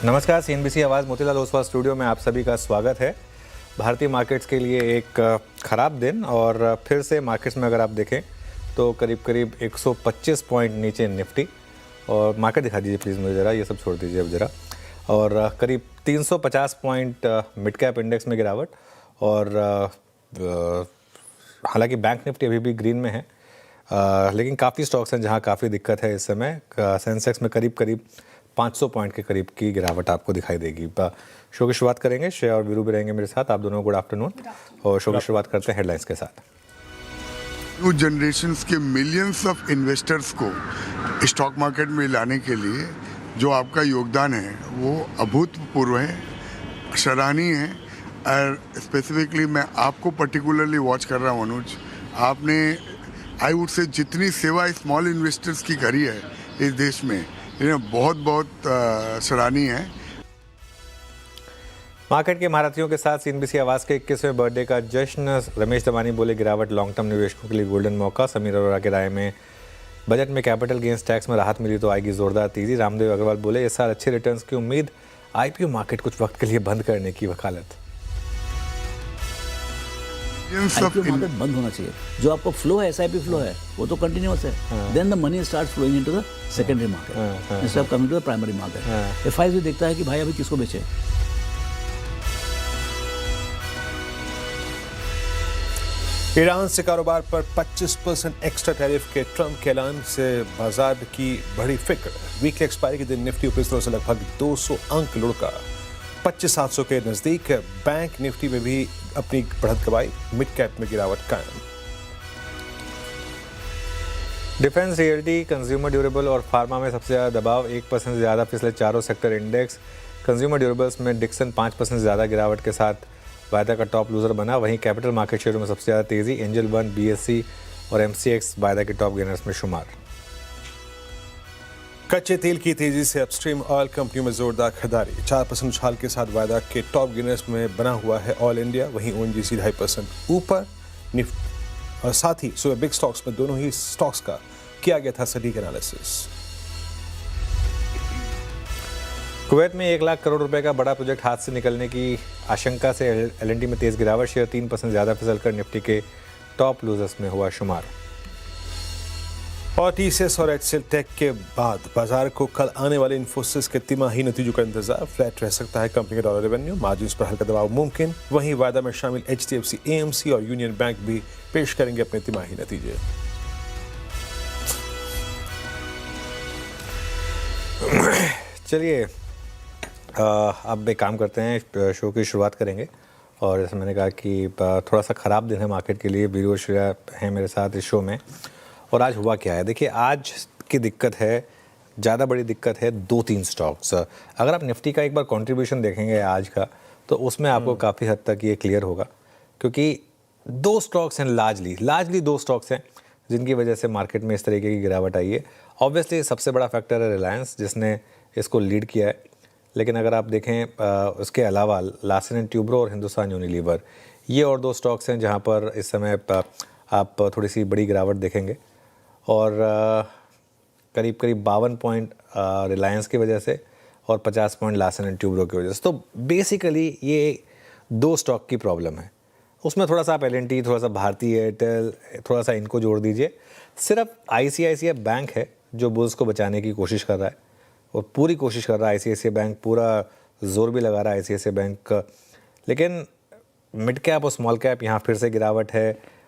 नमस्कार, सीएनबीसी आवाज़ मोतीलाल ओसवाल स्टूडियो में आप सभी का स्वागत है। भारतीय मार्केट्स के लिए एक ख़राब दिन और फिर से मार्केट्स में अगर आप देखें तो करीब करीब 125 पॉइंट नीचे निफ्टी और मार्केट दिखा दीजिए प्लीज़ मुझे ज़रा, ये सब छोड़ दीजिए अब ज़रा। और करीब 350 पॉइंट मिड कैप इंडेक्स में गिरावट और हालांकि बैंक निफ्टी अभी भी ग्रीन में है, लेकिन काफ़ी स्टॉक्स हैं जहां काफ़ी दिक्कत है इस समय। सेंसेक्स में करीब करीब 500 पॉइंट के करीब की गिरावट आपको दिखाई देगी। शो की शुरुआत करेंगे, श्रेया और वीरू भी रहेंगे मेरे साथ। आप दोनों गुड आफ्टरनून। और शो की शुरुआत करते हैं हेडलाइंस के साथ। न्यू जनरेशन्स के मिलियंस ऑफ इन्वेस्टर्स को स्टॉक मार्केट में लाने के लिए जो आपका योगदान है वो अभूतपूर्व है, सराहनीय है। और स्पेसिफिकली मैं आपको पर्टिकुलरली वॉच कर रहा हूँ अनुज, आपने आई वुड से जितनी सेवा स्मॉल इन्वेस्टर्स की करी है इस देश में, ये बहुत बहुत सराहनीय है। मार्केट के महारथियों के साथ सीएनबीसी आवाज़ के 21वें बर्थडे का जश्न। रमेश दमानी बोले गिरावट लॉन्ग टर्म निवेशकों के लिए गोल्डन मौका। समीर अरोड़ा के राय में बजट में कैपिटल गेंस टैक्स में राहत मिली तो आएगी जोरदार तेजी। रामदेव अग्रवाल बोले इस साल अच्छे रिटर्न्स की उम्मीद। आईपीओ मार्केट कुछ वक्त के लिए बंद करने की वकालत। आईपीओ मार्केट बंद होना चाहिए। जो आपका फ्लो है, एसआईपी फ्लो है, वो तो कंटिन्यूअस है। Then the money start flowing into the secondary market instead of coming to the primary market. FII भी देखता है कि भाई अभी किसको बेचे। ईरान से कारोबार पर 25% एक्स्ट्रा टैरिफ के ट्रंप के ऐलान से बाजार की बड़ी फिक्र। वीकली एक्सपायरी के दिन निफ्टी ऊपरी स्तरों से लगभग 200 अंक लुढ़का 25,700 के नजदीक। बैंक निफ्टी में भी अपनी बढ़त गवाई, मिड कैप में गिरावट कायम। डिफेंस, रियल्टी, कंज्यूमर ड्यूरेबल और फार्मा में सबसे ज़्यादा दबाव। 1% से ज़्यादा फिसले चारों सेक्टर इंडेक्स। कंज्यूमर ड्यूरेबल्स में डिक्सन 5% से ज़्यादा गिरावट के साथ वायदा का टॉप लूजर बना। वहीं कैपिटल मार्केट शेयरों में सबसे ज़्यादा तेज़ी। एंजल वन, बीएससी और एमसीएक्स वायदा के टॉप गेनर्स में शुमार। कच्चे तेल की तेजी से अपस्ट्रीम ऑयल कंपनियों में जोरदार खरीदारी। 4% उछाल के साथ वायदा के टॉप गेनर्स में बना हुआ है ऑयल इंडिया। वहीं ओएनजीसी 2.5% ऊपर। निफ्टी और साथ ही सुबह बिग स्टॉक्स में दोनों ही स्टॉक्स का किया गया था सटीक एनालिसिस। कुवैत में 1 लाख करोड़ रुपए का बड़ा प्रोजेक्ट हाथ से निकलने की आशंका से एलएनटी में तेज गिरावट। शेयर 3% ज़्यादा फिसलकर निफ्टी के टॉप लूजर्स में हुआ शुमार। और टीसीएस और एचसीएल टेक के बाद बाजार को कल आने वाले इन्फोसिस के तिमाही नतीजों का इंतजार। फ्लैट रह सकता है कंपनी का डॉलर रेवेन्यू, मार्जिन्स पर हल्का दबाव मुमकिन। वहीं वायदा में शामिल एचडीएफसी, एएमसी और यूनियन बैंक भी पेश करेंगे अपने तिमाही नतीजे। चलिए अब एक काम करते हैं, शो की शुरुआत करेंगे। और जैसे मैंने कहा कि थोड़ा सा ख़राब दिन है मार्केट के लिए। वीरू और श्रेया हैं मेरे साथ इस शो में। और आज हुआ क्या है, देखिए आज की दिक्कत है, ज़्यादा बड़ी दिक्कत है 2-3 स्टॉक्स। अगर आप निफ्टी का एक बार कंट्रीब्यूशन देखेंगे आज का, तो उसमें आपको काफ़ी हद तक ये क्लियर होगा, क्योंकि 2 स्टॉक्स हैं लार्जली 2 स्टॉक्स हैं जिनकी वजह से मार्केट में इस तरीके की गिरावट आई है। ऑब्वियसली सबसे बड़ा फैक्टर है रिलायंस, जिसने इसको लीड किया है। लेकिन अगर आप देखें उसके अलावा लार्सन एंड ट्यूब्रो और हिंदुस्तान यूनिलीवर, ये और 2 स्टॉक्स हैं जहाँ पर इस समय आप थोड़ी सी बड़ी गिरावट देखेंगे। और करीब करीब 52 पॉइंट रिलायंस की वजह से और 50 पॉइंट लार्सन एंड ट्यूब्रो की वजह से। तो बेसिकली ये 2 स्टॉक की प्रॉब्लम है। उसमें थोड़ा सा आप एलएनटी, थोड़ा सा भारती एयरटेल, थोड़ा सा इनको जोड़ दीजिए। सिर्फ आईसीआईसीआई बैंक है जो बुल्स को बचाने की कोशिश कर रहा है और पूरी कोशिश कर रहा है। आईसीआईसीआई बैंक पूरा जोर भी लगा रहा है आईसीआईसीआई बैंक। लेकिन मिड कैप और स्मॉल कैप यहाँ फिर से गिरावट है।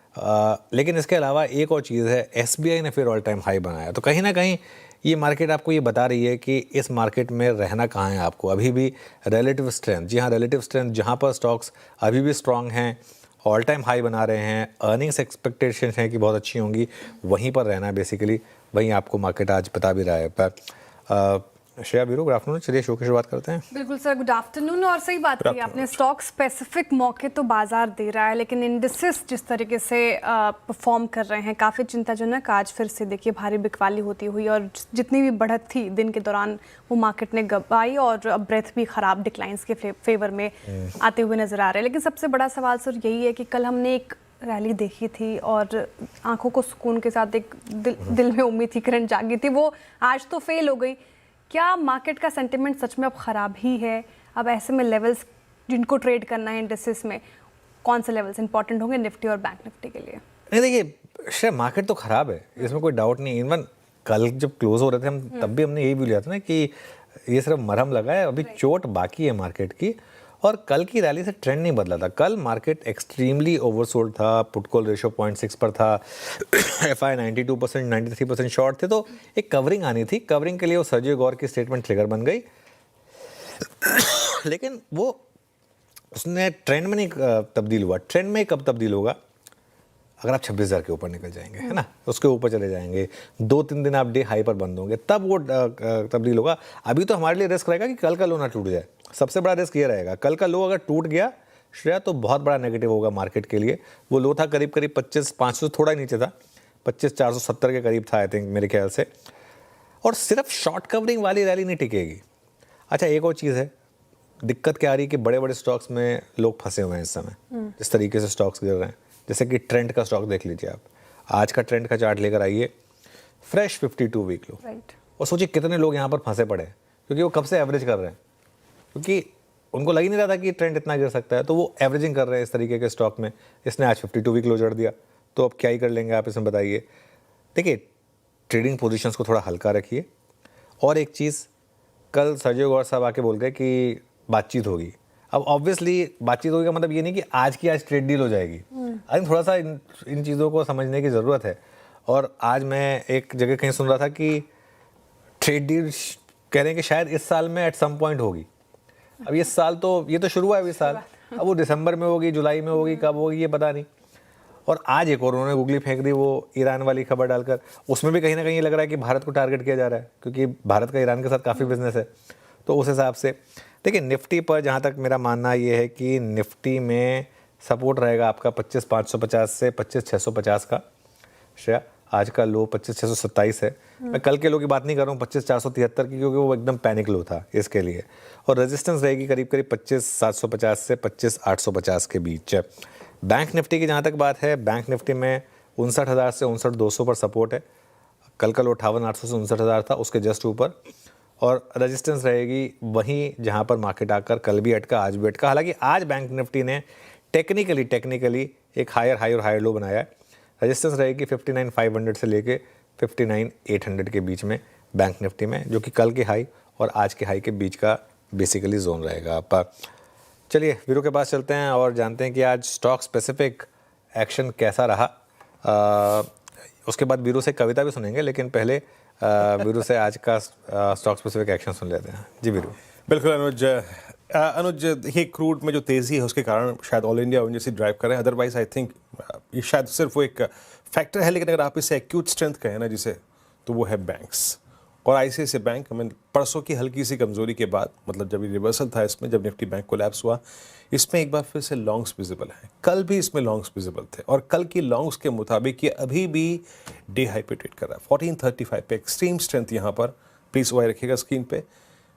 लेकिन इसके अलावा एक और चीज़ है, एसबीआई ने फिर ऑल टाइम हाई बनाया। तो कहीं ना कहीं ये मार्केट आपको ये बता रही है कि इस मार्केट में रहना कहाँ है आपको। अभी भी रिलेटिव स्ट्रेंथ, जी हाँ रिलेटिव स्ट्रेंथ, जहाँ पर स्टॉक्स अभी भी स्ट्रांग हैं, ऑल टाइम हाई बना रहे हैं, अर्निंग्स एक्सपेक्टेशन है कि बहुत अच्छी होंगी, वहीं पर रहना है बेसिकली। वहीं आपको मार्केट आज बता भी रहा है। पर श्रेया, वीरू, गुड आफ्टरनून। चलिए शो की शुरुआत करते हैं। बिल्कुल सर, गुड आफ्टरनून। और सही बात कही आपने, स्टॉक स्पेसिफिक मौके तो बाजार दे रहा है, लेकिन इंडिसेस जिस तरीके से परफॉर्म कर रहे हैं काफ़ी चिंताजनक। आज फिर से देखिए भारी बिकवाली होती हुई और जितनी भी बढ़त थी दिन के दौरान वो मार्केट ने गवाई और ब्रेथ भी खराब डिक्लाइंस के फेवर में आते हुए नजर आ रहे हैं। लेकिन सबसे बड़ा सवाल सर यही है कि कल हमने एक रैली देखी थी और आंखों को सुकून के साथ एक दिल में उम्मीद थी, करंट जागी थी, वो आज तो फेल हो गई। क्या मार्केट का सेंटिमेंट सच में अब ख़राब ही है? अब ऐसे में लेवल्स जिनको ट्रेड करना है इंडिसेस में, कौन से लेवल्स इंपॉर्टेंट होंगे निफ्टी और बैंक निफ्टी के लिए? नहीं देखिए, शायद मार्केट तो ख़राब है, इसमें कोई डाउट नहीं। इवन कल जब क्लोज हो रहे थे हम, तब भी हमने यही भी लिया था ना कि ये सिर्फ मरहम लगा है, अभी चोट बाकी है मार्केट की। और कल की रैली से ट्रेंड नहीं बदला था। कल मार्केट एक्सट्रीमली ओवरसोल्ड था, पुट कॉल रेशियो 0.6 पर था, एफआई 92%, 93% शॉर्ट थे, तो एक कवरिंग आनी थी। कवरिंग के लिए वो सर्जियो गौर की स्टेटमेंट ट्रिगर बन गई, लेकिन वो उसने ट्रेंड में नहीं तब्दील हुआ। ट्रेंड में कब तब्दील होगा? अगर आप 26,000 के ऊपर निकल जाएंगे, है ना, उसके ऊपर चले जाएंगे, 2-3 दिन आप डे हाई पर बंद होंगे, तब वो तब्दील होगा। अभी तो हमारे लिए रिस्क रहेगा कि कल का लो ना टूट जाए। सबसे बड़ा रिस्क ये रहेगा, कल का लो अगर टूट गया श्रेया, तो बहुत बड़ा नेगेटिव होगा मार्केट के लिए। वो लो था करीब 25,500, थोड़ा ही नीचे था, 25,470 के करीब था आई थिंक, मेरे ख्याल से। और सिर्फ शॉर्ट कवरिंग वाली रैली नहीं टिकेगी। अच्छा, एक और चीज़ है, दिक्कत क्या आ रही है कि बड़े बड़े स्टॉक्स में लोग फंसे हुए हैं इस समय। जिस तरीके से स्टॉक्स गिर रहे हैं, जैसे कि ट्रेंड का स्टॉक देख लीजिए आप, आज का ट्रेंड का चार्ट लेकर आइए, फ्रेश 52 वीक लो, और सोचिए कितने लोग यहाँ पर फंसे पड़े हैं, क्योंकि वो कब से एवरेज कर रहे हैं, क्योंकि उनको लग ही नहीं रहा था कि ट्रेंड इतना गिर सकता है, तो वो एवरेजिंग कर रहे हैं इस तरीके के स्टॉक में। इसने आज 52 वीक लो जड़ दिया, तो अब क्या ही कर लेंगे आप, इसमें बताइए। देखिए, ट्रेडिंग पोजीशंस को थोड़ा हल्का रखिए। और एक चीज़, कल सर्जियो गौर साहब आके बोल गए कि बातचीत होगी। अब ऑब्वियसली बातचीत होगी का मतलब ये नहीं कि आज की आज ट्रेड डील हो जाएगी। आई थिंक थोड़ा सा इन चीज़ों को समझने की ज़रूरत है। और आज मैं एक जगह कहीं सुन रहा था कि ट्रेड डील कह रहे हैं कि शायद इस साल में एट सम पॉइंट होगी। अब ये साल तो, ये तो शुरू हुआ है इस साल, अब वो दिसंबर में होगी, जुलाई में होगी, कब होगी ये पता नहीं। और आज एक और उन्होंने गूगली फेंक दी, वो ईरान वाली खबर डालकर। उसमें भी कहीं ना कहीं ये लग रहा है कि भारत को टारगेट किया जा रहा है, क्योंकि भारत का ईरान के साथ काफ़ी बिजनेस है। तो उस हिसाब से देखिए, निफ्टी पर जहाँ तक मेरा मानना ये है कि निफ्टी में सपोर्ट रहेगा आपका 25,550 से 25,650 का। श्रेया, आज का लो 25,627 है। मैं कल के लो की बात नहीं कर रहा हूँ, 25,473 की, क्योंकि वो एकदम पैनिक लो था इसके लिए। और रेजिस्टेंस रहेगी करीब 25,750 से 25,850 के बीच। बैंक निफ्टी की जहाँ तक बात है, बैंक निफ्टी में 59,000 से 59,200 पर सपोर्ट है। कल का लो 58,800 से 59,000 था, उसके जस्ट ऊपर। और रेजिस्टेंस रहेगी वहीं जहाँ पर मार्केट आकर कल भी अटका, आज भी अटका। हालांकि आज बैंक निफ्टी ने टेक्निकली एक हायर हाई और हायर लो बनाया है। रेजिस्टेंस रहेगी 59,500 से लेके 59,800 के बीच में बैंक निफ्टी में, जो कि कल के हाई और आज के हाई के बीच का बेसिकली जोन रहेगा। आप चलिए वीरू के पास चलते हैं और जानते हैं कि आज स्टॉक स्पेसिफिक एक्शन कैसा रहा। उसके बाद वीरू से कविता भी सुनेंगे, लेकिन पहले वीरू से आज का स्टॉक स्पेसिफिक एक्शन सुन लेते हैं। जी वीरू। बिल्कुल अनुज, ये क्रूड में जो तेज़ी है उसके कारण शायद ऑल इंडिया जैसे ड्राइव कर रहे हैं। अदरवाइज आई थिंक ये शायद सिर्फ वो एक फैक्टर है, लेकिन अगर आप इसे एक्यूट स्ट्रेंथ कहें ना जिसे, तो वो है बैंक्स। और आईसीआईसीआई बैंक हमें परसों की हल्की सी कमजोरी के बाद, मतलब जब ये रिवर्सल था इसमें, जब निफ्टी बैंक कोलैप्स हुआ, इसमें एक बार फिर से लॉन्ग्स विजिबल हैं। कल भी इसमें लॉन्ग्स विजिबल थे, और कल की लॉन्ग्स के मुताबिक ये अभी भी डे हाई पे ट्रेड कर रहा है 1435 पे। एक्सट्रीम स्ट्रेंथ यहाँ पर, प्लीज वाई रखिएगा स्क्रीन पे।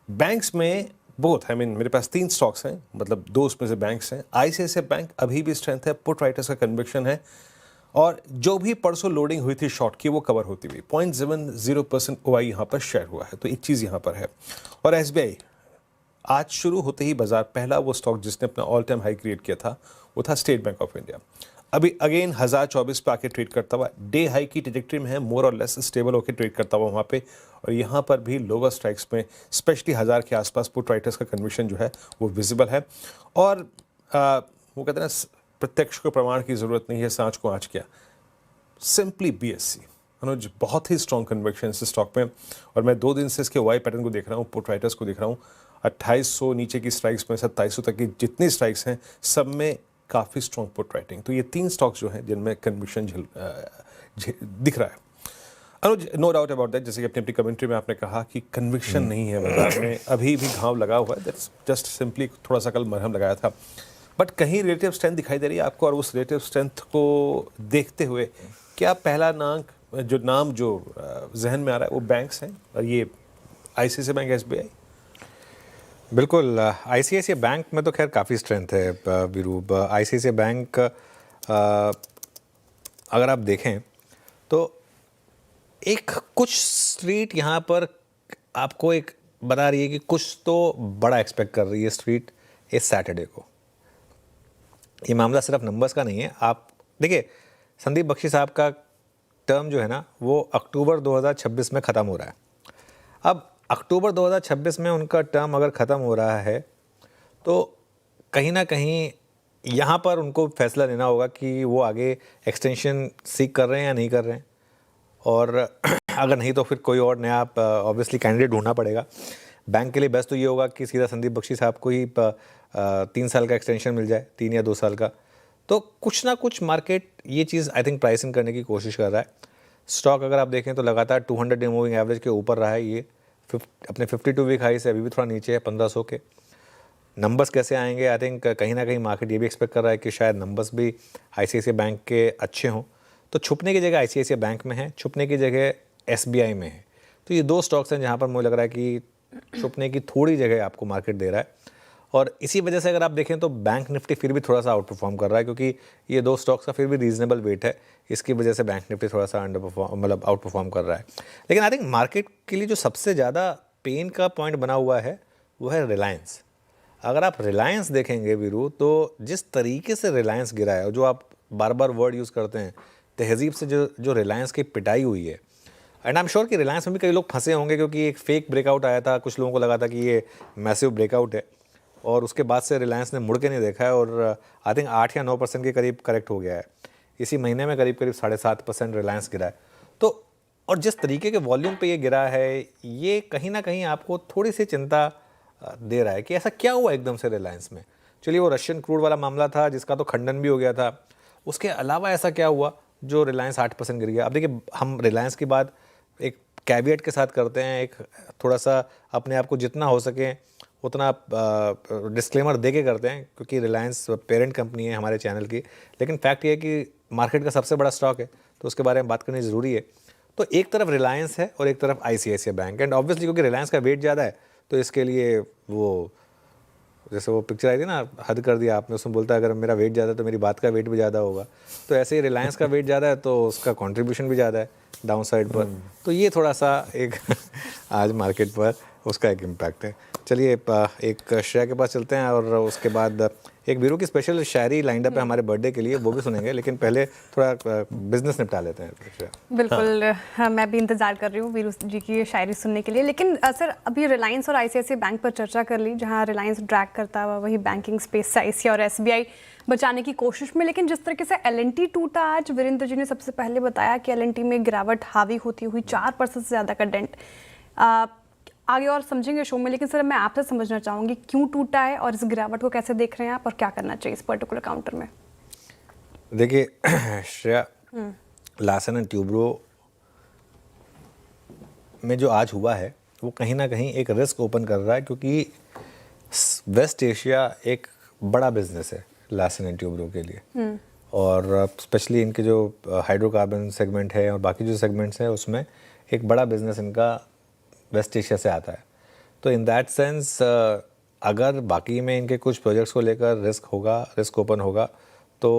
बैंक्स में बोथ, मेरे पास 3 स्टॉक्स हैं, मतलब 2 उसमें से बैंक्स हैं। आईसीआईसीआई बैंक अभी भी स्ट्रेंथ है, पुट राइटर्स का कन्विक्शन है, और जो भी परसों लोडिंग हुई थी शॉर्ट की वो कवर होती हुई 0.70% OI यहाँ पर शेयर हुआ है। तो एक चीज़ यहाँ पर है। और एसबीआई आज शुरू होते ही बाजार, पहला वो स्टॉक जिसने अपना ऑल टाइम हाई क्रिएट किया था वो था स्टेट बैंक ऑफ इंडिया। अभी अगेन 1024 पे आके ट्रेड करता हुआ, डे हाई की ट्रेजेक्टरी में है, मोर और लेस स्टेबल होकर ट्रेड करता हुआ वहाँ पे। और यहाँ पर भी लोअर स्ट्राइक्स में स्पेशली 1000 के आसपास पुट राइटर्स का कन्विक्शन जो है वो विजिबल है। और वो कहते हैं ना, प्रत्यक्ष को प्रमाण की जरूरत नहीं है, सांच को आँच क्या। सिंपली BSE अनुज, बहुत ही स्ट्रॉन्ग कन्विक्शन इस स्टॉक में। और मैं 2 दिन से इसके वाई पैटर्न को देख रहा हूँ, पुट राइटर्स को देख रहा हूँ। 2800 नीचे की स्ट्राइक्स में 2700 तक की जितनी स्ट्राइक्स हैं, सब में काफ़ी स्ट्रॉन्ग पुट राइटिंग। तो ये 3 स्टॉक्स जो हैं जिनमें कन्विक्शन दिख रहा है। अनुज, नो डाउट अबाउट दैट, जैसे कि अपनी कमेंट्री में आपने कहा कि कन्विक्शन नहीं है बाजार में, अभी भी घाव लगा हुआ है। दैट्स जस्ट सिंपली थोड़ा सा कल मरहम लगाया था, बट कहीं रिलेटिव स्ट्रेंथ दिखाई दे रही है आपको। और उस रिलेटिव स्ट्रेंथ को देखते हुए क्या पहला नाम जो जहन में आ रहा है वो बैंक्स हैं, और ये आईसीआईसीआई बैंक, एसबीआई? बिल्कुल, आईसीआईसीआई बैंक में तो खैर काफ़ी स्ट्रेंथ है वीरू। आईसीआईसीआई बैंक अगर आप देखें तो एक कुछ स्ट्रीट यहाँ पर आपको एक बता रही है कि कुछ तो बड़ा एक्सपेक्ट कर रही है स्ट्रीट इस सैटरडे को। ये मामला सिर्फ नंबर्स का नहीं है। आप देखिए, संदीप बख्शी साहब का टर्म जो है ना वो अक्टूबर 2026 में ख़त्म हो रहा है। अब अक्टूबर 2026 में उनका टर्म अगर ख़त्म हो रहा है तो कहीं ना कहीं यहाँ पर उनको फैसला लेना होगा कि वो आगे एक्सटेंशन सीक कर रहे हैं या नहीं कर रहे हैं, और अगर नहीं तो फिर कोई और नया ऑब्वियसली कैंडिडेट ढूंढना पड़ेगा। बैंक के लिए बेस्ट तो ये होगा कि सीधा संदीप बख्शी साहब को ही 3 साल का एक्सटेंशन मिल जाए, 3 या 2 साल का। तो कुछ ना कुछ मार्केट ये चीज़ आई थिंक प्राइसिंग करने की कोशिश कर रहा है। स्टॉक अगर आप देखें तो लगातार 200 डे मूविंग एवरेज के ऊपर रहा है ये, अपने 52 वीक हाई से अभी भी थोड़ा नीचे है 1500 के। नंबर्स कैसे आएंगे, आई थिंक कहीं ना कहीं मार्केट ये भी एक्सपेक्ट कर रहा है कि शायद नंबर्स भी ICICI बैंक के अच्छे हों। तो छुपने की जगह ICICI बैंक में है, छुपने की जगह SBI में है। तो ये 2 स्टॉक्स हैं जहाँ पर मुझे लग रहा है कि छुपने की थोड़ी जगह आपको मार्केट दे रहा है। और इसी वजह से अगर आप देखें तो बैंक निफ्टी फिर भी थोड़ा सा आउट परफॉर्म कर रहा है, क्योंकि ये 2 स्टॉक्स का फिर भी रीजनेबल वेट है। इसकी वजह से बैंक निफ्टी थोड़ा सा अंडर परफॉर्म मतलब आउट परफॉर्म कर रहा है। लेकिन आई थिंक मार्केट के लिए जो सबसे ज़्यादा पेन का पॉइंट बना हुआ है वो है रिलायंस। अगर आप रिलायंस देखेंगे वीरू, तो जिस तरीके से रिलायंस गिरा है, जो आप बार बार वर्ड यूज़ करते हैं तहजीब से, जो रिलायंस की पिटाई हुई है, एंड आई एम श्योर कि रिलायंस में भी कई लोग फंसे होंगे, क्योंकि एक फेक ब्रेकआउट आया था, कुछ लोगों को लगा था कि ये मैसिव ब्रेकआउट है, और उसके बाद से रिलायंस ने मुड़ के नहीं देखा है और आई थिंक 8 या 9% के करीब करेक्ट हो गया है। इसी महीने में करीब 7.5% रिलायंस गिरा है। तो और जिस तरीके के वॉल्यूम पे ये गिरा है, ये कहीं ना कहीं आपको थोड़ी सी चिंता दे रहा है कि ऐसा क्या हुआ एकदम से रिलायंस में। चलिए, वो रशियन क्रूड वाला मामला था जिसका तो खंडन भी हो गया था, उसके अलावा ऐसा क्या हुआ जो रिलायंस 8% गिर गया। अब देखिए, हम रिलायंस की बात एक कैविएट के साथ करते हैं, एक थोड़ा सा अपने आप को जितना हो सके उतना डिस्क्लेमर दे के करते हैं, क्योंकि रिलायंस पेरेंट कंपनी है हमारे चैनल की। लेकिन फैक्ट ये है कि मार्केट का सबसे बड़ा स्टॉक है, तो उसके बारे में बात करनी ज़रूरी है। तो एक तरफ रिलायंस है और एक तरफ ICICI बैंक, एंड ऑब्वियसली क्योंकि रिलायंस का वेट ज़्यादा है तो इसके लिए वो, जैसे वो पिक्चर आई थी ना, हद कर दिया आपने, उसमें बोलता है अगर मेरा वेट ज़्यादा है तो मेरी बात का वेट भी ज़्यादा होगा। तो ऐसे ही रिलायंस का वेट ज़्यादा है तो उसका कंट्रीब्यूशन भी ज़्यादा है डाउन साइड पर। तो ये थोड़ा सा एक आज मार्केट पर उसका एक इम्पैक्ट है। चलिए, एक श्रेया के पास चलते हैं और उसके बाद एक वीरू की स्पेशल शायरी लाइंड अप है हमारे बर्थडे के लिए, वो भी सुनेंगे। लेकिन पहले थोड़ा बिजनेस निपटा लेते हैं श्रेया। बिल्कुल, हाँ, मैं भी इंतजार कर रही हूँ वीरू जी की शायरी सुनने के लिए। लेकिन सर, अभी रिलायंस और ICICI बैंक पर चर्चा कर ली, जहाँ रिलायंस ड्रैग करता हुआ वही बैंकिंग स्पेस से ICICI और SBI बचाने की कोशिश में। लेकिन जिस तरीके से L&T टूटा आज, वीरेंद्र जी ने सबसे पहले बताया कि L&T में गिरावट हावी होती हुई 4% से ज़्यादा का डेंट। आगे और समझेंगे शो में, लेकिन सर मैं आपसे समझना चाहूँगी क्यों टूटा है और इस गिरावट को कैसे देख रहे हैं आप, और क्या करना चाहिए इस पर्टिकुलर काउंटर में। देखिए श्रेया, लार्सन एंड ट्यूब्रो में जो आज हुआ है वो कहीं ना कहीं एक रिस्क ओपन कर रहा है, क्योंकि वेस्ट एशिया एक बड़ा बिजनेस है लार्सन एंड ट्यूब्रो के लिए, और स्पेशली इनके जो हाइड्रोकार्बन सेगमेंट है और बाकी जो सेगमेंट्स हैं उसमें एक बड़ा बिजनेस इनका वेस्ट एशिया से आता है। तो इन दैट सेंस अगर बाकी में इनके कुछ प्रोजेक्ट्स को लेकर रिस्क ओपन होगा तो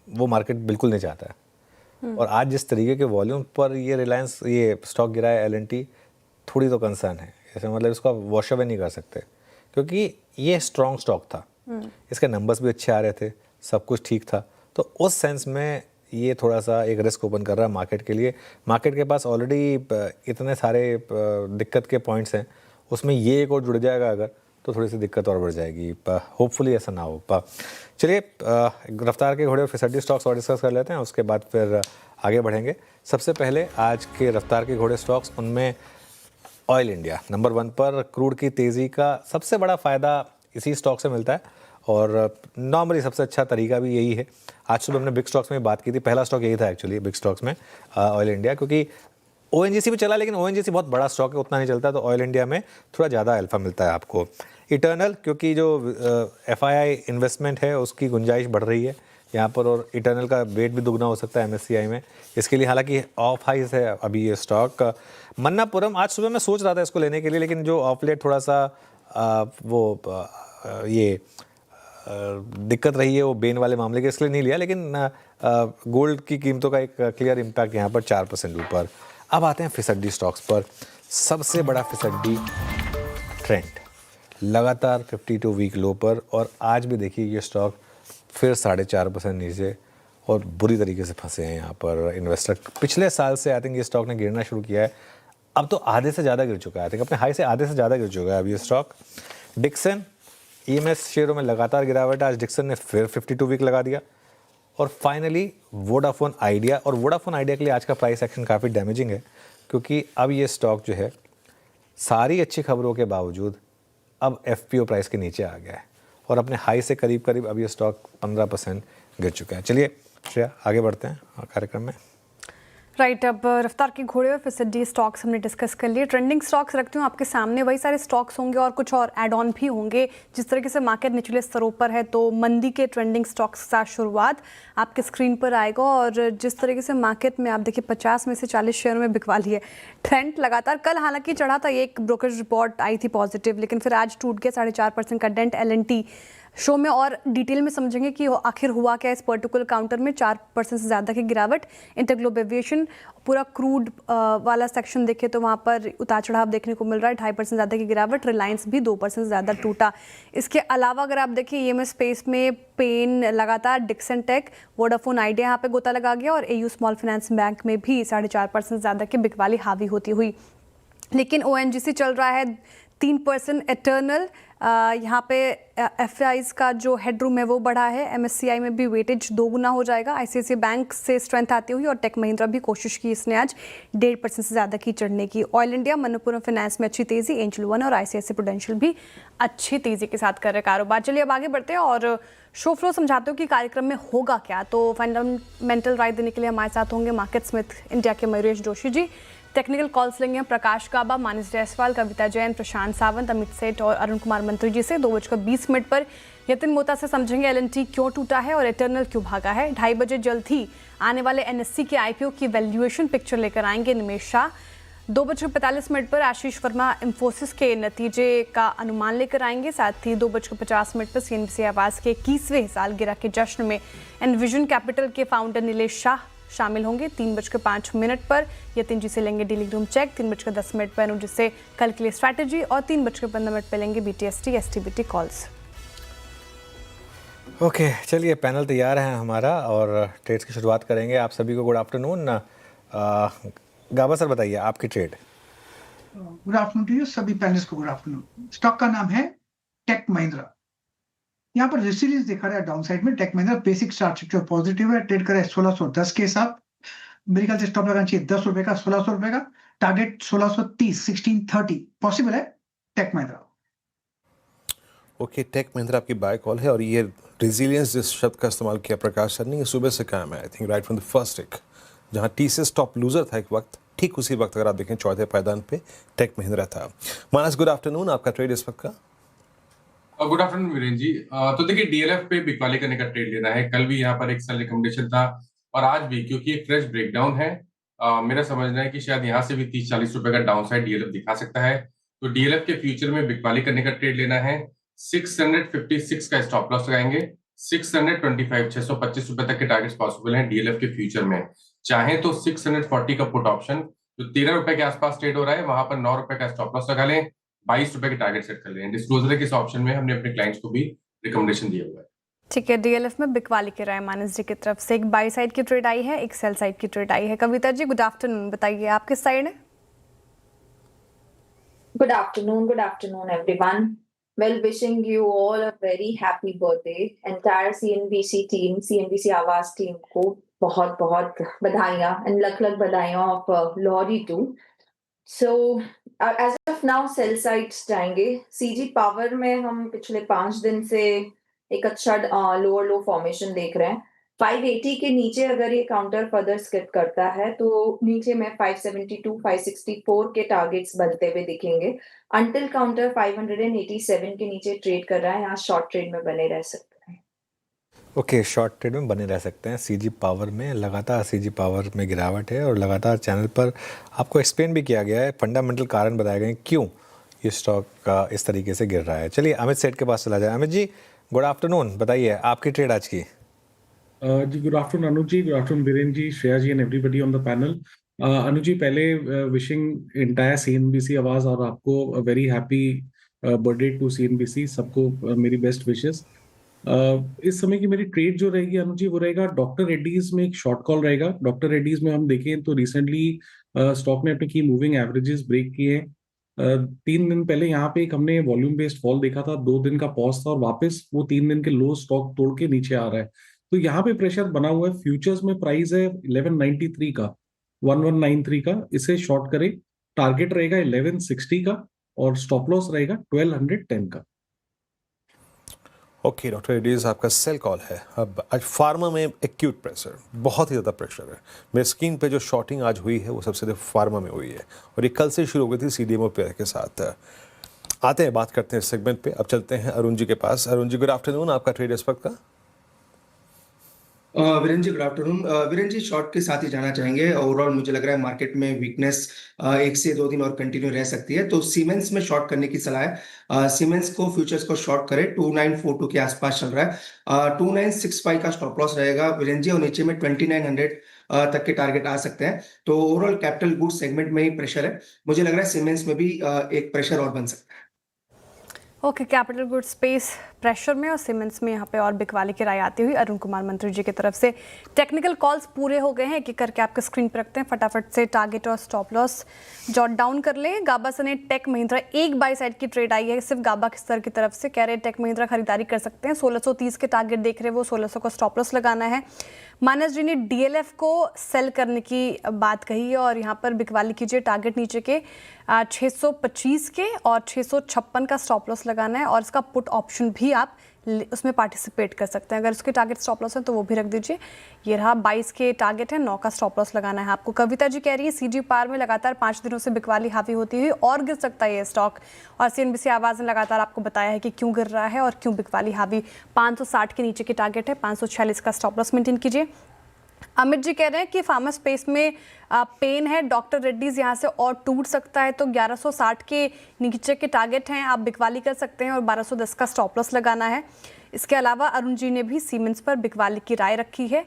वो मार्केट बिल्कुल नहीं चाहता है। और आज जिस तरीके के वॉल्यूम पर ये स्टॉक गिरा है L&T, थोड़ी तो कंसर्न है। ऐसे मतलब इसको आप वॉश अवे नहीं कर सकते, क्योंकि ये स्ट्रॉन्ग स्टॉक था, इसके नंबर्स भी अच्छे आ रहे थे, सब कुछ ठीक था। तो उस सेंस में ये थोड़ा सा एक रिस्क ओपन कर रहा है मार्केट के लिए। मार्केट के पास ऑलरेडी इतने सारे दिक्कत के पॉइंट्स हैं, उसमें ये एक और जुड़ जाएगा अगर, तो थोड़ी सी दिक्कत और बढ़ जाएगी। होपफुली ऐसा ना हो। चलिए, रफ्तार के घोड़े और फिसड्डी स्टॉक्स और डिस्कस कर लेते हैं, उसके बाद फिर आगे बढ़ेंगे। सबसे पहले आज के रफ्तार के घोड़े स्टॉक्स, उनमें ऑयल इंडिया नंबर 1 पर। क्रूड की तेज़ी का सबसे बड़ा फ़ायदा इसी स्टॉक से मिलता है, और नॉर्मली सबसे अच्छा तरीका भी यही है। आज सुबह हमने बिग स्टॉक्स में बात की थी, पहला स्टॉक यही था एक्चुअली बिग स्टॉक्स में, ऑयल इंडिया, क्योंकि ONGC भी चला, लेकिन ONGC बहुत बड़ा स्टॉक है, उतना नहीं चलता, तो ऑयल इंडिया में थोड़ा ज़्यादा अल्फा मिलता है आपको। इटर्नल, क्योंकि जो FII इन्वेस्टमेंट है उसकी गुंजाइश बढ़ रही है यहाँ पर, और इटर्नल का वेट भी दुगना हो सकता है MSCI में, इसके लिए हालांकि ऑफ हाइज है अभी ये स्टॉक। मन्नापुरम, आज सुबह मैं सोच रहा था इसको लेने के लिए, लेकिन जो ऑफ लेट थोड़ा सा दिक्कत रही है वो बेन वाले मामले के, इसलिए नहीं लिया। लेकिन गोल्ड की कीमतों का एक क्लियर इम्पैक्ट यहाँ पर 4% ऊपर। अब आते हैं फिसड्डी स्टॉक्स पर। सबसे बड़ा फिसड्डी ट्रेंड लगातार 52 वीक लो पर, और आज भी देखिए ये स्टॉक फिर 4.5% नीचे और बुरी तरीके से फंसे हैं यहाँ पर इन्वेस्टर। पिछले साल से आई थिंक ये स्टॉक ने गिरना शुरू किया है, अब तो आधे से ज़्यादा गिर चुका है। आई थिंक अपने हाई से आधे से ज़्यादा गिर चुका है अब ये स्टॉक। डिक्सन EMS शेयरों में लगातार गिरावट है, आज डिक्सन ने फिर 52 वीक लगा दिया। और फाइनली वोडाफोन आइडिया, और वोडाफोन आइडिया के लिए आज का प्राइस एक्शन काफ़ी डैमेजिंग है, क्योंकि अब ये स्टॉक जो है सारी अच्छी खबरों के बावजूद अब FPO प्राइस के नीचे आ गया है और अपने हाई से करीब करीब अब ये स्टॉक 15% गिर चुका है। चलिए श्रेया आगे बढ़ते हैं कार्यक्रम में। राइट, अब रफ्तार के घोड़े और फिसड्डी स्टॉक्स हमने डिस्कस कर लिए। ट्रेंडिंग स्टॉक्स रखती हूँ आपके सामने, वही सारे स्टॉक्स होंगे और कुछ और एड ऑन भी होंगे। जिस तरीके से मार्केट निचले स्तरों पर है तो मंदी के ट्रेंडिंग स्टॉक्स के साथ शुरुआत आपके स्क्रीन पर आएगा। और जिस तरीके से मार्केट में आप देखिए 50 में से 40 शेयर में बिकवाली है। ट्रेंड लगातार, कल हालांकि चढ़ा था, एक ब्रोकरेज रिपोर्ट आई थी पॉजिटिव, लेकिन फिर आज टूट गया 4.5% का डेंट। L&T शो में और डिटेल में समझेंगे कि आखिर हुआ क्या इस पर्टिकुलर काउंटर में। 4% से ज़्यादा की गिरावट। इंटरग्लोब एविएशन, पूरा क्रूड वाला सेक्शन देखें तो वहाँ पर उतार चढ़ाव देखने को मिल रहा है। 2.5% ज़्यादा की गिरावट। रिलायंस भी 2% से ज़्यादा टूटा। इसके अलावा अगर आप देखें EMS स्पेस में पेन लगातार, डिक्सन टेक, वोडाफोन आइडिया यहाँ पे गोता लगा गया, और AU स्मॉल फाइनेंस बैंक में भी 4.5% ज़्यादा की बिकवाली हावी होती हुई। लेकिन ONGC चल रहा है 3% एटर्नल। यहाँ पे FIs का जो हेडरूम है वो बढ़ा है। MSCI में भी वेटेज 2 गुना हो जाएगा। ICICI बैंक से स्ट्रेंथ आती हुई, और टेक महिंद्रा भी कोशिश की इसने आज 1.5% से ज़्यादा की चढ़ने की। ऑयल इंडिया, मनप्पुरम फाइनेंस में अच्छी तेज़ी, एंजल वन और ICICI प्रूडेंशियल भी अच्छी तेज़ी के साथ कर रहे कारोबार। चलिए अब आगे बढ़ते हैं और शो फ्लो समझाते हो कि कार्यक्रम में होगा क्या। तो फंडामेंटल राय देने के लिए हमारे साथ होंगे मार्केट स्मिथ इंडिया के मयूरेश जोशी जी। टेक्निकल कॉल्स लेंगे प्रकाश काबा, मानस जायसवाल, कविता जैन, प्रशांत सावंत, अमित सेठ और अरुण कुमार मंत्री जी से। 2:20 पर यतिन मोता से समझेंगे L&T क्यों टूटा है और एटर्नल क्यों भागा है। 2:30 बजे जल्द ही आने वाले NSE के IPO की वैल्यूएशन पिक्चर लेकर आएंगे निमेश शाह। 2:45 पर आशीष वर्मा इंफोसिस के नतीजे का अनुमान लेकर आएंगे। साथ ही 2:50 पर CNBC आवास के 21वें सालगिरह के जश्न में एनविजन कैपिटल के फाउंडर नीलेश शाह शामिल होंगे। 3:05 पर यतिन जी से लेंगे डीलिंग रूम चेक। 3:10 पर अनुज से कल के लिए स्ट्रैटेजी, और 3:15 पर लेंगे BTST STBT कॉल्स। ओके, चलिए पैनल तैयार है हमारा और ट्रेड्स की शुरुआत करेंगे। आप सभी को गुड आफ्टरनून। गाबा सर बताइए आपकी trade. Good afternoon to you, सभी पैनलिस्ट को गुड आफ्टरनून। स्टॉक का नाम है टेक महिंद्रा। यहाँ पर रेसिलियंस दिखा रहा है डाउन साइड में। Tech Mahindra basic chart structure positive है, ट्रेड कर रहा है 1610 के हिसाब। मेरे ख्याल से स्टॉप लगाना चाहिए 10 रुपए का, 1600 रुपए का। टारगेट 1630, 1630 पॉसिबल है टेक महिंद्रा। ओके, टेक महिंद्रा आपकी बाय कॉल है, और ये रेजिलियंस जिस शब्द का इस्तेमाल किया प्रकाश सर ने, ये सुबह से काम है I think right from the first week, जहाँ टी से स्टॉप लूजर था एक वक्त, ठीक उसी वक्त अगर आप देखें चौथे पायदान पे टेक महिंद्रा था। मानस गुड आफ्टरनून, आपका ट्रेड इस वक्त का। गुड आफ्टरनून वीरेन जी। तो देखिए DLF पे बिकवाली करने का ट्रेड लेना है। कल भी यहाँ पर एक सेल रिकमेंडेशन था और आज भी, क्योंकि एक फ्रेश ब्रेकडाउन है। मेरा समझना है कि शायद यहाँ से भी 30-40 रुपए का डाउन साइड DLF दिखा सकता है। तो DLF के फ्यूचर में बिकवाली करने का ट्रेड लेना है। 656 का स्टॉप लॉस लगाएंगे। 625, 625 रुपए तक के टारगेट्स पॉसिबल हैं DLF के फ्यूचर में। चाहे तो 640 का पुट ऑप्शन जो 13 रुपए के आसपास ट्रेड हो रहा है, वहां पर 9 रुपए का स्टॉप लॉस लगा लें, 22 रुपए के टारगेट सेट कर लें। डिस्क्लोजर के इस ऑप्शन में हमने अपने क्लाइंट्स को भी रिकमेंडेशन दिया हुआ है। ठीक है, DLF में बिकवाली के रहा है मानस जी की तरफ से। एक बाई साइड की ट्रेड आई है, एक सेल साइड की ट्रेड आई है। कविता जी गुड आफ्टरनून, बताइए आप किस साइड है? Good afternoon everyone. Well, wishing you all a very happy birthday. Entire CNBC team, CNBC आवास टीम को बहुत बहुत बधाइयाँ and लख बधाइयाँ of Lori too. So as of now sell sides जाएंगे। CG पावर में हम पिछले 5 दिन से एक अच्छा लोअर लो फॉर्मेशन देख रहे हैं। 580 के नीचे अगर ये काउंटर फर्दर स्किप करता है तो नीचे में 572, 564 के टारगेट्स बनते हुए दिखेंगे। अंटिल काउंटर 587 के नीचे ट्रेड कर रहा है, यहाँ शॉर्ट ट्रेड में बने रह सकते हैं। ओके, शॉर्ट ट्रेड में बने रह सकते हैं। CG पावर में लगातार CG पावर में गिरावट है और लगातार चैनल पर आपको एक्सप्लेन भी किया गया है, फंडामेंटल कारण बताए गए क्यों ये स्टॉक का इस तरीके से गिर रहा है। चलिए अमित सेठ के पास चला जाए। अमित जी गुड आफ्टरनून, बताइए आपकी ट्रेड आज की। जी good afternoon Anuj ji, good afternoon Viren ji, Shreya ji and everybody on the panel. Anuji, पहले विशिंग एंटायर सीएनबीसी आवाज और आपको very happy birthday to CNBC, सबको मेरी बेस्ट विशेस। इस समय की मेरी ट्रेड जो रहेगी अनुजी, वो रहेगा डॉक्टर रेड्डीज में एक शॉर्ट कॉल रहेगा। डॉक्टर रेड्डीज में हम देखें तो रिसेंटली स्टॉक ने अपने की मूविंग एवरेजेस ब्रेक किए हैं। 3 दिन पहले यहाँ पे एक हमने वॉल्यूम बेस्ड फॉल देखा था, 2 दिन का पॉज था और वापस वो 3 दिन के लो स्टॉक तोड़ के नीचे आ रहा है। तो यहाँ पे प्रेशर बना हुआ है। फ्यूचर्स में प्राइस है 1193 का, 1193 का, इसे शॉर्ट करें। टारगेट रहेगा 1160 का और स्टॉप लॉस रहेगा 1210 का। ओके डॉक्टर रेड्डीज, आपका सेल कॉल है। अब आज फार्मा में एक्यूट प्रेशर, बहुत ही ज़्यादा प्रेशर है। मेरे स्क्रीन पे जो शॉर्टिंग आज हुई है वो सबसे ज़्यादा फार्मा में हुई है और ये कल से शुरू हो गई थी सीडीएमओ पेयर के साथ। आते हैं, बात करते हैं इस सेगमेंट पे। अब चलते हैं अरुण जी के पास। अरुण जी, गुड आफ्टरनून, आपका ट्रेड इस वक्त का। वीरेन जी गुड आफ्टरनून। वीरेन जी, शॉर्ट के साथ ही जाना चाहेंगे। ओवरऑल मुझे लग रहा है मार्केट में वीकनेस 1 से 2 दिन और कंटिन्यू रह सकती है, तो सीमेंस में शॉर्ट करने की सलाह है। सीमेंस को फ्यूचर्स को शॉर्ट करें, 2942 के आसपास चल रहा है। 2965 का स्टॉप लॉस रहेगा वीरेन जी, और नीचे में 2900 तक के टारगेट आ सकते हैं। तो ओवरऑल कैपिटल गुड्स सेगमेंट में ही प्रेशर है, मुझे लग रहा है सीमेंस में भी एक प्रेशर और बन सकता है। Okay, capital good space pressure में और सीमेंट्स में यहाँ पे और बिकवाली की राय आती हुई अरुण कुमार मंत्री जी की तरफ से। टेक्निकल कॉल्स पूरे हो गए हैं, एक एक करके आपके स्क्रीन पर रखते हैं। फटाफट से टारगेट और स्टॉप लॉस जॉट डाउन कर लें। गाबा सने टेक महिंद्रा, एक बाई साइड की ट्रेड आई है सिर्फ गाबा के स्तर की तरफ से। कह रहे टेक महिंद्रा खरीदारी कर सकते हैं, 1630 के टारगेट देख रहे हैं, वो 1600 का स्टॉप लॉस लगाना है। मानस जी ने डीएलएफ को सेल करने की बात कही है और यहाँ पर बिकवाली कीजिए। टारगेट नीचे के 625 के और 656 का स्टॉप लॉस लगाना है और इसका पुट ऑप्शन भी आप उसमें पार्टिसिपेट कर सकते हैं। अगर उसके टारगेट स्टॉप लॉस है तो वो भी रख दीजिए। ये रहा 22 के टारगेट है, 9 का स्टॉप लॉस लगाना है आपको। कविता जी कह रही है सीजी पार में लगातार 5 दिनों से बिकवाली हावी होती हुई और गिर सकता है ये स्टॉक, और सीएनबीसी आवाज ने लगातार आपको बताया है कि क्यों गिर रहा है और क्यों बिकवाली हावी। 560 के नीचे के टारगेट है, 546 का स्टॉप लॉस मेंटेन कीजिए। अमित जी कह रहे हैं कि फार्मा स्पेस में पेन है, डॉक्टर रेड्डीज यहाँ से और टूट सकता है, तो 1160 के नीचे के टारगेट हैं, आप बिकवाली कर सकते हैं और 1210 का स्टॉप लॉस लगाना है। इसके अलावा अरुण जी ने भी सीमेंट्स पर बिकवाली की राय रखी है।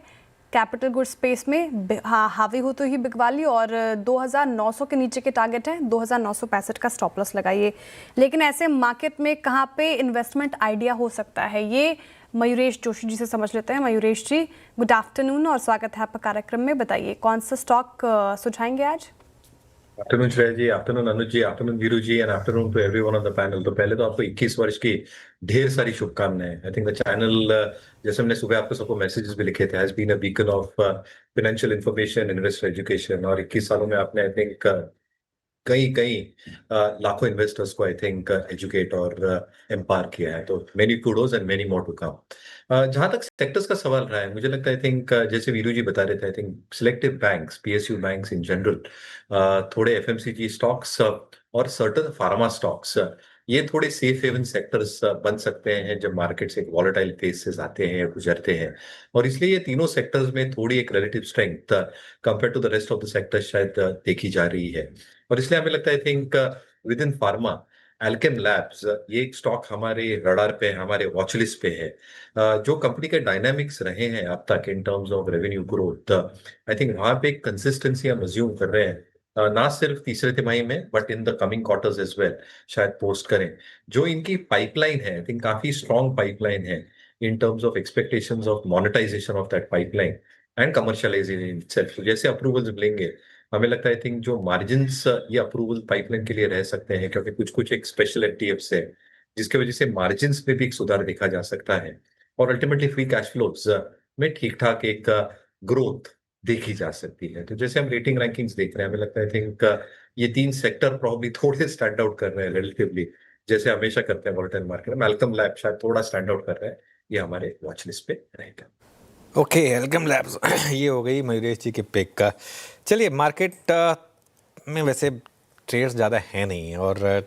कैपिटल गुड स्पेस में हावी हो तो ही बिकवाली और 2900 के नीचे के टारगेट हैं, 2965 का स्टॉप लॉस लगाइए। लेकिन ऐसे मार्केट में कहाँ पे इन्वेस्टमेंट आइडिया हो सकता है, ये मयूरेश जोशी जी से समझ लेते हैं। मयूरेश जी, गुड आफ्टरनून और स्वागत है आपका कार्यक्रम में। बताइए कौन सा स्टॉक सुझाएंगे आज? Afternoon Shreya ji, afternoon Anuj ji, afternoon Viru ji and afternoon to everyone on the panel. तो पहले तो आपको 21 वर्ष की ढेर सारी शुभकामनाएं। आई थिंक द चैनल, जैसे हमने सुबह आपको सबको मैसेजेस भी लिखे थे, has been a beacon of financial information, investor education, और 21 सालों में आपने आई थिंक कई कई लाखों इन्वेस्टर्स को आई थिंक एजुकेट और एम्पावर किया है। तो many kudos and many more to come. जहां तक सेक्टर्स का सवाल रहा है, मुझे लगता है आई थिंक जैसे वीरू जी बता रहे थे, I think selective banks, PSU banks in general, थोड़े एफएमसीजी स्टॉक्स और सर्टेन फार्मा स्टॉक्स, ये थोड़े सेफ हेवन सेक्टर्स बन सकते हैं जब मार्केट्स एक वॉलेटाइल फेज से आते हैं, गुजरते हैं। और इसलिए ये तीनों सेक्टर्स में थोड़ी एक relative strength compare to the rest of the sector शायद देखी जा रही है। और इसलिए हमें लगता है I think with in pharma Alkem labs, ये एक स्टॉक हमारे रडार पे, हमारे वॉच लिस्ट पे है। जो कंपनी के डायनामिक्स रहे हैं अब तक इन terms of revenue growth, I think वहां पे एक कंसिस्टेंसी हम अज्यूम कर रहे हैं, ना सिर्फ तीसरे तिमाही में but in the coming quarters as well शायद पोस्ट करें। जो इनकी पाइपलाइन है, आई थिंक काफी स्ट्रॉन्ग पाइपलाइन है in terms of expectations of monetisation of that pipeline and commercialisation itself. जैसे अप्रूवल्स मिलेंगे, हमें लगता है आई थिंक जो मार्जिन्स ये अप्रूवल पाइपलाइन के लिए रह सकते हैं, क्योंकि कुछ कुछ एक स्पेशल एफटीएफ्स है जिसकी वजह से मार्जिन्स में भी एक सुधार देखा जा सकता है और अल्टीमेटली फ्री कैश फ्लोज में ठीक ठाक एक ग्रोथ देखी जा सकती है। तो जैसे हम रेटिंग रैंकिंग्स देख रहे हैं, हमें लगता है आई थिंक ये 3 सेक्टर प्रॉब्ली थोड़े स्टैंड आउट कर रहे हैं रिलेटिवली, जैसे हमेशा करते हैं वोलेटाइल मार्केट में। एल्केम लैब शायद थोड़ा स्टैंड आउट कर रहा है, ये हमारे वॉच लिस्ट पे रहेगा। ओके, एल्केम लैब्स ये हो गई मयूरेश जी के पिक का। चलिए, मार्केट में वैसे ट्रेड्स ज़्यादा है नहीं और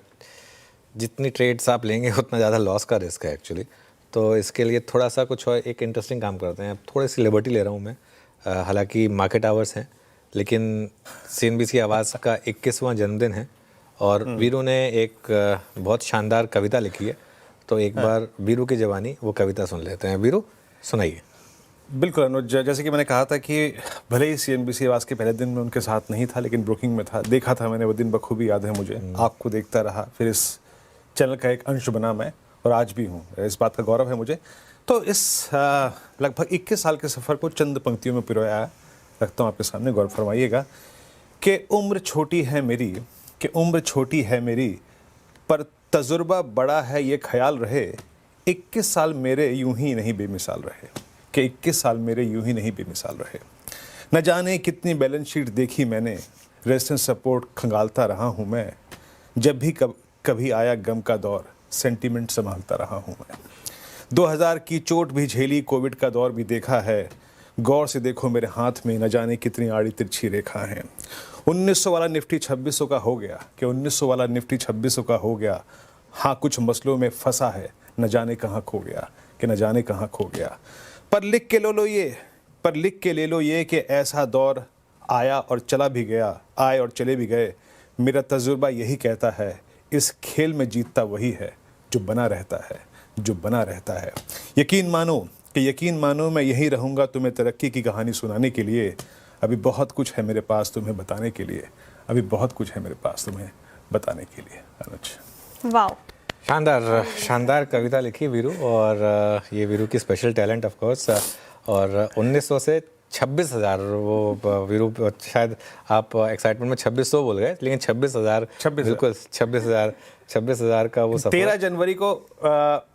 जितनी ट्रेड्स आप लेंगे उतना ज़्यादा लॉस का रिस्क है एक्चुअली। तो इसके लिए थोड़ा सा कुछ और एक इंटरेस्टिंग काम करते हैं। थोड़ी सी लिबर्टी ले रहा हूँ मैं, हालांकि मार्केट आवर्स हैं, लेकिन सीएनबीसी आवाज़ का 21वां जन्मदिन है और वीरू ने एक बहुत शानदार कविता लिखी है। तो एक बार वीरू की जवानी वो कविता सुन लेते हैं। वीरू, सुनाइए। बिल्कुल अनुज, जैसे कि मैंने कहा था कि भले ही CNBC आवाज़ के पहले दिन में उनके साथ नहीं था, लेकिन ब्रोकिंग में था, देखा था मैंने वो दिन बखूबी याद है मुझे। आपको देखता रहा, फिर इस चैनल का एक अंश बना मैं, और आज भी हूँ, इस बात का गौरव है मुझे। तो इस लगभग 21 साल के सफ़र को चंद पंक्तियों में पिरोया रखता हूँ आपके सामने, गौर फरमाइएगा कि उम्र छोटी है मेरी, कि उम्र छोटी है मेरी, पर तजुर्बा बड़ा है ये ख्याल रहे, 21 साल मेरे यूं ही नहीं बेमिसाल रहे, कि 21 साल मेरे यूं ही नहीं बेमिसाल रहे। न जाने कितनी बैलेंस शीट देखी मैंने, रेजिस्टेंस सपोर्ट खंगालता रहा हूँ मैं, जब भी कभी आया गम का दौर, सेंटीमेंट संभालता रहा हूँ मैं। 2000 की चोट भी झेली, कोविड का दौर भी देखा है, गौर से देखो मेरे हाथ में, न जाने कितनी आड़ी तिरछी रेखा है। 1900 वाला निफ्टी 2600 का हो गया, कि 1900 वाला निफ्टी 2600 का हो गया, हाँ कुछ मसलों में फंसा है, न जाने कहाँ खो गया, कि न जाने कहाँ खो गया। पर लिख के ले लो ये कि ऐसा दौर आया और चला भी गया, आए और चले भी गए। मेरा तजुर्बा यही कहता है, इस खेल में जीतता वही है जो बना रहता है, जो बना रहता है। यकीन मानो मैं यहीं रहूँगा तुम्हें तरक्की की कहानी सुनाने के लिए। अभी बहुत कुछ है मेरे पास तुम्हें बताने के लिए, अभी बहुत कुछ है मेरे पास तुम्हें बताने के लिए। अनुज, वाह, शानदार शानदार कविता लिखी वीरू, और ये वीरू की स्पेशल टैलेंट ऑफ कोर्स। और 1900 से 26,000, वो वीरू शायद आप एक्साइटमेंट में 2600 बोल गए, लेकिन 26,000 बिल्कुल 26,000 का वो सफर। 13 जनवरी को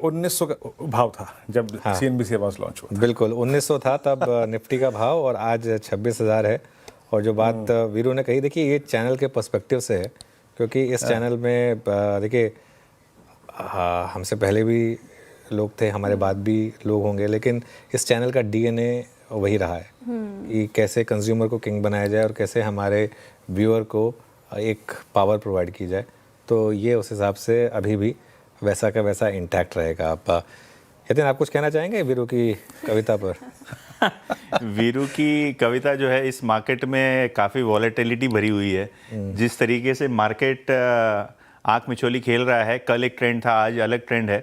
1900 का भाव था जब CNBC आवाज़ लॉन्च हुआ। बिल्कुल 1900 था तब निफ्टी का भाव, और आज 26,000 है। और जो बात वीरू ने कही, देखिए ये चैनल के पर्सपेक्टिव से है, क्योंकि इस चैनल में देखिए हमसे पहले भी लोग थे, हमारे बाद भी लोग होंगे, लेकिन इस चैनल का DNA वही रहा है कि कैसे कंज्यूमर को किंग बनाया जाए और कैसे हमारे व्यूअर को एक पावर प्रोवाइड की जाए। तो ये उस हिसाब से अभी भी वैसा का वैसा इंटैक्ट रहेगा। आप यतिन, आप कुछ कहना चाहेंगे वीरू की कविता पर? वीरू की कविता जो है, इस मार्केट में काफ़ी वॉलेटिलिटी भरी हुई है। जिस तरीके से मार्केट आँख मिचौली खेल रहा है, कल एक ट्रेंड था, आज अलग ट्रेंड है।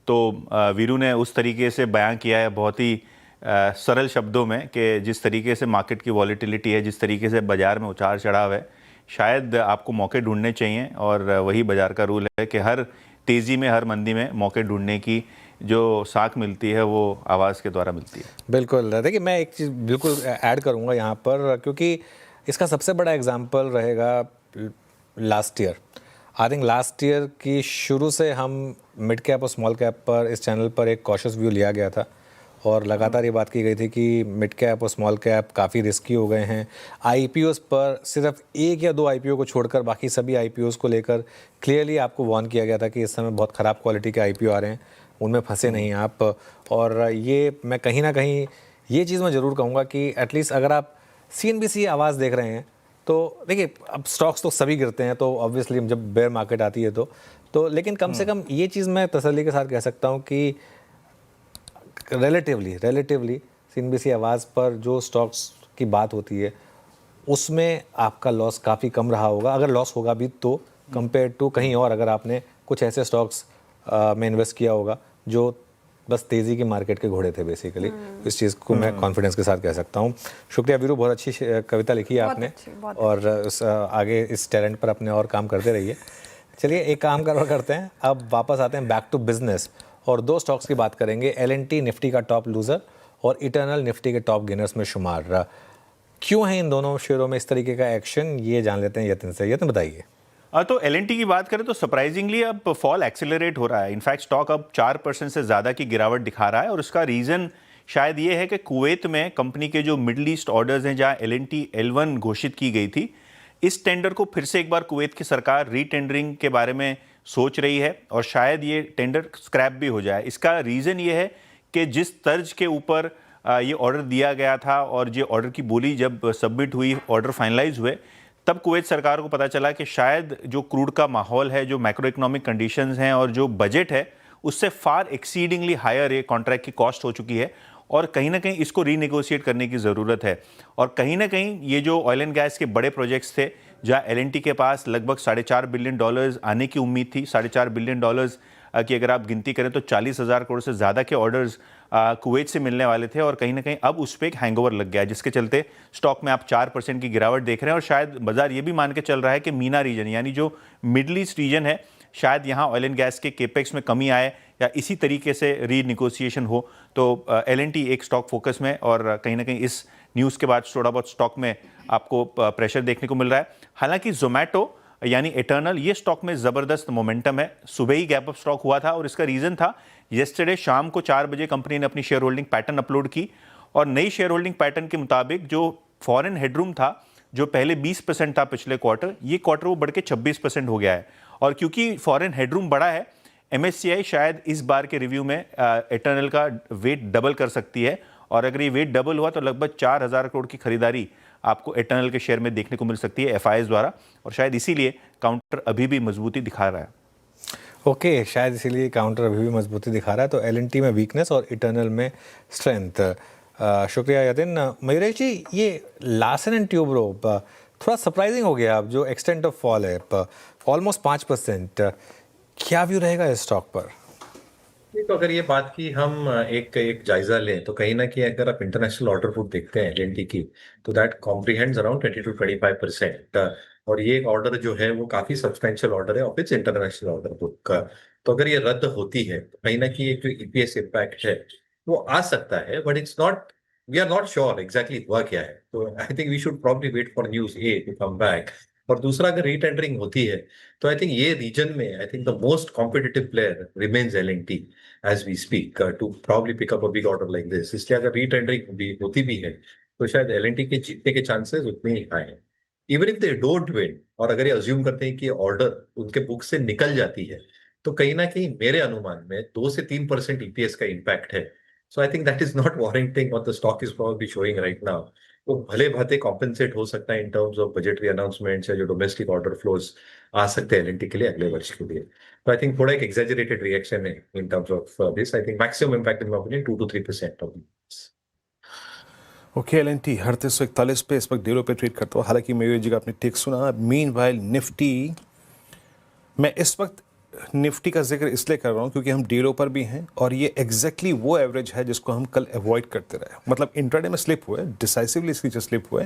तो वीरू ने उस तरीके से बयां किया है बहुत ही सरल शब्दों में कि जिस तरीके से मार्केट की वॉलेटिलिटी है, जिस तरीके से बाज़ार में उतार चढ़ाव है, शायद आपको मौके ढूंढने चाहिए। और वही बाज़ार का रूल है कि हर तेज़ी में, हर मंदी में मौके ढूंढने की जो साख मिलती है वो आवाज़ के द्वारा मिलती है। बिल्कुल, देखिए मैं एक चीज़ बिल्कुल ऐड करूँगा यहाँ पर, क्योंकि इसका सबसे बड़ा एग्जाम्पल रहेगा last year. I think last year की शुरू से हम मिड कैप और स्मॉल कैप पर इस चैनल पर एक कॉशियस व्यू लिया गया था, और लगातार ये बात की गई थी कि मिड कैप और स्मॉल कैप काफ़ी रिस्की हो गए हैं। IPOs पर सिर्फ 1 या 2 IPO को छोड़कर बाकी सभी IPOs को लेकर क्लियरली आपको वार्न किया गया था कि इस समय बहुत ख़राब क्वालिटी के IPO आ रहे हैं, उनमें फंसे नहीं आप। और ये मैं कहीं ना कहीं ये चीज़ मैं ज़रूर कहूँगा कि एटलीस्ट अगर आप CNBC आवाज़ देख रहे हैं तो देखिए, अब स्टॉक्स तो सभी गिरते हैं, तो ऑब्वियसली जब बेयर मार्केट आती है तो लेकिन कम से कम ये चीज़ मैं तसल्ली के साथ कह सकता हूँ कि रिलेटिवली CNBC आवाज़ पर जो स्टॉक्स की बात होती है उसमें आपका लॉस काफ़ी कम रहा होगा, अगर लॉस होगा भी तो, कंपेयर टू कहीं और अगर आपने कुछ ऐसे स्टॉक्स में इन्वेस्ट किया होगा जो बस तेज़ी की मार्केट के घोड़े थे बेसिकली। इस चीज़ को मैं कॉन्फिडेंस के साथ कह सकता हूँ। शुक्रिया वीरू, बहुत अच्छी कविता लिखी है आपने, और आगे इस टैलेंट पर अपने और काम करते रहिए। चलिए एक काम करते हैं, अब वापस आते हैं बैक टू बिजनेस, और 2 स्टॉक्स की बात करेंगे। L&T निफ्टी का टॉप लूज़र और इटर्नल निफ्टी के टॉप गेनर्स में शुमार। क्यों है इन दोनों शेयरों में इस तरीके का एक्शन, ये जान लेते हैं यतिन से। यतिन बताइए। तो L&T की बात करें तो सरप्राइजिंगली अब फॉल एक्सेलरेट हो रहा है। इनफैक्ट स्टॉक अब 4% से ज़्यादा की गिरावट दिखा रहा है, और उसका रीज़न शायद ये है कि कुवैत में कंपनी के जो मिडल ईस्ट ऑर्डर्स हैं, जहाँ L&T L1 घोषित की गई थी, इस टेंडर को फिर से एक बार कुवैत की सरकार रीटेंडरिंग के बारे में सोच रही है, और शायद ये टेंडर स्क्रैप भी हो जाए। इसका रीज़न ये है कि जिस तर्ज के ऊपर ये ऑर्डर दिया गया था और ये ऑर्डर की बोली जब सबमिट हुई, ऑर्डर फाइनलाइज हुए, तब कुवैत सरकार को पता चला कि शायद जो क्रूड का माहौल है, जो मैक्रो इकोनॉमिक कंडीशंस हैं और जो बजट है, उससे फार एक्सीडिंगली हायर ये कॉन्ट्रैक्ट की कॉस्ट हो चुकी है, और कहीं ना कहीं इसको रीनेगोशिएट करने की ज़रूरत है। और कहीं ना कहीं ये जो ऑयल एंड गैस के बड़े प्रोजेक्ट्स थे, जहाँ L&T के पास लगभग $4.5 बिलियन आने की उम्मीद थी, $4.5 बिलियन कि अगर आप गिनती करें तो 40,000 करोड़ से ज़्यादा के ऑर्डर्स कुवैत से मिलने वाले थे और कहीं ना कहीं अब उस पर एक हैंगओवर लग गया है, जिसके चलते स्टॉक में आप 4% की गिरावट देख रहे हैं। और शायद बाजार ये भी मान के चल रहा है कि मीना रीजन यानी जो मिडल ईस्ट रीजन है, शायद यहाँ ऑयल एंड गैस के केपेक्स में कमी आए या इसी तरीके से रीनिगोशिएशन हो, तो L&T एक स्टॉक फोकस में, और कहीं ना कहीं इस न्यूज़ के बाद थोड़ा बहुत स्टॉक में आपको प्रेशर देखने को मिल रहा है। हालांकि जोमेटो यानी इटर्नल, ये स्टॉक में ज़बरदस्त मोमेंटम है। सुबह ही गैप अप स्टॉक हुआ था और इसका रीज़न था येस्टरडे शाम को 4 बजे कंपनी ने अपनी शेयर होल्डिंग पैटर्न अपलोड की और नई शेयर होल्डिंग पैटर्न के मुताबिक जो फॉरेन हेडरूम था, जो पहले 20% था पिछले क्वार्टर, ये क्वार्टर वो बढ़ के 26% हो गया है। और क्योंकि फॉरेन हेडरूम बढ़ा है, MSCI शायद इस बार के रिव्यू में इटर्नल का वेट डबल कर सकती है, और अगर ये वेट डबल हुआ तो लगभग 4,000 करोड़ की खरीदारी आपको इटर्नल के शेयर में देखने को मिल सकती है FIs द्वारा, और शायद इसीलिए काउंटर अभी भी मजबूती दिखा रहा है। ओके, शायद इसीलिए काउंटर अभी भी मजबूती दिखा रहा है। तो L&T में वीकनेस और इटर्नल में स्ट्रेंथ। शुक्रिया यतिन। मयूरेश जी, ये लार्सन एंड ट्यूब्रो थोड़ा सरप्राइजिंग हो गया, अब जो एक्सटेंट ऑफ फॉल है ऑलमोस्ट 5%, क्या व्यू रहेगा इस स्टॉक पर? तो अगर ये बात की हम एक जायजा लें तो कहीं ना कहीं अगर आप इंटरनेशनल ऑर्डर बुक देखते हैं L&T की, तो दैट कॉम्प्रिहेंड्स अराउंड 20 to 25%, और ये ऑर्डर जो है वो काफी सब्सटेंशियल ऑर्डर है of its international order book का। तो अगर ये रद्द होती है तो कहीं ना कहीं एक जो EPS इम्पैक्ट है वो आ सकता है, but it's not, we are not sure exactly हुआ क्या है। तो I think we should probably wait for news a to come back. और दूसरा, अगर रीटेंडरिंग होती है तो आई थिंक ये रीजन में I think the most competitive player remains L&T as we speak to probably pick up a big order like this। इसलिए अगर रीटेंडरिंग होती भी है तो शायद L&T के जीतने के चांसेस उतने ही हाई हैं। Even if they don't win, और अगर ये अज्यूम करते हैं कि ऑर्डर उनके बुक से निकल जाती है, तो कहीं ना कहीं मेरे अनुमान में 2 से 3% EPS का इम्पैक्ट है। So I think that is not warranting what the stock is probably showing right now. वो भले भांति कॉम्पेंसेट हो सकता है in terms of budgetary announcements या जो डोमेस्टिक ऑर्डर फ्लोज आ सकते हैं L&T के लिए अगले वर्ष के लिए। तो आई थिंक थोड़ा एक एग्जैजरेटेड रिएक्शन है in terms of this. I think maximum impact in my opinion 2 to 3% of this. Okay, L&T 3841 पे इस वक्त डेलो पे ट्रेड करता हूँ। हालांकि मयूर जी का आपने टेक सुना। मीनवाइल निफ्टी, मैं इस वक्त निफ्टी का जिक्र इसलिए कर रहा हूँ क्योंकि हम डेलो पर भी हैं और ये एग्जैक्टली वो एवरेज है जिसको हम कल अवॉइड करते रहे। मतलब इंट्राडे में स्लिप हुए, डिसाइसिवली इसके नीचे स्लिप हुए,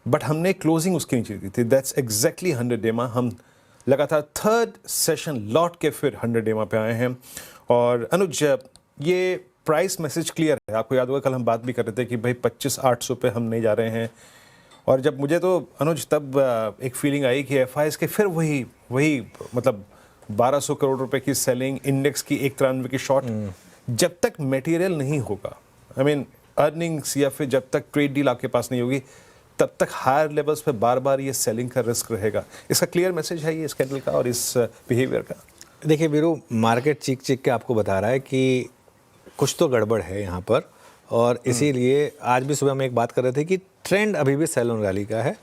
बट हमने क्लोजिंग उसके नीचे दी थी। दैट्स एग्जैक्टली 100 डे मा हम लगातार थर्ड सेशन लौट के फिर 100 डे मा पे आए हैं। और अनुज, ये प्राइस मैसेज क्लियर है। आपको याद होगा कल हम बात भी कर रहे थे कि भाई 25,800 पे हम नहीं जा रहे हैं, और जब मुझे तो अनुज तब एक फीलिंग आई कि FIs के फिर वही मतलब 1200 करोड़ रुपए की सेलिंग, इंडेक्स की 193 की शॉर्ट, जब तक मटेरियल नहीं होगा, आई मीन अर्निंग्स या फिर जब तक ट्रेड डील आपके पास नहीं होगी, तब तक हायर लेवल्स पे बार बार ये सेलिंग का रिस्क रहेगा। इसका क्लियर मैसेज है ये स्कैंडल का और इस बिहेवियर का। देखिए वीरू, मार्केट चीख के आपको बता रहा है कि कुछ तो गड़बड़ है यहाँ पर, और इसीलिए आज भी सुबह हम एक बात कर रहे थे कि ट्रेंड अभी भी सेल ऑन रैली का है।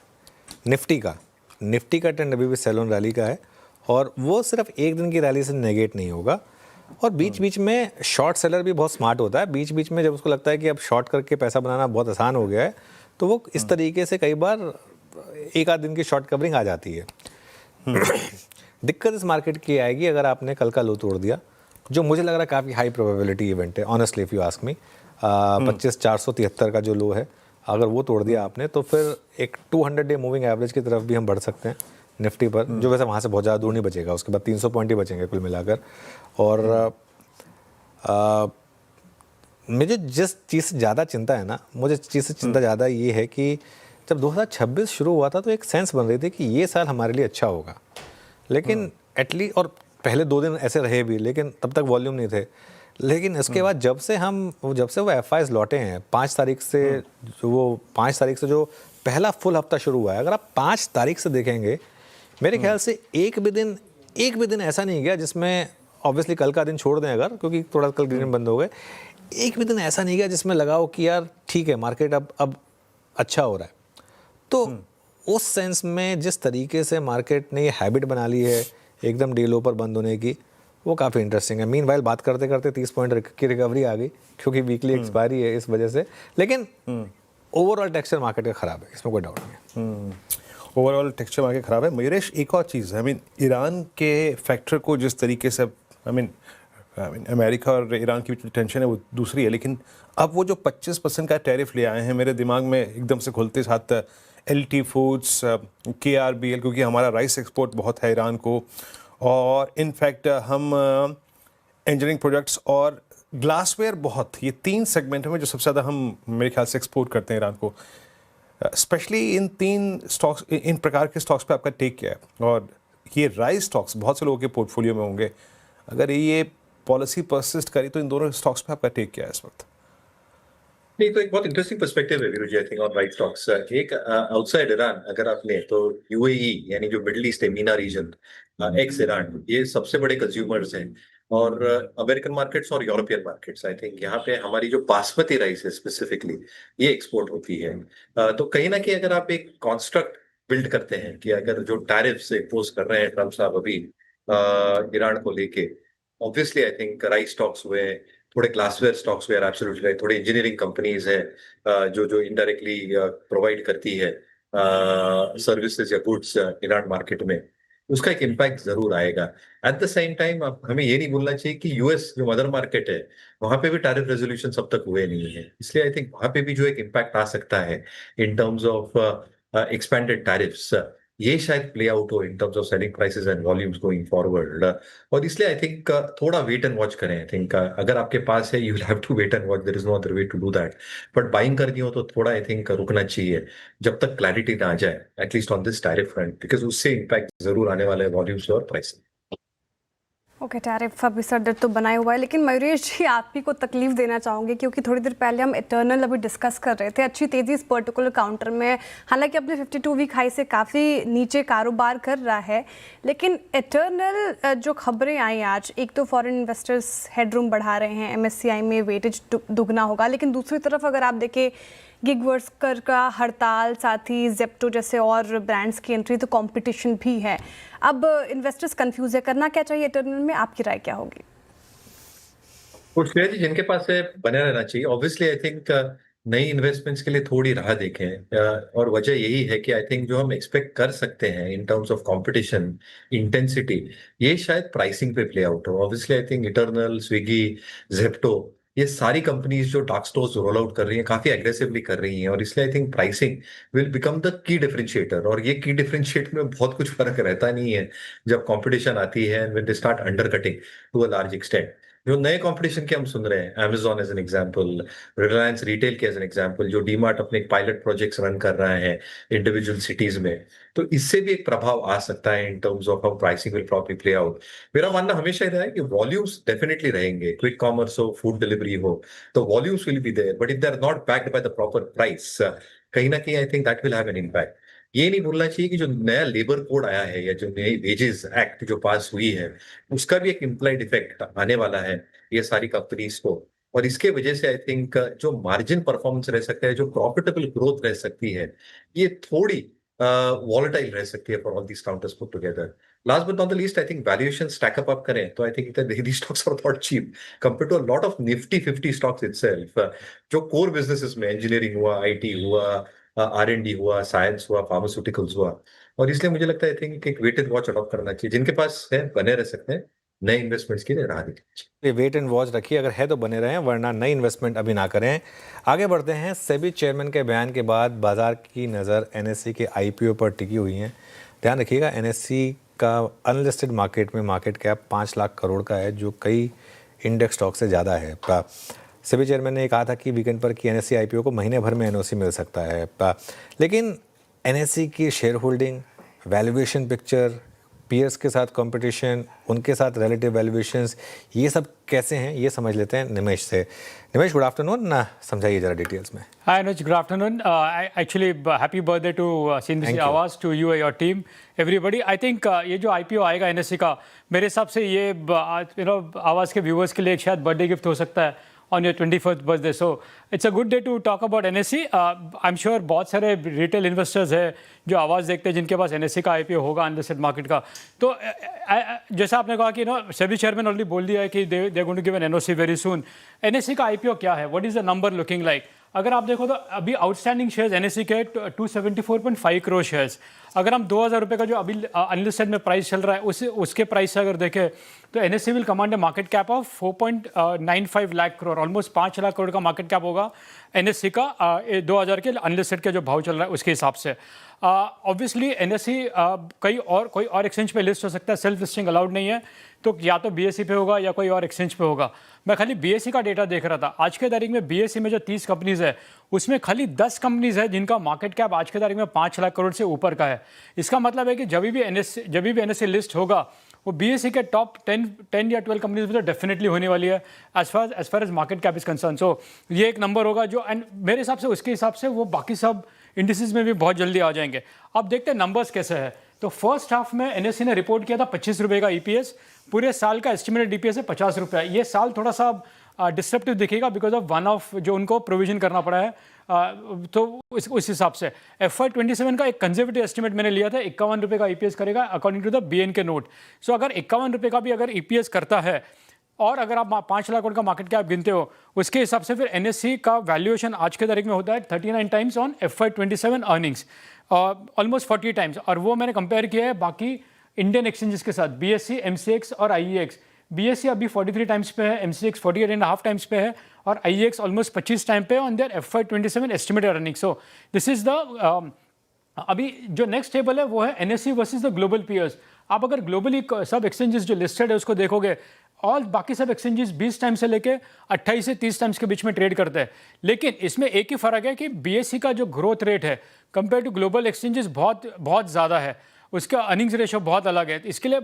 निफ्टी का ट्रेंड अभी भी सेल ऑन रैली का है, और वो सिर्फ एक दिन की रैली से नेगेट नहीं होगा। और बीच बीच में शॉर्ट सेलर भी बहुत स्मार्ट होता है। बीच बीच में जब उसको लगता है कि अब शॉर्ट करके पैसा बनाना बहुत आसान हो गया है, तो वो इस तरीके से कई बार एक आध दिन की शॉर्ट कवरिंग आ जाती है। दिक्कत इस मार्केट की आएगी अगर आपने कल का लो तोड़ दिया, जो मुझे लग रहा है काफ़ी हाई प्रोबेबिलिटी इवेंट है honestly if you ask me. 25,473 का जो लो है, अगर वो तोड़ दिया आपने, तो फिर एक 200 डे मूविंग एवरेज की तरफ भी हम बढ़ सकते हैं निफ्टी पर, जो वैसे वहाँ से बहुत ज़्यादा दूर नहीं बचेगा। उसके बाद 300 पॉइंट ही बचेंगे कुल मिलाकर। और मुझे जिस चीज़ से ज़्यादा चिंता है ना, मुझे चीज़ से चिंता ज़्यादा ये है कि जब 2026 शुरू हुआ था तो एक सेंस बन रही थी कि ये साल हमारे लिए अच्छा होगा, लेकिन एटलीस्ट, और पहले 2 दिन ऐसे रहे भी, लेकिन तब तक वॉल्यूम नहीं थे। लेकिन इसके बाद जब से वो FIs लौटे हैं 5 तारीख से जो पहला फुल हफ्ता शुरू हुआ है, अगर आप 5 तारीख से देखेंगे, मेरे ख्याल से एक भी दिन ऐसा नहीं गया जिसमें, ऑब्वियसली कल का दिन छोड़ दें अगर, क्योंकि थोड़ा कल ग्रीन बंद हो गए, एक भी दिन ऐसा नहीं गया जिसमें लगा हो कि यार ठीक है मार्केट अब अच्छा हो रहा है। तो उस सेंस में जिस तरीके से मार्केट ने ये हैबिट बना ली है एकदम डे लो पर बंद होने की, वो काफ़ी इंटरेस्टिंग है। मीनवाइल बात करते करते 30 पॉइंट की रिकवरी आ गई, क्योंकि वीकली एक्सपायरी है इस वजह से, लेकिन ओवरऑल टेक्सचर मार्केट का ख़राब है, इसमें कोई डाउट नहीं है। ओवरऑल टेक्सचर मार्केट ख़राब है। मयूरेश, एक और चीज़ है, आई मीन ईरान के फैक्टर को जिस तरीके से आई मीन अमेरिका और ईरान की जो टेंशन है वो दूसरी है, लेकिन अब वो जो 25% का टैरिफ ले आए हैं, मेरे दिमाग में एकदम से खुलते साथ LT फूड्स, KRBL, क्योंकि हमारा राइस एक्सपोर्ट बहुत है ईरान को, और इनफैक्ट हम इंजीनियरिंग प्रोडक्ट्स और ग्लासवेयर बहुत, ये 3 सेगमेंट में जो सबसे ज़्यादा हम मेरे ख्याल से एक्सपोर्ट करते हैं ईरान को। स्पेशली इन 3 स्टॉक्स, इन प्रकार के स्टॉक्स पे आपका टेक क्या है? और ये राइस स्टॉक्स बहुत से लोगों के पोर्टफोलियो में होंगे, अगर ये पॉलिसी परसिस्ट करी तो इन दोनों स्टॉक्स पे आपका टेक क्या है इस वक्त? नहीं, तो एक बहुत इंटरेस्टिंग पर्सपेक्टिव है Viru ji, I think, on right stocks. एक आउटसाइड ईरान अगर आप लें तो UAE यानी जो मिडिल ईस्ट है, मीना रीजन, एक्स ईरान, ये सबसे बड़े कंज्यूमर्स हैं। और अमेरिकन मार्केट्स और यूरोपियन मार्केट्स, आई थिंक यहाँ पे हमारी जो बासमती राइस है स्पेसिफिकली, ये एक्सपोर्ट होती है। तो कहीं ना कहीं अगर आप एक कॉन्स्ट्रक्ट बिल्ड करते हैं कि अगर जो टैरिफ्स इम्पोज कर रहे हैं ट्रम्प साहब अभी ईरान को लेके, obviously I think rice stocks हुए, थोड़े ग्लासवेयर स्टॉक्स हुए, एब्सोल्युटली राइट, थोड़ी इंजीनियरिंग कंपनीज है जो इनडायरेक्टली प्रोवाइड करती है सर्विसेज या गुड्स ईरान मार्केट में, उसका एक इम्पैक्ट जरूर आएगा। एट द सेम टाइम हमें ये नहीं भूलना चाहिए कि US जो मदर मार्केट है, वहां पे भी टैरिफ रेजोल्यूशन अब तक हुए नहीं है, इसलिए आई थिंक वहां पे भी जो एक इम्पैक्ट आ सकता है in terms of expanded tariffs, ये शायद प्ले आउट हो in terms of selling prices and volumes going forward. और इसलिए आई थिंक थोड़ा वेट एंड वॉच करें। आई थिंक अगर आपके पास है, you will have to wait and watch, there is no other way to do that. But buying करनी हो तो थोड़ा आई थिंक रुकना चाहिए जब तक क्लैरिटी ना आ जाए, at least on this tariff front, because उससे इम्पैक्ट जरूर आने वाला है वॉल्यूम्स और प्राइस। ओके, टैरिफ अभी सर दर्द तो बनाए हुआ है, लेकिन मयूरेश जी आप ही को तकलीफ देना चाहूँगी क्योंकि थोड़ी देर पहले हम इटर्नल अभी डिस्कस कर रहे थे, अच्छी तेज़ी इस पर्टिकुलर काउंटर में, हालांकि अपने 52 वीक हाई से काफ़ी नीचे कारोबार कर रहा है, लेकिन इटर्नल जो खबरें आई आज, एक तो फॉरेन इन्वेस्टर्स हेडरूम बढ़ा रहे हैं, MSCI में वेटेज दुगना होगा, लेकिन दूसरी तरफ अगर आप देखें गिग वर्कर का हड़ताल, साथ ही जेप्टो जैसे और ब्रांड्स की एंट्री, तो कंपटीशन भी है। अब इन्वेस्टर्स कंफ्यूज है, करना क्या चाहिए इटर्नल में, आपकी राय क्या होगी? श्रेया जी, जिनके पास है बने रहना चाहिए। ऑब्वियसली आई थिंक नई इन्वेस्टमेंट्स के लिए थोड़ी राह देखें, और वजह यही है कि आई थिंक जो हम एक्सपेक्ट कर सकते हैं इन टर्म्स ऑफ कंपटीशन इंटेंसिटी, ये शायद प्राइसिंग पे प्ले आउट हो। Obviously I think eternal, Swiggy, Zepto, ये सारी कंपनीज जो डार्क स्टोर्स रोल आउट कर रही हैं, काफी एग्रेसिवली कर रही हैं, और इसलिए I think pricing will become the key differentiator. और ये की डिफरेंशिएटर में बहुत कुछ फर्क रहता नहीं है जब कंपटीशन आती है, and when they start under cutting to a large extent. जो नए कंपटीशन के हम सुन रहे हैं, Amazon as an example, Reliance retail के एज एन एग्जांपल, जो डीमार्ट अपने पायलट प्रोजेक्ट्स रन कर रहा है इंडिविजुअल सिटीज में, तो इससे भी एक प्रभाव आ सकता है in terms of how pricing will probably play out. मेरा मानना हमेशा रहा है कि वॉल्यूम्स डेफिनेटली रहेंगे, क्विक कॉमर्स हो, फूड डिलीवरी हो, तो volumes will be there, but if they are not backed by the proper price, कहीं ना कहीं I think that will have an impact. ये नहीं भूलना चाहिए कि जो नया लेबर कोड आया है या जो नई वेजेस एक्ट जो पास हुई है, उसका भी एक इम्प्लाइड इफेक्ट आने वाला है ये सारी कंपनीज को, और इसके वजह से आई थिंक जो मार्जिन परफॉर्मेंस रह सकता है, जो प्रॉफिटेबल ग्रोथ रह सकती है, ये थोड़ी वॉलेटाइल रह सकती है for all these counters put together. Last but not the least, I think valuation stack up करें तो I think these stocks are not cheap compared to a lot of nifty 50 stocks itself, जो core businesses में engineering हुआ, IT हुआ, R&D हुआ, science हुआ, pharmaceuticals हुआ, और इसलिए मुझे लगता है आई थिंक एक वेटेड वॉच अडॉप्ट करना चाहिए। जिनके पास है बने रह सकते हैं, नए इन्वेस्टमेंट्स के लिए राह दीजिए। वेट एंड वॉच रखिए, अगर है तो बने रहें, वरना नई इन्वेस्टमेंट अभी ना करें। आगे बढ़ते हैं। सेबी चेयरमैन के बयान के बाद बाजार की नज़र NSE के IPO पर टिकी हुई है। ध्यान रखिएगा, NSE का अनलिस्टेड मार्केट में मार्केट कैप 5 लाख करोड़ का है, जो कई इंडेक्स स्टॉक से ज़्यादा है। सेबी चेयरमैन ने कहा था कि वीकेंड पर कि NSE IPO को महीने भर में NOC मिल सकता है, लेकिन NSE की shareholding, valuation picture, peers के साथ कंपटीशन, उनके साथ रिलेटिव वैल्यूएशंस, ये सब कैसे हैं, ये समझ लेते हैं निमेश से। निमेश, गुड आफ्टरनून, ना समझाइए जरा डिटेल्स में। Hi Anuj, good afternoon. Actually, happy birthday to CNBC आवाज़, to you and your team, everybody. I think ये जो IPO आएगा NSE का, मेरे हिसाब से ये आवाज़ के व्यूअर्स के लिए एक शायद बर्थडे गिफ्ट हो सकता है on your 21st birthday. So it's a good day to talk about NSE. I'm sure बहुत सारे रिटेल इन्वेस्टर्स हैं जो आवाज़ देखते हैं, जिनके पास NSE का IPO होगा अनलिस्टेड मार्केट का। तो जैसा आपने कहा कि सेबी चेयरमैन ऑलरेडी बोल दिया है कि they going to give an NOC very soon. NSE का IPO क्या है? What is the number looking like? अगर आप देखो तो अभी आउटस्टैंडिंग शेयर्स एनएससी के 274.5 करोड़ शेयर्स, अगर हम 2000 रुपये का जो अभी अनलिस्टेड में प्राइस चल रहा है उसके प्राइस से अगर देखें तो NSC will command A market cap of 4.95 lakh crore, almost 5 lakh crore का मार्केट कैप होगा एनएससी का 2000 के अनलिस्टेड के जो भाव चल रहा है उसके हिसाब से। ऑब्वियसली एनएससी कोई और एक्सचेंज पे लिस्ट हो सकता है, सेल्फ लिस्टिंग अलाउड नहीं है, तो या तो बीएसई पे होगा या कोई और एक्सचेंज पे होगा। मैं खाली बीएसई का डेटा देख रहा था, आज के तारीख में बीएसई में जो 30 कंपनीज है उसमें खाली 10 कंपनीज है जिनका मार्केट कैप आज के तारीख में 5 लाख करोड़ से ऊपर का है। इसका मतलब है कि जब भी एनएससी लिस्ट होगा वो बीएसई के टॉप 10 या 12 कंपनीज में तो डेफिनेटली होने वाली है as far as market cap is concern. So ये एक नंबर होगा जो, एंड मेरे हिसाब से उसके हिसाब से वो बाकी सब इंडिसेस में भी बहुत जल्दी आ जाएंगे। अब देखते हैं नंबर्स कैसे है। तो फर्स्ट हाफ में एनएससी ने रिपोर्ट किया था 25 रुपये का ईपीएस, पूरे साल का एस्टिमेटेड डीपीएस है 50 रुपये। ये साल थोड़ा सा डिस्ट्रप्टिव दिखेगा बिकॉज ऑफ वन ऑफ जो उनको प्रोविजन करना पड़ा है, तो उस हिसाब से FY27 का एक कंजर्वेटिव एस्टिमेट मैंने लिया था 51 रुपये का ईपीएस करेगा according to the BNK note. So अगर 51 रुपये का भी अगर ईपीएस करता है और अगर आप 5 लाख करोड़ का मार्केट कैप गिनते हो उसके हिसाब से फिर एनएससी का वैल्यूएशन आज के तारीख में होता है 39 times on FY27 earnings, almost 40 times. और वो मैंने कंपेयर किया है बाकी इंडियन एक्सचेंजेस के साथ, BSE, MCX और IEX। BSE अभी 43 टाइम्स पे है, MCX 48.5 टाइम्स पे है और IEX almost 25 time PE on their FY27 estimated earning. So this is the अभी जो नेक्स्ट टेबल है वो है NSC versus the global peers. आप अगर ग्लोबली सब एक्सचेंजेस जो लिस्टेड है उसको देखोगे, और बाकी सब एक्सचेंजेस 20 टाइम से लेके 28 से 30 टाइम्स के बीच में ट्रेड करते हैं, लेकिन इसमें एक ही फर्क है कि बीएसई का जो ग्रोथ रेट है कंपेयर टू ग्लोबल एक्सचेंजेस बहुत ज़्यादा है, उसका अर्निंग्स रेशो बहुत अलग है। इसके लिए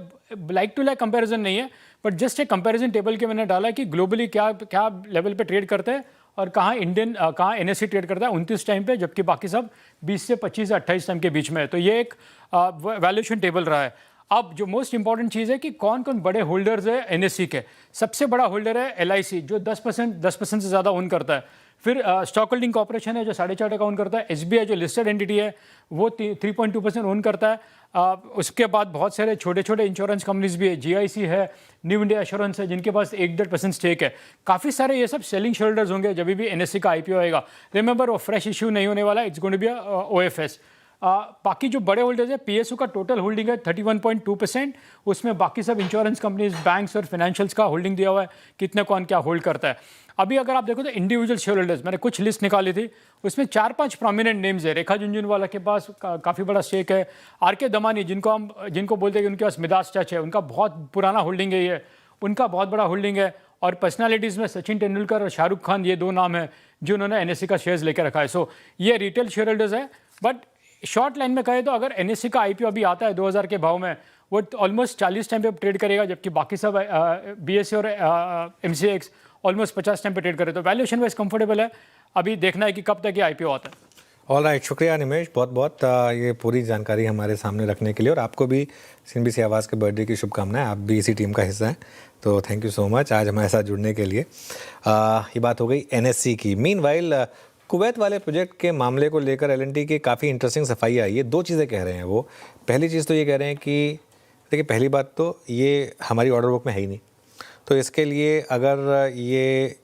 लाइक टू लाइक कंपैरिजन नहीं है, बट जस्ट एक कंपैरिजन टेबल के मैंने डाला कि ग्लोबली क्या लेवल पे ट्रेड करते हैं और कहाँ एनएससी ट्रेड करता है 29 टाइम पे, जबकि बाकी सब 20 से 25 या 28 टाइम के बीच में है। तो ये एक वैल्यूएशन टेबल रहा है। अब जो मोस्ट इंपॉर्टेंट चीज़ है कि कौन कौन बड़े होल्डर्स है एनएससी के। सबसे बड़ा होल्डर है LIC जो 10% से ज़्यादा ओन करता है। फिर स्टॉक होल्डिंग कॉर्पोरेशन है जो 4.5% ओन करता है। SBI जो लिस्टेड एंटिटी है वो 3.2% ओन करता है। उसके बाद बहुत सारे छोटे छोटे इंश्योरेंस कंपनीज भी है, GIC है, न्यू इंडिया एश्योरेंस है जिनके पास 1.5% स्टेक है। काफ़ी सारे ये सब सेलिंग शेयरहोल्डर्स होंगे जब भी एनएससी का IPO आएगा। रिमेंबर वो फ्रेश इशू नहीं होने वाला, it's going to be OFS। बाकी जो बड़े होल्डर्स है PSU का टोटल होल्डिंग है 31.2%, उसमें बाकी सब इंश्योरेंस कंपनीज, बैंक्स और फाइनेंशियल्स का होल्डिंग दिया हुआ है कितने कौन क्या होल्ड करता है। अभी अगर आप देखो तो इंडिविजुअल शेयर होल्डर्स मैंने कुछ लिस्ट निकाली थी, उसमें 4-5 प्रोमिनेंट नेम्स है। रेखा झुनझुनवाला के पास काफ़ी बड़ा स्टेक है। RK दमानी जिनको बोलते हैं कि उनके पास मिदास टच है, उनका बहुत पुराना होल्डिंग है, ये उनका बहुत बड़ा होल्डिंग है। और पर्सनालिटीज़ में सचिन तेंदुलकर और शाहरुख खान, ये 2 नाम हैं जो उन्होंने एनएससी का शेयर्स लेकर रखा है। सो ये रिटेल शेयर होल्डर्स है। बट शॉर्ट लाइन में कहे तो अगर एनएससी का IPO अभी आता है 2000 के भाव में, वो ऑलमोस्ट 40 टाइम पे ट्रेड करेगा, जबकि बाकी सब BSE और MCX ऑलमोस्ट 50 टाइम पे ट्रेड करे। तो वैल्यूएशन वाइज कंफर्टेबल है। अभी देखना है कि कब तक ये IPO आता है। ऑल राइट, शुक्रिया निमेश, बहुत बहुत ये पूरी जानकारी हमारे सामने रखने के लिए। और आपको भी CNBC आवाज़ के बर्थडे की शुभकामनाएं। आप भी इसी टीम का हिस्सा हैं, तो थैंक यू सो मच आज हमारे साथ जुड़ने के लिए। ये बात हो गई एनएससी की। मीनवाइल कुवैत वाले प्रोजेक्ट के मामले को लेकर L&T की काफ़ी इंटरेस्टिंग सफाई आई है। 2 चीज़ें कह रहे हैं वो। पहली चीज़ तो ये कह रहे हैं कि देखिए, पहली बात तो ये हमारी ऑर्डर बुक में है ही नहीं, तो इसके लिए अगर ये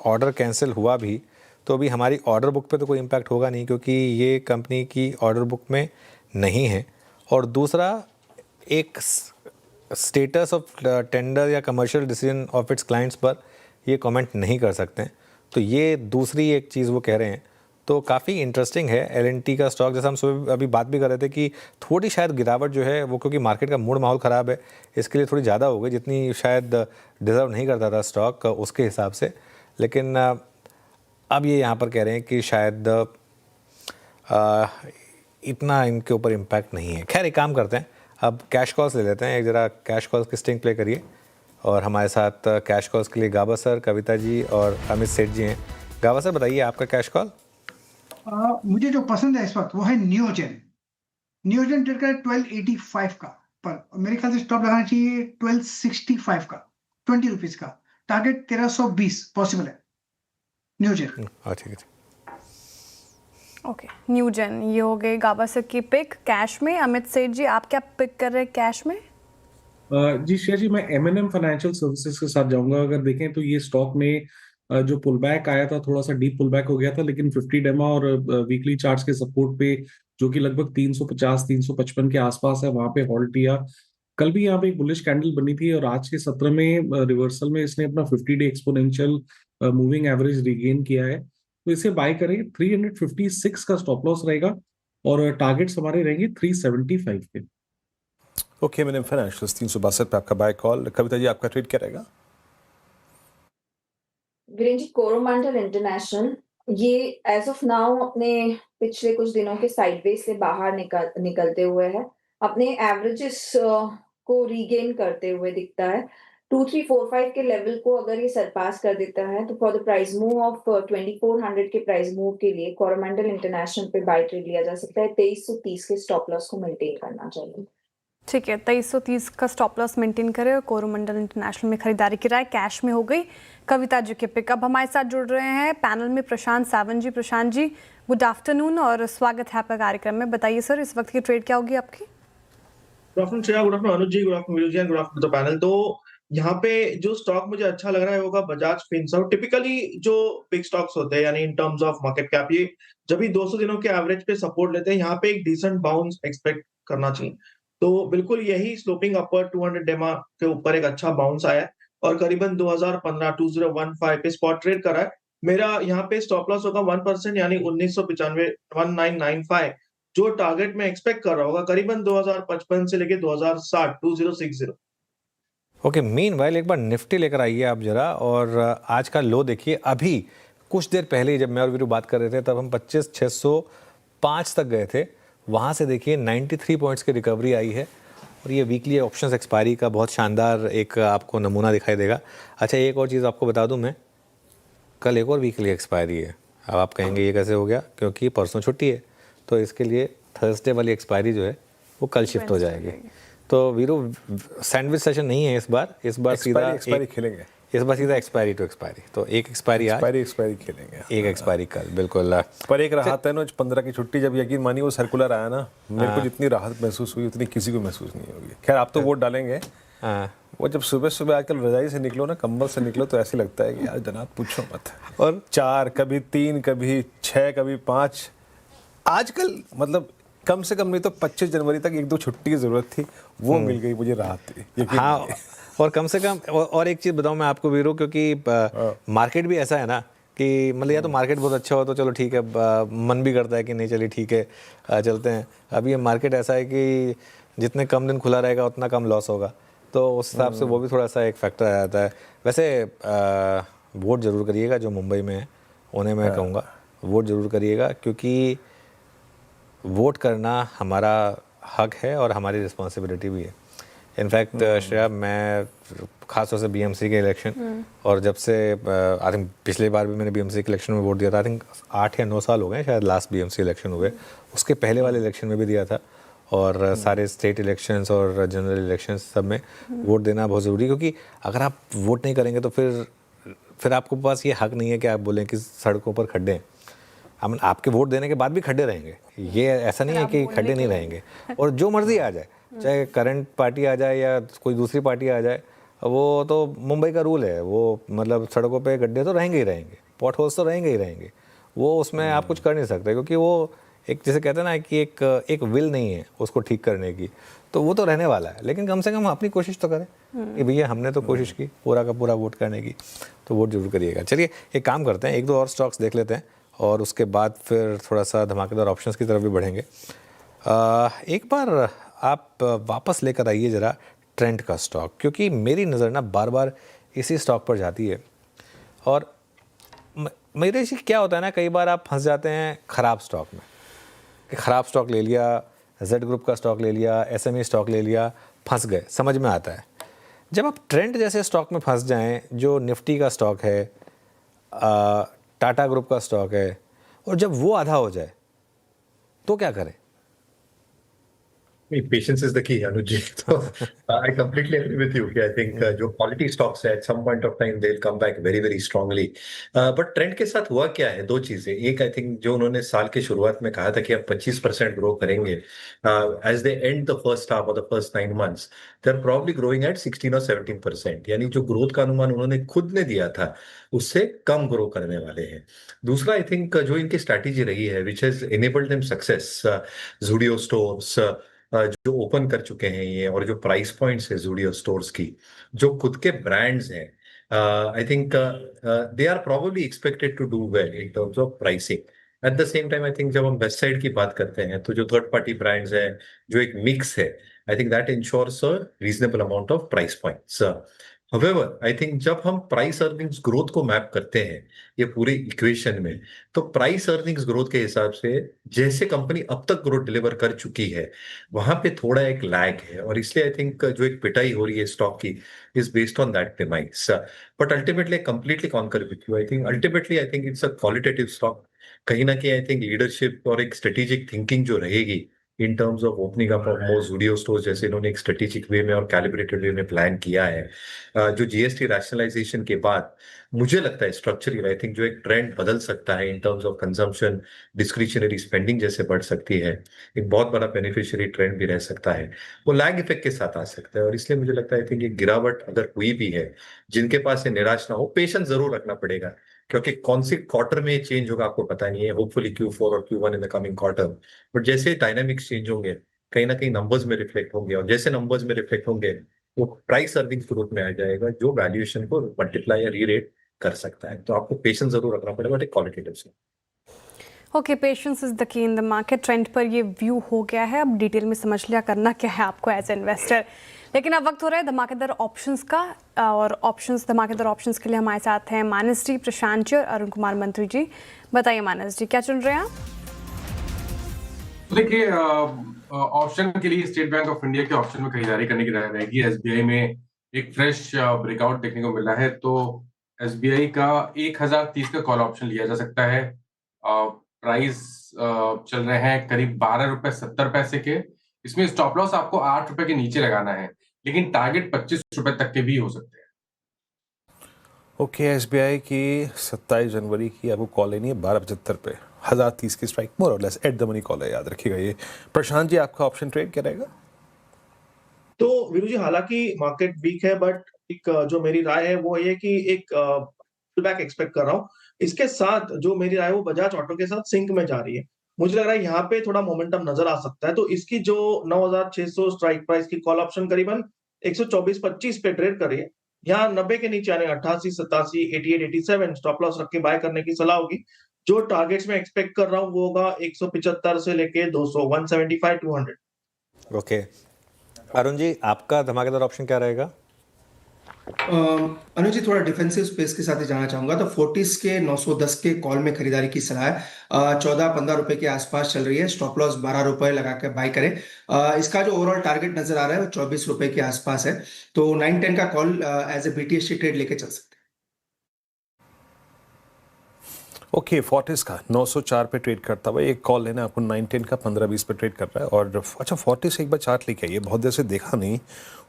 ऑर्डर कैंसिल हुआ भी तो भी हमारी ऑर्डर बुक पे तो कोई इम्पैक्ट होगा नहीं, क्योंकि ये कंपनी की ऑर्डर बुक में नहीं है। और दूसरा, एक स्टेटस ऑफ टेंडर या commercial decision of its clients पर ये कमेंट नहीं कर सकते हैं। तो ये दूसरी एक चीज़ वो कह रहे हैं, तो काफ़ी इंटरेस्टिंग है। L&T का स्टॉक, जैसा हम सुबह अभी बात भी कर रहे थे कि थोड़ी शायद गिरावट जो है वो, क्योंकि मार्केट का मूड माहौल ख़राब है, इसके लिए थोड़ी ज़्यादा हो गई, जितनी शायद डिज़र्व नहीं करता था स्टॉक उसके हिसाब से। लेकिन अब ये यहाँ पर कह रहे हैं कि शायद इतना इनके ऊपर इम्पैक्ट नहीं है। खैर, एक काम करते हैं, अब कैश कॉल्स ले लेते हैं। एक ज़रा कैश कॉल्स की स्टिंग प्ले करिए। और हमारे साथ कैश कॉल्स के लिए गाबा सर, कविता जी और अमित सेठ जी हैं। गाबा सर, बताइए आपका कैश कॉल। मुझे जो पसंद है इस वक्त वो है नियोजन। नियोजन ट्रेड कर 1285 का, पर मेरे ख्याल से स्टॉप लगाना चाहिए 1265 का, 20 रुपीज का। टारगेट 1320 पॉसिबल है नियोजन। ठीक है। ओके, न्यूजन ये हो गए गाबा सर की पिक कैश में। अमित सेठ जी, आप क्या पिक कर रहे हैं कैश में? जी श्रेया जी, मैं M&M फाइनेंशियल सर्विसेज के साथ जाऊंगा। अगर देखें तो ये स्टॉक ने जो पुल बैक आया था, थोड़ा सा डीप पुल बैक हो गया था, लेकिन 50 डेमा और वीकली चार्ट्स के सपोर्ट पे, जो कि लगभग 350 355 के आसपास है, वहां पे हॉल्ट लिया। कल भी यहाँ पे एक बुलिश कैंडल बनी थी और आज के सत्र में रिवर्सल में इसने अपना 50 day exponential moving average regain किया है। तो इसे बाय करें। 356 का स्टॉप लॉस रहेगा और टारगेट्स हमारे रहेंगे 375 के। ओके, मैंने फाइनेंशियल्स 362 पे आपका बाय कॉल। कविता जी, आपका ट्रेड क्या रहेगा? वीरेंद्र जी, कोरोमंडल इंटरनेशनल ये एज ऑफ नाउ अपने पिछले कुछ दिनों के साइडवेज से बाहर निकलते हुए है, अपने एवरेजेस को रीगेन करते हुए दिखता है। 2345 के लेवल को अगर ये सरपास कर देता है तो for the price move of 2400 के प्राइस मूव के लिए कोरोमंडल इंटरनेशनल पे बाय ट्रेड लिया जा सकता है। 2330 के स्टॉप लॉस को मेंटेन करना चाहिए। ठीक है, 2330 का स्टॉप लॉस मेंटेन करें और कोरोमंडल इंटरनेशनल में खरीदारी की राय कैश में हो गई कविता जी के पिक। अब हमारे साथ जुड़ रहे हैं पैनल में प्रशांत सावंत जी। प्रशांत जी, गुड आफ्टरनून और स्वागत है आपका कार्यक्रम में। बताइए सर, इस वक्त की ट्रेड क्या होगी आपकी? Good afternoon Shreya, good afternoon Anuj ji, good afternoon Vijay, good afternoon the panel. तो यहाँ पे जो स्टॉक मुझे अच्छा लग रहा है होगा बजाज फिनसर्व। टिपिकली जो बिग स्टॉक्स होते हैं, यानी इन टर्म्स ऑफ मार्केट कैप, ये जब भी 200 दिनों के एवरेज पे सपोर्ट लेते हैं, यहाँ पे एक डिसेंट बाउंस एक्सपेक्ट करना चाहिए। तो बिल्कुल यही स्लोपिंग अपर 200 डेमा के ऊपर एक अच्छा बाउंस आया है और करीबन 2015 पे स्पॉट ट्रेड करा है। मेरा यहाँ पे स्टॉप लॉस होगा 1%, यानी 1995 1995, जो टारगेट में एक्सपेक्ट कर रहा होगा करीबन 2055 से लेके 2060 2060। ओके, मीनवाइल एक बार निफ्टी लेकर आइए आप जरा, और आज का लो देखिए। अभी कुछ देर पहले जब मैं और वीरू बात कर रहे थे तब हम 25,605 तक गए थे। वहाँ से देखिए 93 पॉइंट्स की रिकवरी आई है और ये वीकली ऑप्शंस एक्सपायरी का बहुत शानदार एक आपको नमूना दिखाई देगा। अच्छा, एक और चीज़ आपको बता दूं मैं, कल एक और वीकली एक्सपायरी है। अब आप कहेंगे ये कैसे हो गया, क्योंकि परसों छुट्टी है, तो इसके लिए थर्सडे वाली एक्सपायरी जो है वो कल शिफ्ट हो जाएगी। तो वीरू, सैंडविच सेशन नहीं है इस बार सीधा एक्सपायरी खेलेंगे। इस बार सीधा एक्सपायरी टू एक्सपायरी। तो एक एक्सपायरी आज, एक्सपायरी खेलेंगे, एक एक्सपायरी कल। बिल्कुल। पर एक राहत है ना, 15 की छुट्टी, जब यकीन मानिए वो सर्कुलर आया ना, मेरे को जितनी राहत महसूस हुई उतनी किसी को महसूस नहीं होगी। खैर, आप तो वोट डालेंगे। वो जब सुबह सुबह आजकल रजाई से निकलो ना, कंबल से निकलो, तो ऐसे लगता है कि यार जनाब पूछो मत। और 4, कभी 3, कभी 6, कभी 5। आजकल मतलब कम से कम नहीं तो 25 जनवरी तक 1-2 छुट्टी की जरूरत थी, वो मिल गई, मुझे राहत थी। हाँ, और कम से कम और एक चीज़ बताऊं मैं आपको वीरू, क्योंकि मार्केट भी ऐसा है ना कि मतलब या तो मार्केट बहुत अच्छा हो तो चलो ठीक है, मन भी करता है कि नहीं चलिए ठीक है चलते हैं। अभी ये मार्केट ऐसा है कि जितने कम दिन खुला रहेगा उतना कम लॉस होगा, तो उस हिसाब से वो भी थोड़ा सा एक फैक्टर आ जाता है। वैसे वोट ज़रूर करिएगा जो मुंबई में है, उन्हें मैं कहूँगा वोट ज़रूर करिएगा, क्योंकि वोट करना हमारा हक है और हमारी रिस्पॉन्सिबिलिटी भी है। इनफैक्ट श्रेया, मैं खासतौर से बीएमसी के इलेक्शन, और जब से आई थिंक पिछले बार भी मैंने बीएमसी के इलेक्शन में वोट दिया था, आई थिंक 8 या 9 साल हो गए शायद लास्ट बीएमसी इलेक्शन हुए, उसके पहले वाले इलेक्शन में भी दिया था, और सारे स्टेट इलेक्शंस और जनरल इलेक्शंस सब में वोट देना बहुत ज़रूरी है। क्योंकि अगर आप वोट नहीं करेंगे तो फिर आपके पास ये हक नहीं है कि आप बोलें कि सड़कों पर खड्डे हैं। आपके वोट देने के बाद भी खड्डे रहेंगे, ये ऐसा नहीं है कि खड्डे नहीं रहेंगे। और जो मर्जी आ जाए, चाहे करंट पार्टी आ जाए या कोई दूसरी पार्टी आ जाए, वो तो मुंबई का रूल है, वो मतलब सड़कों पे गड्ढे तो रहेंगे ही रहेंगे, पॉट होल्स तो रहेंगे ही रहेंगे, वो उसमें आप कुछ कर नहीं सकते, क्योंकि वो एक जैसे कहते हैं ना कि एक विल नहीं है उसको ठीक करने की, तो वो तो रहने वाला है। लेकिन कम से कम अपनी कोशिश तो करें कि भैया हमने तो कोशिश की पूरा का पूरा वोट करने की, तो वोट जरूर करिएगा। चलिए एक काम करते हैं, 1-2 और स्टॉक्स देख लेते हैं और उसके बाद फिर थोड़ा सा धमाकेदार ऑप्शंस की तरफ भी बढ़ेंगे। एक बार आप वापस लेकर आइए ज़रा ट्रेंड का स्टॉक, क्योंकि मेरी नज़र ना बार बार इसी स्टॉक पर जाती है। और मेरे से क्या होता है ना, कई बार आप फंस जाते हैं ख़राब स्टॉक में, कि ख़राब स्टॉक ले लिया, जेड ग्रुप का स्टॉक ले लिया, एसएमई स्टॉक ले लिया, फंस गए, समझ में आता है। जब आप ट्रेंड जैसे स्टॉक में फंस जाएं, जो निफ्टी का स्टॉक है, टाटा ग्रुप का स्टॉक है, और जब वो आधा हो जाए तो क्या करें? Patience is the key Anuj ji. तो I completely agree with you कि आई थिंक जो क्वालिटी स्टॉक्स है at some point of time they will come back very very strongly. But trend के साथ हुआ क्या है, दो चीजें। एक, आई थिंक जो उन्होंने साल की शुरुआत में कहा था कि आप 25% ग्रो करेंगे, as they end the first half और the first 9 months they are probably growing at 16 और 17%, यानी जो ग्रोथ का अनुमान उन्होंने खुद ने दिया था उससे कम ग्रो करने वाले हैं। दूसरा, आई थिंक जो इनकी स्ट्रैटेजी रही है which has enabled them success, Zudio stores जो ओपन कर चुके हैं ये, और जो प्राइस पॉइंट्स है ज़ूडियो स्टोर्स की, जो खुद के ब्रांड्स हैं, I think they are probably expected to do well in terms of pricing. At the same time I think जब हम वेस्ट साइड की बात करते हैं तो जो थर्ड पार्टी ब्रांड्स हैं, जो एक मिक्स है, I think that ensures a reasonable amount of price points. However, I think जब हम प्राइस अर्निंग्स ग्रोथ को मैप करते हैं ये पूरे इक्वेशन में, तो प्राइस अर्निंग्स ग्रोथ के हिसाब से जैसे कंपनी अब तक ग्रोथ डिलीवर कर चुकी है वहां पे थोड़ा एक लैग है, और इसलिए आई थिंक जो एक पिटाई हो रही है स्टॉक की is based on that premise. But ultimately completely conquer with you. I think ultimately I think it's a qualitative stock. कहीं ना कहीं आई थिंक लीडरशिप और एक स्ट्रेटेजिक थिंकिंग जो रहेगी इन terms of opening up of more Zudio stores, जैसे इन्होंने एक स्ट्रेटेजिक वे में और कैलिब्रेटेड वे में प्लान किया है, जो जीएसटी रैशनलाइजेशन के बाद मुझे लगता है स्ट्रक्चरली आई थिंक जो एक ट्रेंड बदल सकता है in terms of consumption, discretionary spending जैसे बढ़ सकती है, एक बहुत बड़ा बेनिफिशियरी ट्रेंड भी रह सकता है, वो लैग इफेक्ट के साथ आ सकता है। और इसलिए मुझे लगता है आई थिंक ये गिरावट अगर हुई भी है, जिनके पास ये निराश ना हो, पेशेंस जरूर रखना पड़ेगा, क्योंकि कौन सी क्वार्टर में चेंज होगा आपको पता नहीं है। होपफुली Q4 और Q1 in the coming quarter, but जैसे डायनामिक्स चेंज होंगे कहीं ना कहीं नंबर्स में रिफ्लेक्ट होंगे, और जैसे नंबर्स में रिफ्लेक्ट होंगे वो प्राइस अर्निंग्स ग्रोथ में आ जाएगा, जो वैल्यूएशन को मल्टीप्लाई या रीरेट कर सकता है। तो आपको पेशेंस जरूर रखना पड़ेगा, बट एक क्वालिटेटिव से। Okay, patience is the key in the market. Trend पर ये व्यू हो गया है, अब डिटेल में समझ लिया करना क्या है आपको एज ए इन्वेस्टर। लेकिन अब वक्त हो रहा है धमाकेदार ऑप्शंस का, और धमाकेदार ऑप्शंस के लिए हमारे साथ हैं मानस जी, प्रशांत जी और अरुण कुमार मंत्री जी। बताइए मानस जी, क्या चुन रहे हैं आप? देखिए, ऑप्शन के लिए स्टेट बैंक ऑफ इंडिया के ऑप्शन में खरीदारी करने की राय रहेगी। एसबीआई में एक फ्रेश ब्रेकआउट देखने को मिला है, तो एसबीआई का 1030 का कॉल ऑप्शन लिया जा सकता है। प्राइस चल रहे हैं करीब 12 रुपए 70 पैसे के। इसमें स्टॉप लॉस आपको 8 रुपए के नीचे लगाना है, लेकिन टारगेट 25 रुपए तक के भी हो सकते हैं। ओके, एसबीआई की 27 जनवरी की आपको कॉल लेनी है 12:75 पे, 1030 की स्ट्राइक, मोर और less at the money call है, याद रखिएगा ये। प्रशांत जी, आपका ऑप्शन ट्रेड क्या रहेगा? तो वीरू जी, हालांकि मार्केट वीक है, बट एक जो मेरी राय है वो ये कि एक बैक एक्सपेक्ट कर रहा हूँ। इसके साथ जो मेरी राय है वो बजाज ऑटो के साथ सिंक में जा रही है। मुझे लग रहा है यहाँ पे थोड़ा मोमेंटम नजर आ सकता है, तो इसकी जो 9600 स्ट्राइक प्राइस की कॉल ऑप्शन करीबन 124.25 पे ट्रेड कर रही है। यहाँ 90 के नीचे आने 88, 87, 88, 87 स्टॉप लॉस रख के बाय करने की सलाह होगी। जो टारगेट्स में एक्सपेक्ट कर रहा हूँ वो होगा 175 से लेके 200, 175, 200। ओके, अरुण जी, आपका धमाकेदार ऑप्शन क्या रहेगा? अनुज जी, थोड़ा डिफेंसिव स्पेस के साथ ही जाना चाहूंगा। तो फोर्टिस के 910 के कॉल में खरीदारी की सलाह है। 14-15 रुपए के आसपास चल रही है। स्टॉप लॉस 12 रुपए लगा के बाय करें। इसका जो ओवरऑल टारगेट नजर आ रहा है वो 24 रुपए के आसपास है। तो 9-10 का call as a BTST trade लेके चल सकते हैं। ओके, फोर्टिस का 904 पे ट्रेड करता हुआ एक कॉल लेना, आपको 910 का 15-20 पे ट्रेड कर रहा है। और अच्छा, फोर्टिस एक बार चार्ट लेके आइए, बहुत देर से देखा नहीं।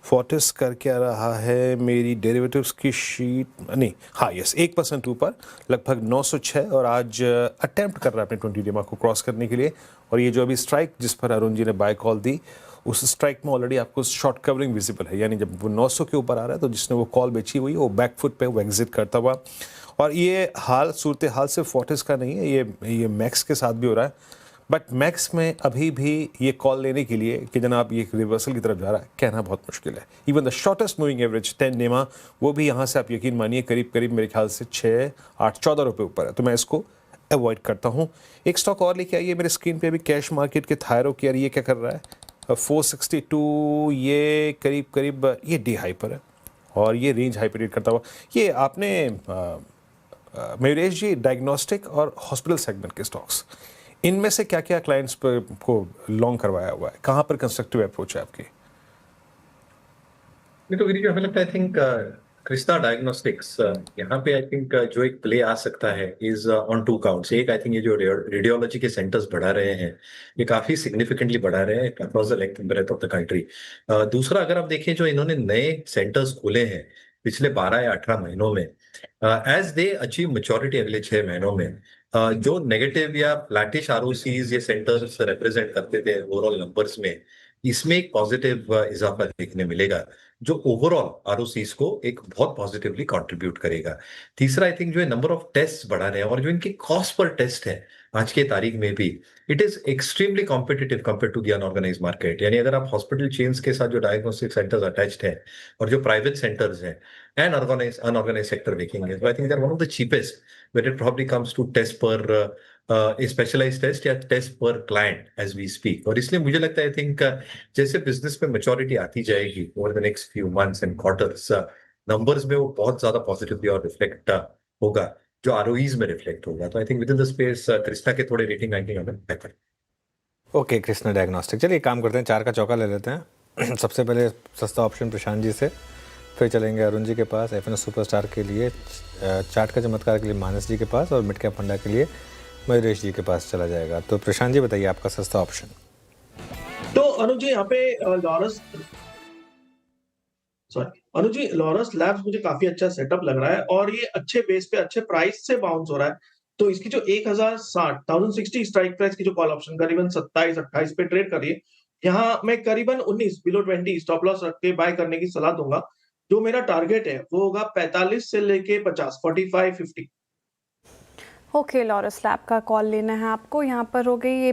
फोर्टिस कर क्या रहा है, मेरी डेरिवेटिव्स की शीट नहीं, हाँ यस, 1% ऊपर लगभग 906, और आज अटेम्प्ट कर रहा है अपने 20 डेमा को क्रॉस करने के लिए। और ये जो अभी स्ट्राइक जिस पर अरुण जी ने बाय कॉल दी, उस स्ट्राइक में ऑलरेडी आपको शॉर्ट कवरिंग विजिबल है, यानी जब वो 900 के ऊपर आ रहा है तो जिसने वो कॉल बेची हुई वो बैकफुट पे वो एग्जिट करता हुआ। और ये सूरत हाल सिर्फ फोर्टिस का नहीं है, ये मैक्स के साथ भी हो रहा है। बट मैक्स में अभी भी ये कॉल लेने के लिए कि जनाब ये रिवर्सल की तरफ जा रहा है, कहना बहुत मुश्किल है। Even the shortest moving average 10 डेमा, वो भी यहाँ से आप यकीन मानिए करीब करीब मेरे ख्याल से 6, 8, 14 रुपये ऊपर है। तो मैं इसको अवॉइड करता हूँ। एक स्टॉक और लेके आइए मेरे स्क्रीन पे, अभी कैश मार्केट के थायरो केयर, ये क्या कर रहा है, 462, ये करीब करीब ये डी हाई पर है और ये रेंज हाई पर ट्रेड करता हुआ। ये आपने मयूरेश जी, डायग्नोस्टिक और हॉस्पिटल सेगमेंट के स्टॉक्स, इनमें से क्या क्या क्लाइंट्स पर को लॉन्ग करवाया हुआ है, कहाँ पर कंस्ट्रक्टिव अप्रोच है आपकी? नहीं तो गिरीश, हमें लगता है आई थिंक कृष्णा डायग्नोस्टिक्स यहाँ पे आई थिंक जो एक प्ले आ सकता है इज ऑन टू काउंट्स। एक आई थिंक ये जो रेडियोलॉजी के सेंटर्स बढ़ा रहे हैं ये काफी सिग्निफिकेंटली बढ़ा रहे हैं across the length and breadth of the country. दूसरा अगर आप देखें जो इन्होंने नए सेंटर्स खोले हैं पिछले 12 या 18 महीनों में, एज दे अचीव मेच्योरिटी अगले 6 महीनों में, जो नेगेटिव या फ्लैटिश आरओसीज ये सेंटर्स रिप्रेजेंट करते थे ओवरऑल नंबर्स में, इसमें एक पॉजिटिव इजाफा देखने मिलेगा जो ओवरऑल आरओसीज को एक बहुत पॉजिटिवली कंट्रीब्यूट करेगा। तीसरा आई थिंक जो है नंबर ऑफ टेस्ट बढ़ा रहे हैं और जो इनकी कॉस्ट पर टेस्ट है आज के तारीख में भी it is extremely competitive compare to the unorganise market. यानी अगर आप हॉस्पिटल चेन्स के साथ जो डायग्नोस्टिक सेंटर्स अटैच्ड हैं और जो प्राइवेट सेंटर्स हैं एंड अनऑर्गेनाइज सेक्टर देखेंगे तो I think they are one of the cheapest when it probably comes to test per specialised test या test per client as we speak. और इसलिए मुझे लगता है आई थिंक जैसे बिजनेस में मैच्योरिटी आती जाएगी over the next few months and quarters, numbers में वो बहुत ज्यादा पॉजिटिवली और रिफ्लेक्ट होगा जो आरओईज में रिफ्लेक्ट होगा। तो I think with in the space Krishna के थोड़े रेटिंग रैंकिंग हमें बेहतर। ओके कृष्णा डायग्नोस्टिक, चलिए काम करते हैं, 4 का चौका ले लेते हैं। सबसे पहले सस्ता ऑप्शन प्रशांत जी से, फिर चलेंगे अरुण जी के पास, एफएनएस सुपरस्टार के लिए चार्ट का चमत्कार के लिए मानस जी के पास, और मिड कैप फंडा के लिए मयूरेश जी के पास चला जाएगा। तो प्रशांत जी बताइए आपका सस्ता ऑप्शन। तो अनुज जी यहाँ पे अनुज जी लॉरस लैब्स मुझे काफी अच्छा सेटअप लग रहा है और ये अच्छे बेस पे अच्छे प्राइस से बाउंस हो रहा है। तो इसकी जो 1060 स्ट्राइक प्राइस की जो कॉल ऑप्शन करीबन 27-28 पे ट्रेड कर रही है, यहाँ मैं करीबन 19 बिलो 20 स्टॉप लॉस रख के बाय करने की सलाह दूंगा। जो मेरा टारगेट है वो होगा 45 से लेके 50, 45-50। ओके लॉरस लैब का कॉल लेना है आपको। यहाँ पर हो गई ये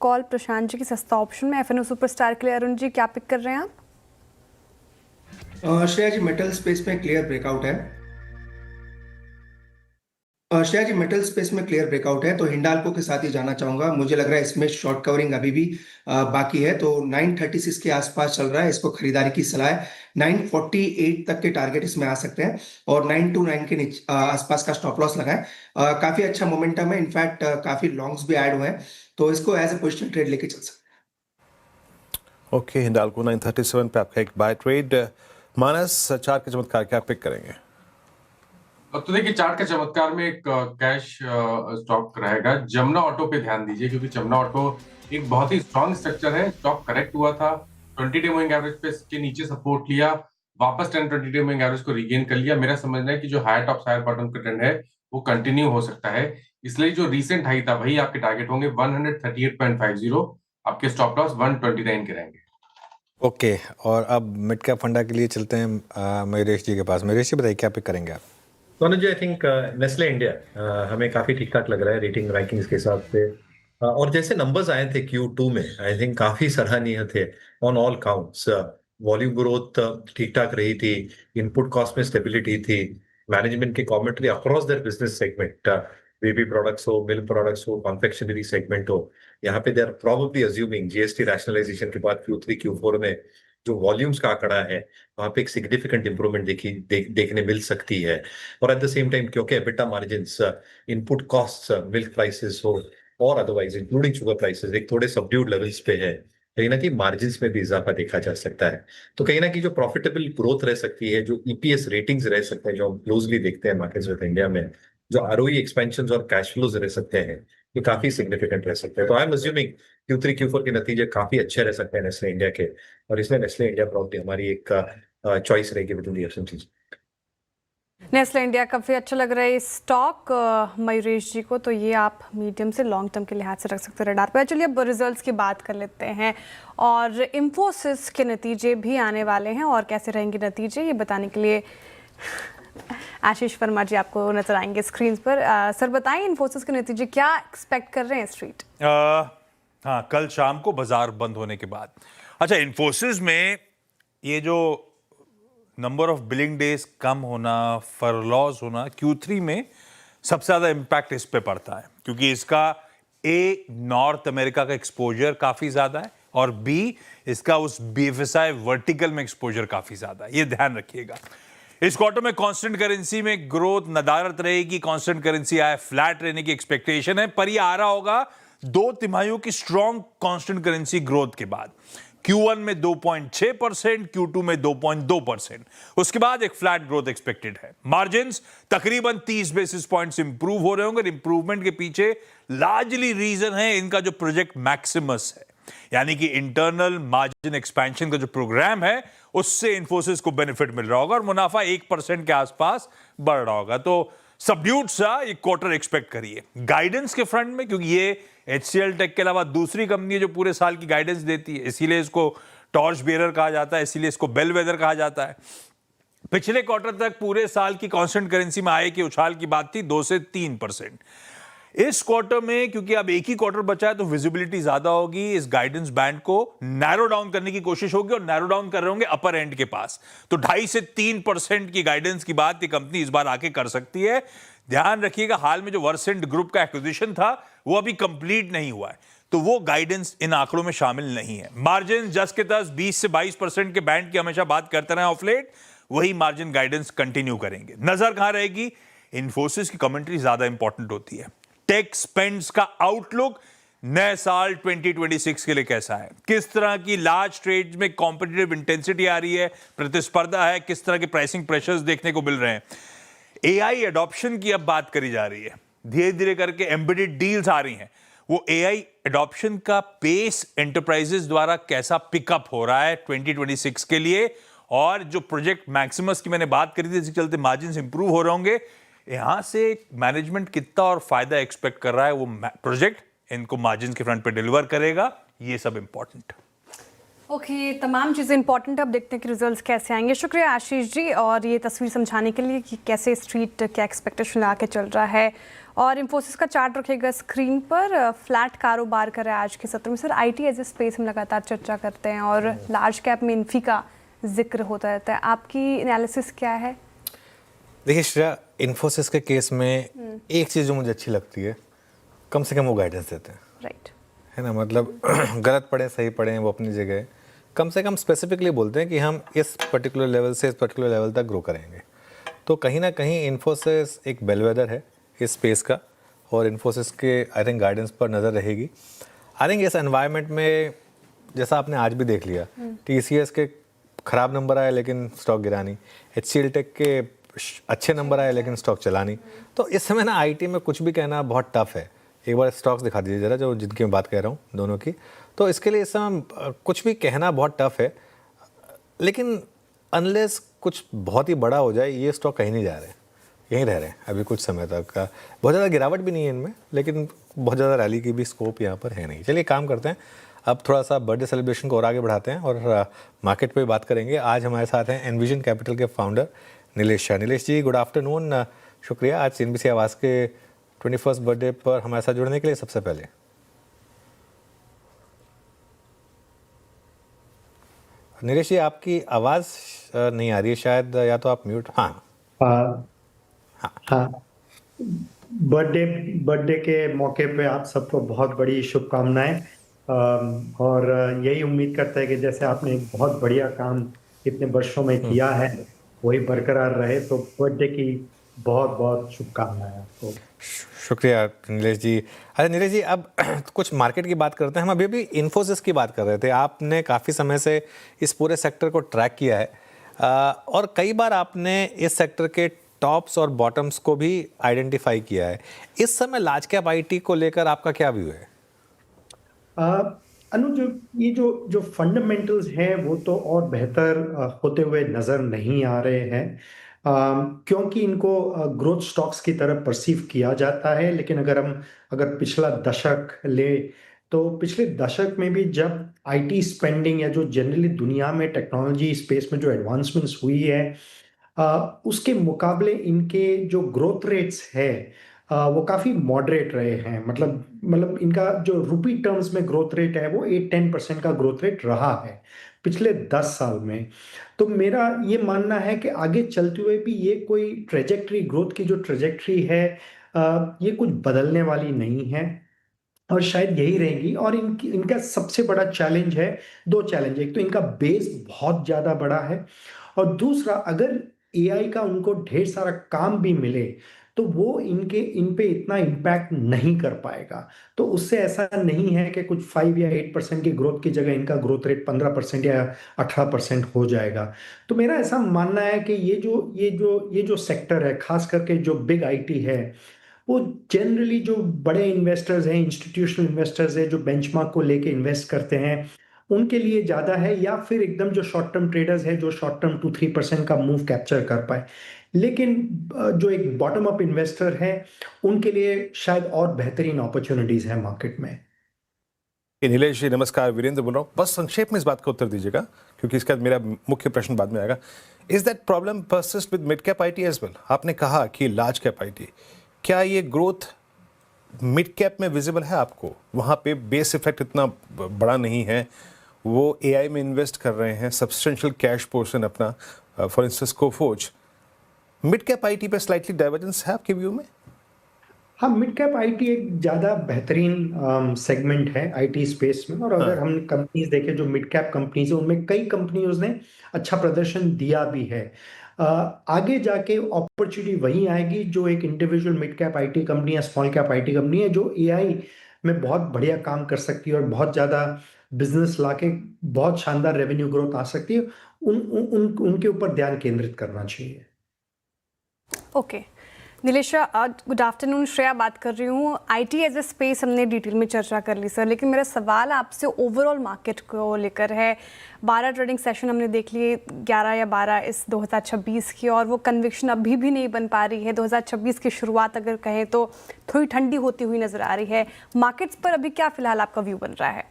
कॉल प्रशांत जी की सस्ता ऑप्शन में। एफएनओ सुपरस्टार के लिए अरुण जी क्या पिक कर रहे हैं आप? श्रेया जी मेटल स्पेस में क्लियर ब्रेकआउट है। श्रेया जी मेटल स्पेस में क्लियर ब्रेकआउट है तो हिंडाल्को के साथ ही जाना चाहूंगा। मुझे लग रहा है इसमें शॉर्ट कवरिंग अभी भी बाकी है, तो 936 के आसपास चल रहा है, इसको खरीदारी की सलाह है। 948 तक के टारगेट इसमें आ सकते हैं और 929 के आसपास का स्टॉप लॉस लगाएं। काफी अच्छा मोमेंटम है, इनफैक्ट काफी लॉन्ग्स भी ऐड हुए हैं, तो इसको एज ए पोजिशनल ट्रेड लेके चल सकते। ओके हिंडाल्को 937 पे आपका एक बाय ट्रेड। मानस चार्ट के चमत्कार क्या पिक करेंगे? तो देखिए चार्ट का चमत्कार में एक कैश स्टॉक रहेगा। जमुना ऑटो पे ध्यान दीजिए क्योंकि जमुना ऑटो एक बहुत ही स्ट्रॉन्ग स्ट्रक्चर है। स्टॉक करेक्ट हुआ था, 20 डे मूविंग एवरेज पे के नीचे सपोर्ट लिया, वापस 10-20 डे मूविंग एवरेज को रिगेन कर लिया। मेरा समझना है कि जो हायर टॉप हायर बॉटम का ट्रेंड है वो कंटिन्यू हो सकता है, इसलिए जो रिसेंट हाई था वही आपके टारगेट होंगे। 138.50, आपके स्टॉप लॉस 129 के रहेंगे। ओके और अब मिड कैप फंडा के लिए चलते हैं मयूरेश जी के पास। मयूरेश जी बताइए क्या पिक करेंगे आप? तो अनुज आई थिंक नेस्ले इंडिया हमें काफी ठीक ठाक लग रहा है रेटिंग रैंकिंग्स के हिसाब से, और जैसे नंबर्स आए थे Q2 में आई थिंक काफी सराहनीय थे on all counts. Volume growth ठीक ठाक रही थी, इनपुट कॉस्ट में स्टेबिलिटी थी, मैनेजमेंट की commentary across their business segment, baby products हो, मिल्क प्रोडक्ट्स हो, कॉन्फेक्शनरी सेगमेंट हो, यहाँ पे they are probably assuming GST rationalisation के बाद Q3 Q4 में जो वॉल्यूम्स का आंकड़ा है वहां पे एक सिग्निफिकेंट इंप्रूवमेंट देखने मिल सकती है। और एट द सेम टाइम क्योंकि EBITDA margins, input costs, milk prices हो और अदरवाइज इंक्लूडिंग शुगर प्राइसेस एक थोड़े सबड्यूड लेवल्स पे है, कहीं ना कहीं मार्जिन्स में भी इजाफा देखा जा सकता है। तो कहीं ना कहीं जो प्रॉफिटेबल ग्रोथ रह सकती है, जो ईपीएस रेटिंग्स रह सकते हैं जो हम क्लोजली देखते हैं मार्केट्स विद इंडिया में, जो आरओई एक्सपेंशन और कैश फ्लोज रह सकते हैं, ये काफी सिग्निफिकेंट रह सकते हैं। तो I am assuming Q3 Q4 के नतीजे काफी अच्छे रह सकते हैं नेस्ले इंडिया के, और इसलिए नेस्ले इंडिया प्रॉब्लम हमारी एक चॉइस रहेगी with in the FMCG. Nestle India काफ़ी अच्छा लग रहा है स्टॉक मयूरेश जी को, तो ये आप मीडियम से लॉन्ग टर्म के लिहाज से रख सकते हैं रडार पर। चलिए अब रिजल्ट्स की बात कर लेते हैं, और इन्फोसिस के नतीजे भी आने वाले हैं, और कैसे रहेंगे नतीजे ये बताने के लिए आशीष वर्मा जी आपको नजर आएंगे स्क्रीन पर। सर बताएं इन्फोसिस के नतीजे क्या एक्सपेक्ट कर रहे हैं स्ट्रीट? हाँ, कल शाम को बाजार बंद होने के बाद। अच्छा, इन्फोसिस में ये जो नंबर ऑफ बिलिंग डेज कम होना, फरलॉस होना, Q3 में सबसे ज़्यादा इम्पैक्ट इस पे पड़ता है क्योंकि इसका ए नॉर्थ अमेरिका का एक्सपोजर काफ़ी ज़्यादा है और बी इसका उस BFSI वर्टिकल में एक्सपोजर काफ़ी ज़्यादा है, ये ध्यान रखिएगा। इस क्वार्टर में कांस्टेंट करेंसी में ग्रोथ नदारत रहेगी, कांस्टेंट करेंसी आए फ्लैट रहने की एक्सपेक्टेशन है, पर ये आ रहा होगा 2 तिमाहियों की स्ट्रॉन्ग कांस्टेंट करेंसी ग्रोथ के बाद। Q1 में 2.6%, Q2 में 2.2%। उसके बाद एक फ्लैट ग्रोथ एक्सपेक्टेड है। मार्जिन्स तकरीबन 30 बेसिस पॉइंट्स इंप्रूव हो रहे होंगे। इंप्रूवमेंट के पीछे लार्जली रीजन है इनका जो प्रोजेक्ट मैक्सिमस है, यानी कि इंटरनल मार्जिन एक्सपेंशन का जो प्रोग्राम है उससे इन्फोसिस को बेनिफिट मिल रहा होगा और मुनाफा 1% के आसपास बढ़ रहा होगा। तो सबड्यूड सा एक क्वार्टर एक्सपेक्ट करिए। गाइडेंस के फ्रंट में, क्योंकि ये HCL टेक के अलावा दूसरी कंपनी है जो पूरे साल की गाइडेंस देती है, इसीलिए इसको टॉर्च बेरर कहा जाता है, इसीलिए इसको बेलवेदर कहा जाता है। पिछले क्वार्टर तक पूरे साल की कांस्टेंट करेंसी में आय की उछाल की बात थी 2 से 3%। इस क्वार्टर में क्योंकि अब एक ही क्वार्टर बचा है तो विजिबिलिटी ज्यादा होगी, इस गाइडेंस बैंड को नैरो डाउन करने की कोशिश होगी और नैरो डाउन कर रहे होंगे अपर एंड के पास। तो 2.5 से 3% की गाइडेंस की बात ये कंपनी इस बार आके कर सकती है। ध्यान रखिएगा, हाल में जो वर्सेंट ग्रुप का एक्विजिशन था वो अभी कंप्लीट नहीं हुआ है, तो वो गाइडेंस इन आंकड़ों में शामिल नहीं है। मार्जिन जस के तस 20 से 22% के बैंड की हमेशा बात करते रहे ऑफ लेट, वही मार्जिन गाइडेंस कंटिन्यू करेंगे। नजर कहां रहेगी? इन्फोसिस की कमेंट्री ज्यादा इंपॉर्टेंट होती है। टेक स्पेंड्स का आउटलुक नए साल 2026 के लिए कैसा है? किस तरह की लार्ज ट्रेड में कॉम्पिटिटिव इंटेंसिटी आ रही है, प्रतिस्पर्धा है, किस तरह के प्राइसिंग प्रेशर्स देखने को मिल रहे हैं? एआई एडॉप्शन की अब बात करी जा रही है, धीरे धीरे करके एम्बेडेड डील्स आ रही हैं। वो एआई एडॉप्शन का पेस एंटरप्राइजेस द्वारा कैसा पिकअप हो रहा है 2026 के लिए, और जो प्रोजेक्ट मैक्सिमस की मैंने बात करी थी, इसके चलते मार्जिन इंप्रूव हो रहे होंगे, यहां से मैनेजमेंट कितना और फायदा एक्सपेक्ट कर रहा है वो प्रोजेक्ट इनको मार्जिन के फ्रंट पे डिलीवर करेगा, ये सब इंपॉर्टेंट। ओके, तमाम चीज़ें इंपॉर्टेंट है। अब देखते हैं कि रिजल्ट्स कैसे आएंगे। शुक्रिया आशीष जी, और ये तस्वीर समझाने के लिए कि कैसे स्ट्रीट क्या एक्सपेक्टेशन ला के चल रहा है। और इन्फोसिस का चार्ट रखेगा स्क्रीन पर। फ्लैट कारोबार कर रहा है आज के सत्र में। Sir, IT as a space हम लगातार चर्चा करते हैं और लार्ज कैप में इन्फी का जिक्र होता रहता है, आपकी एनालिसिस क्या है? देखिए श्रेया, इन्फोसिस के केस में एक चीज़ जो मुझे अच्छी लगती है, कम से कम वो गाइडेंस देते हैं, राइट, है ना। मतलब गलत पढ़े सही पढ़े वो अपनी जगह, कम से कम स्पेसिफिकली बोलते हैं कि हम इस पर्टिकुलर लेवल से इस पर्टिकुलर लेवल तक ग्रो करेंगे। तो कहीं ना कहीं इन्फोसिस एक बेलवेदर है इस स्पेस का, और इन्फोसिस के आई थिंक गाइडेंस पर नज़र रहेगी। आई थिंक इस एनवायरनमेंट में जैसा आपने आज भी देख लिया, TCS के ख़राब नंबर आए लेकिन स्टॉक गिरा नहीं, HCL टेक के अच्छे नंबर आए लेकिन स्टॉक चला नहीं। तो इस समय ना आईटी में कुछ भी कहना बहुत टफ है। एक बार स्टॉक्स दिखा दीजिए जरा, जो जिनकी मैं बात कह रहा हूँ दोनों की। तो इसके लिए इस समय कुछ भी कहना बहुत टफ है, लेकिन अनलेस कुछ बहुत ही बड़ा हो जाए, ये स्टॉक कहीं नहीं जा रहे, यहीं रह रहे हैं अभी कुछ समय तक। बहुत ज़्यादा गिरावट भी नहीं है इनमें, लेकिन बहुत ज़्यादा रैली की भी स्कोप यहाँ पर है नहीं। चलिए काम करते हैं, अब थोड़ा सा बर्थडे सेलिब्रेशन को और आगे बढ़ाते हैं और मार्केट पे बात करेंगे। आज हमारे साथ हैं एनविजन कैपिटल के फाउंडर नीलेश शाह। नीलेश जी, गुड आफ्टरनून, शुक्रिया आज CNBC आवाज़ के 21st बर्थडे पर हमारे साथ जुड़ने के लिए। सबसे पहले नीलेश जी, आपकी आवाज़ नहीं आ रही है शायद, या तो आप म्यूट। हाँ हाँ, बर्थडे के मौके पे आप सबको बहुत बड़ी शुभकामनाएं, और यही उम्मीद करते हैं कि जैसे आपने एक बहुत बढ़िया काम इतने वर्षों में किया है वही बरकरार रहे। तो बर्थडे की बहुत बहुत शुभकामनाएं आपको। शुक्रिया नीलेश जी। अरे नीलेश जी, अब कुछ मार्केट की बात करते हैं। हम अभी इन्फोसिस की बात कर रहे थे। आपने काफ़ी समय से इस पूरे सेक्टर को ट्रैक किया है, और कई बार आपने इस सेक्टर के टॉप्स और बॉटम्स को भी आइडेंटिफाई किया है। इस समय लार्ज कैप आईटी को लेकर आपका क्या व्यू है? अनुज, ये जो फंडामेंटल्स हैं वो तो और बेहतर होते हुए नजर नहीं आ रहे हैं, क्योंकि इनको ग्रोथ स्टॉक्स की तरह परसीव किया जाता है। लेकिन अगर पिछला दशक ले, तो पिछले दशक में भी जब आईटी स्पेंडिंग या जो जनरली दुनिया में टेक्नोलॉजी स्पेस में जो एडवांसमेंट्स हुई है, उसके मुकाबले इनके जो ग्रोथ रेट्स है वो काफ़ी मॉडरेट रहे हैं। मतलब इनका जो रुपी टर्म्स में ग्रोथ रेट है वो 8-10% का ग्रोथ रेट रहा है पिछले 10 साल में। तो मेरा ये मानना है कि आगे चलते हुए भी ये कोई ट्रेजेक्ट्री, ग्रोथ की जो ट्रेजेक्ट्री है, ये कुछ बदलने वाली नहीं है और शायद यही रहेगी। और इनका सबसे बड़ा चैलेंज है, 2 चैलेंज। एक तो इनका बेस बहुत ज़्यादा बड़ा है, और दूसरा अगर एआई का उनको ढेर सारा काम भी मिले तो वो इन पे इतना इम्पैक्ट नहीं कर पाएगा। तो उससे ऐसा नहीं है कि कुछ 5 या 8% की ग्रोथ की जगह इनका ग्रोथ रेट 15% या 18% हो जाएगा। तो मेरा ऐसा मानना है कि ये जो सेक्टर है, खास करके जो बिग आईटी है, वो जनरली जो बड़े इन्वेस्टर्स हैं, इंस्टीट्यूशनल इन्वेस्टर्स हैं, जो बेंचमार्क को लेके इन्वेस्ट करते हैं, उनके लिए ज़्यादा है, या फिर एकदम जो शॉर्ट टर्म ट्रेडर्स हैं जो शॉर्ट टर्म 2-3% का मूव कैप्चर कर पाए। लेकिन जो एक बॉटम अप इन्वेस्टर है, उनके लिए शायद और बेहतरीन अपॉर्चुनिटीज है मार्केट में। नीलेश जी नमस्कार, वीरेंद्र बोल रहा हूँ। बस संक्षेप में इस बात का उत्तर दीजिएगा क्योंकि इसके बाद मेरा मुख्य प्रश्न बाद में आएगा। Is that problem persist with mid cap IT as well? आपने कहा कि लार्ज कैप आईटी, क्या ये ग्रोथ मिड कैप में विजिबल है आपको? वहाँ पे बेस इफेक्ट इतना बड़ा नहीं है, वो एआई में इन्वेस्ट कर रहे हैं, सब्सटेंशियल कैश पोर्शन अपना, for instance Coforge. Mid cap IT पे स्लाइटली डाइवर्जेंस है आपके व्यू में? हाँ, मिड कैप आईटी एक ज़्यादा बेहतरीन सेगमेंट है आईटी स्पेस में। और अगर हम कंपनीज देखें जो मिड कैप कंपनीज है, उनमें कई कंपनीज ने अच्छा प्रदर्शन दिया भी है। आगे जाके अपॉर्चुनिटी वही आएगी जो एक individual mid cap IT company या स्मॉल कैप आईटी कंपनी है जो एआई में बहुत बढ़िया काम कर सकती है और बहुत ज़्यादा बिजनेस लाके बहुत शानदार रेवेन्यू ग्रोथ आ सकती है। उनके ऊपर ध्यान केंद्रित करना चाहिए। Okay Nilesha, good afternoon. Shreya बात कर रही हूँ। आईटी एज ए स्पेस हमने डिटेल में चर्चा कर ली सर, लेकिन मेरा सवाल आपसे ओवरऑल मार्केट को लेकर है। 12 ट्रेडिंग सेशन हमने देख लिए, 11 या 12 इस 2026 की, और वो कन्विक्शन अभी भी नहीं बन पा रही है। 2026 की शुरुआत अगर कहें तो थोड़ी ठंडी होती हुई नजर आ रही है। मार्केट्स पर अभी क्या फिलहाल आपका व्यू बन रहा है?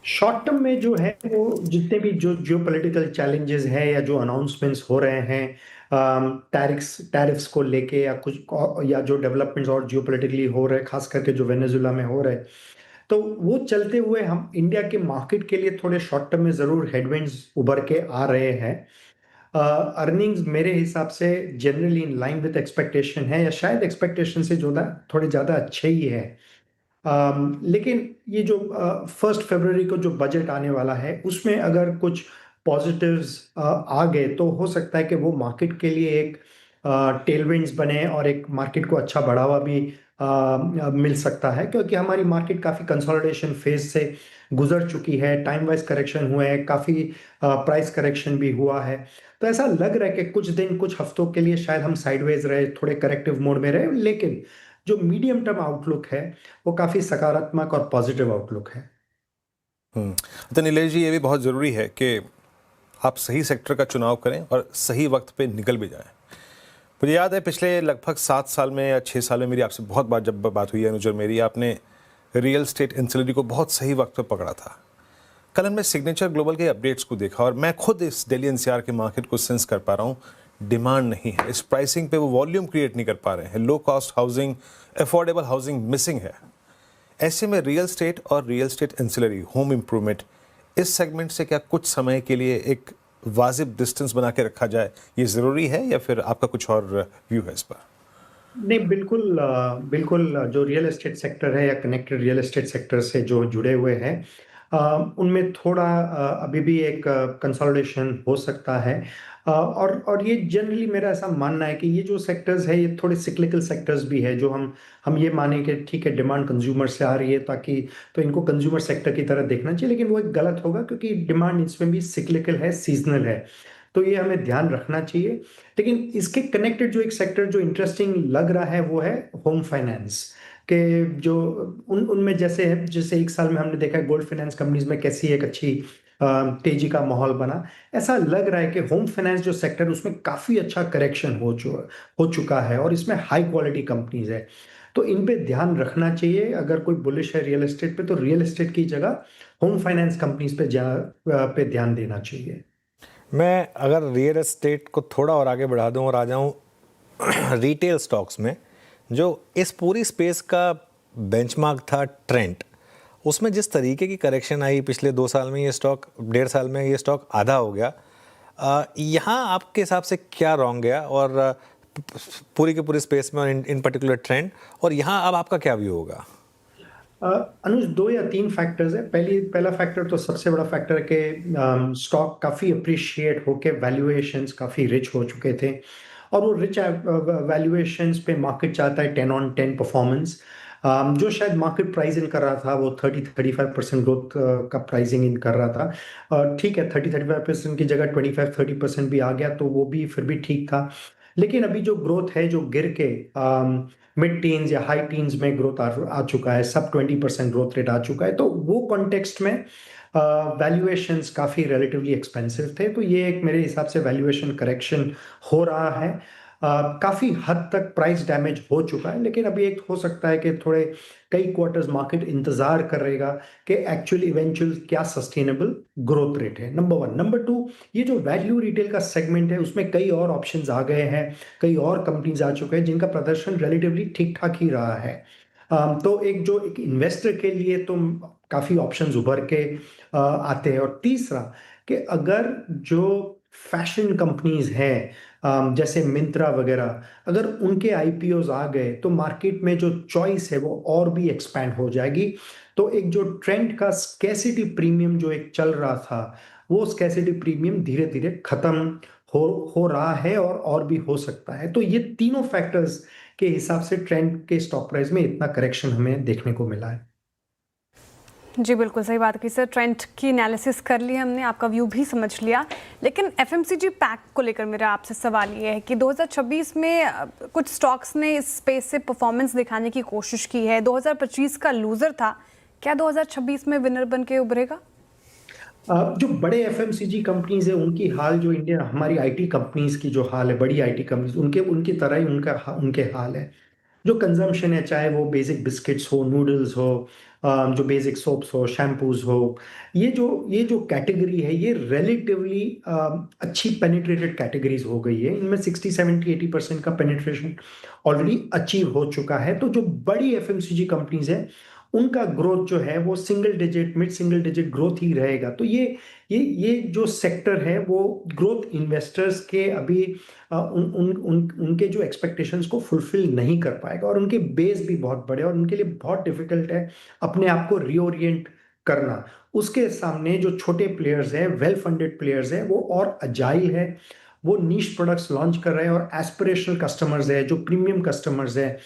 शॉर्ट टर्म में जो है वो जितने भी जो जियोपॉलिटिकल चैलेंजेस हैं या जो अनाउंसमेंट्स हो रहे हैं टैरिफ्स को लेके या कुछ, या जो डेवलपमेंट्स और जियोपॉलिटिकली हो रहे हैं, खास करके जो वेनेजुला में हो रहे हैं, तो वो चलते हुए हम इंडिया के मार्केट के लिए थोड़े शॉर्ट टर्म में ज़रूर हेडविंड्स उभर के आ रहे हैं। अर्निंग्स मेरे हिसाब से generally in line with expectation है, या शायद एक्सपेक्टेशन से जो थोड़े ज़्यादा अच्छे ही है। लेकिन ये जो 1 फरवरी को जो बजट आने वाला है, उसमें अगर कुछ पॉजिटिव्स आ गए तो हो सकता है कि वो मार्केट के लिए एक टेलविंड्स बने और एक मार्केट को अच्छा बढ़ावा भी मिल सकता है, क्योंकि हमारी मार्केट काफ़ी कंसोलिडेशन फेज से गुजर चुकी है। टाइम वाइज करेक्शन हुए हैं, काफ़ी प्राइस करेक्शन भी हुआ है। तो ऐसा लग रहा है कि कुछ दिन, कुछ हफ्तों के लिए शायद हम साइडवेज रहे, थोड़े करेक्टिव मोड में रहे, लेकिन जो मीडियम टर्म आउटलुक है वो काफ़ी सकारात्मक और पॉजिटिव आउटलुक है। तो नीलेश जी, ये भी बहुत ज़रूरी है कि आप सही सेक्टर का चुनाव करें और सही वक्त पे निकल भी जाएं। मुझे याद है पिछले लगभग 7 साल में या 6 साल में मेरी आपसे बहुत बार जब बात हुई है अनुज और मेरी, आपने रियल स्टेट इंसलिटी को बहुत सही वक्त पे पकड़ा था। कल हमने सिग्नेचर ग्लोबल के अपडेट्स को देखा और मैं खुद इस दिल्ली एनसीआर के मार्केट को सेंस कर पा रहा हूँ। डिमांड नहीं है, इस प्राइसिंग पे वो वॉल्यूम क्रिएट नहीं कर पा रहे हैं। Low cost housing, affordable housing missing है। ऐसे में रियल स्टेट और real estate ancillary, home improvement, इस सेगमेंट से क्या कुछ समय के लिए एक वाजिब डिस्टेंस बना के रखा जाए, ये ज़रूरी है या फिर आपका कुछ और व्यू है इस पर? नहीं, बिल्कुल जो रियल एस्टेट सेक्टर है या कनेक्टेड रियल एस्टेट सेक्टर से जो जुड़े हुए हैं, उनमें थोड़ा अभी भी एक कंसोलिडेशन हो सकता है। और ये जनरली मेरा ऐसा मानना है कि ये जो सेक्टर्स है ये थोड़े सिक्लिकल सेक्टर्स भी है, जो हम ये माने कि ठीक है डिमांड कंज्यूमर से आ रही है ताकि, तो इनको कंज्यूमर सेक्टर की तरह देखना चाहिए, लेकिन वो एक गलत होगा क्योंकि डिमांड इसमें भी सिक्लिकल है, सीजनल है। तो ये हमें ध्यान रखना चाहिए। लेकिन इसके कनेक्टेड जो एक सेक्टर जो इंटरेस्टिंग लग रहा है वो है होम फाइनेंस के, जो उनमें जैसे 1 साल में हमने देखा है गोल्ड फाइनेंस कंपनीज में कैसी एक अच्छी तेजी का माहौल बना। ऐसा लग रहा है कि होम फाइनेंस जो सेक्टर उसमें काफ़ी अच्छा करेक्शन हो चुका है और इसमें हाई क्वालिटी कंपनीज है, तो इन पे ध्यान रखना चाहिए। अगर कोई बुलिश है रियल एस्टेट पे, तो रियल एस्टेट की जगह होम फाइनेंस कंपनीज पे ध्यान देना चाहिए। मैं अगर रियल एस्टेट को थोड़ा और आगे बढ़ा दूं और आ जाऊं रिटेल स्टॉक्स में, जो इस पूरी स्पेस का बेंचमार्क था ट्रेंड, उसमें जिस तरीके की करेक्शन आई पिछले 2 साल में, ये स्टॉक 1.5 साल में ये स्टॉक आधा हो गया। यहाँ आपके हिसाब से क्या रॉन्ग गया और पूरी की पूरी स्पेस में इन पर्टिकुलर ट्रेंड, और यहाँ अब आपका क्या व्यू होगा? अनुज, 2 या 3 फैक्टर्स है। पहला फैक्टर तो सबसे बड़ा फैक्टर है कि स्टॉक काफ़ी अप्रिशिएट होके वैल्यूएशंस काफ़ी रिच हो चुके थे और वो रिच वैल्यूएशंस पे मार्केट चाहता है 10 on 10 परफॉर्मेंस। जो शायद मार्केट प्राइसिंग कर रहा था वो 30-35% ग्रोथ का प्राइसिंग इन कर रहा था। ठीक है, 30-35% की जगह 25-30% भी आ गया तो वो भी फिर भी ठीक था। लेकिन अभी जो ग्रोथ है जो गिर के मिड टीन्स या हाई टीन्स में ग्रोथ आ चुका है, सब 20% ग्रोथ रेट आ चुका है, तो वो कॉन्टेक्स्ट में वैल्यूएशंस काफ़ी रिलेटिवली एक्सपेंसिव थे। तो ये एक मेरे हिसाब से वैल्यूएशन करेक्शन हो रहा है। काफ़ी हद तक प्राइस डैमेज हो चुका है, लेकिन अभी एक हो सकता है कि थोड़े कई क्वार्टर्स मार्केट इंतजार कर रहेगा कि एक्चुअल इवेंचुअल क्या सस्टेनेबल ग्रोथ रेट है, नंबर 1। नंबर 2, ये जो वैल्यू रिटेल का सेगमेंट है उसमें कई और ऑप्शंस आ गए हैं, कई और कंपनीज आ चुके हैं जिनका प्रदर्शन रिलेटिवली ठीक ठाक ही रहा है। तो एक इन्वेस्टर के लिए तो काफ़ी ऑप्शंस उभर के आते हैं। और तीसरा कि अगर जो फैशन कंपनीज हैं जैसे मिंत्रा वगैरह, अगर उनके आईपीओज आ गए तो मार्केट में जो चॉइस है वो और भी एक्सपैंड हो जाएगी। तो एक जो ट्रेंड का स्कैसिटी प्रीमियम जो एक चल रहा था, वो स्कैसिटी प्रीमियम धीरे धीरे खत्म हो रहा है और भी हो सकता है। तो ये तीनों फैक्टर्स के हिसाब से ट्रेंड के स्टॉक प्राइस में इतना करेक्शन हमें देखने को मिला है। जी बिल्कुल सही बात की सर, ट्रेंड की एनालिसिस कर ली हमने, आपका व्यू भी समझ लिया। लेकिन एफएमसीजी पैक को लेकर मेरा आपसे सवाल ये है कि 2026 में कुछ स्टॉक्स ने इस स्पेस से परफॉर्मेंस दिखाने की कोशिश की है। 2025 का लूजर था, क्या 2026 में विनर बन के उभरेगा? जो बड़े एफएमसीजी कंपनीज है उनकी हाल जो इंडिया हमारी आईटी कंपनीज की जो हाल है, बड़ी आईटी कंपनीज उनकी तरह ही उनके हाल है। जो कंजम्पशन है, चाहे वो बेसिक बिस्किट्स हो, नूडल्स हो, जो बेसिक सोप्स हो, शैम्पूज हो, ये जो कैटेगरी है ये रिलेटिवली अच्छी पेनिट्रेटेड कैटेगरीज हो गई है। इनमें 60-70-80% का पेनिट्रेशन ऑलरेडी अचीव हो चुका है। तो जो बड़ी एफएमसीजी कंपनीज है उनका ग्रोथ जो है वो मिड सिंगल डिजिट ग्रोथ ही रहेगा। तो ये जो सेक्टर है वो ग्रोथ इन्वेस्टर्स के अभी उनके जो एक्सपेक्टेशंस को फुलफिल नहीं कर पाएगा, और उनके बेस भी बहुत बड़े और उनके लिए बहुत डिफिकल्ट है अपने आप को रीओरिएंट करना। उसके सामने जो छोटे प्लेयर्स हैं, वेल फंडेड प्लेयर्स हैं, वो और अजाइल है, वो नीश प्रोडक्ट्स लॉन्च कर रहे हैं और एस्पिरेशनल कस्टमर्स है, जो प्रीमियम कस्टमर्स है,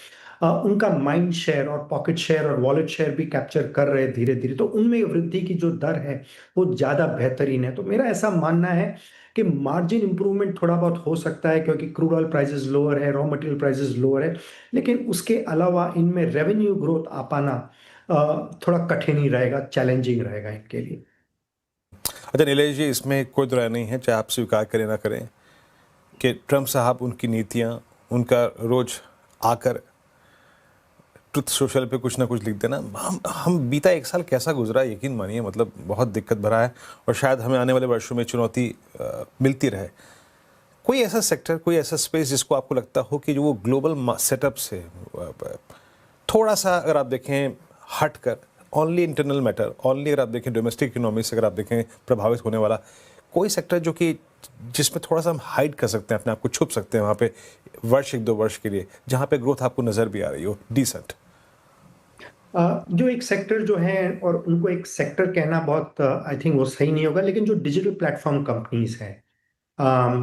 उनका माइंड शेयर और पॉकेट शेयर और वॉलेट शेयर भी कैप्चर कर रहे हैं धीरे धीरे। तो उनमें वृद्धि की जो दर है वो ज़्यादा बेहतरीन है। तो मेरा ऐसा मानना है कि मार्जिन इंप्रूवमेंट थोड़ा बहुत हो सकता है क्योंकि क्रूड ऑयल प्राइसेस लोअर है, रॉ मटेरियल प्राइसेस लोअर है, लेकिन उसके अलावा इनमें रेवेन्यू ग्रोथ आ पाना थोड़ा कठिन ही रहेगा, चैलेंजिंग रहेगा इनके लिए। अच्छा नीलेश जी, इसमें कोई दो राय नहीं है, चाहे आप स्वीकार करें ना करें, कि ट्रंप साहब उनकी नीतियां, उनका रोज आकर ट्रुथ सोशल पे कुछ ना कुछ लिख देना, हम बीता एक साल कैसा गुजरा यकीन मानिए, मतलब बहुत दिक्कत भरा है और शायद हमें आने वाले वर्षों में चुनौती मिलती रहे। कोई ऐसा सेक्टर, कोई ऐसा स्पेस जिसको आपको लगता हो कि जो वो ग्लोबल सेटअप से थोड़ा सा अगर आप देखें हट कर, ओनली इंटरनल मैटर, ओनली अगर आप देखें डोमेस्टिक इकोनॉमी से अगर आप देखें प्रभावित होने वाला कोई सेक्टर जो कि जिसमें थोड़ा सा हम हाइड कर सकते हैं, अपने आप को छुप सकते हैं वहाँ पे वर्ष 1-2 वर्ष के लिए, जहाँ पे ग्रोथ आपको नज़र भी आ रही हो डिसेंट? जो एक सेक्टर जो है, और उनको एक सेक्टर कहना बहुत आई थिंक वो सही नहीं होगा, लेकिन जो डिजिटल प्लेटफॉर्म कंपनीज हैं,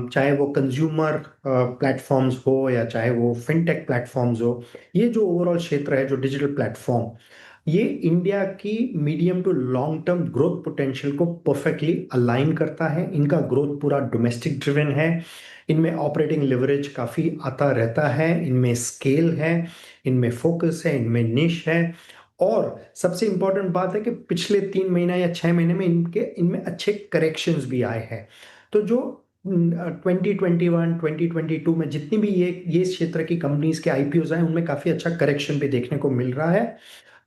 चाहे वो कंज्यूमर प्लेटफॉर्म्स हो या चाहे वो फिनटेक प्लेटफॉर्म्स हो, ये जो ओवरऑल क्षेत्र है जो डिजिटल प्लेटफॉर्म, ये इंडिया की medium to long term growth potential को परफेक्टली अलाइन करता है। इनका ग्रोथ पूरा डोमेस्टिक ड्रिवन है, इनमें ऑपरेटिंग लिवरेज काफ़ी आता रहता है, इनमें स्केल है, इनमें फोकस है, इनमें निश है, और सबसे इंपॉर्टेंट बात है कि पिछले 3 महीना या 6 महीने में इनमें अच्छे करेक्शंस भी आए हैं। तो जो 2021, 2022 में जितनी भी ये क्षेत्र की कंपनीज के आईपीओज आए उनमें काफ़ी अच्छा करेक्शन भी देखने को मिल रहा है।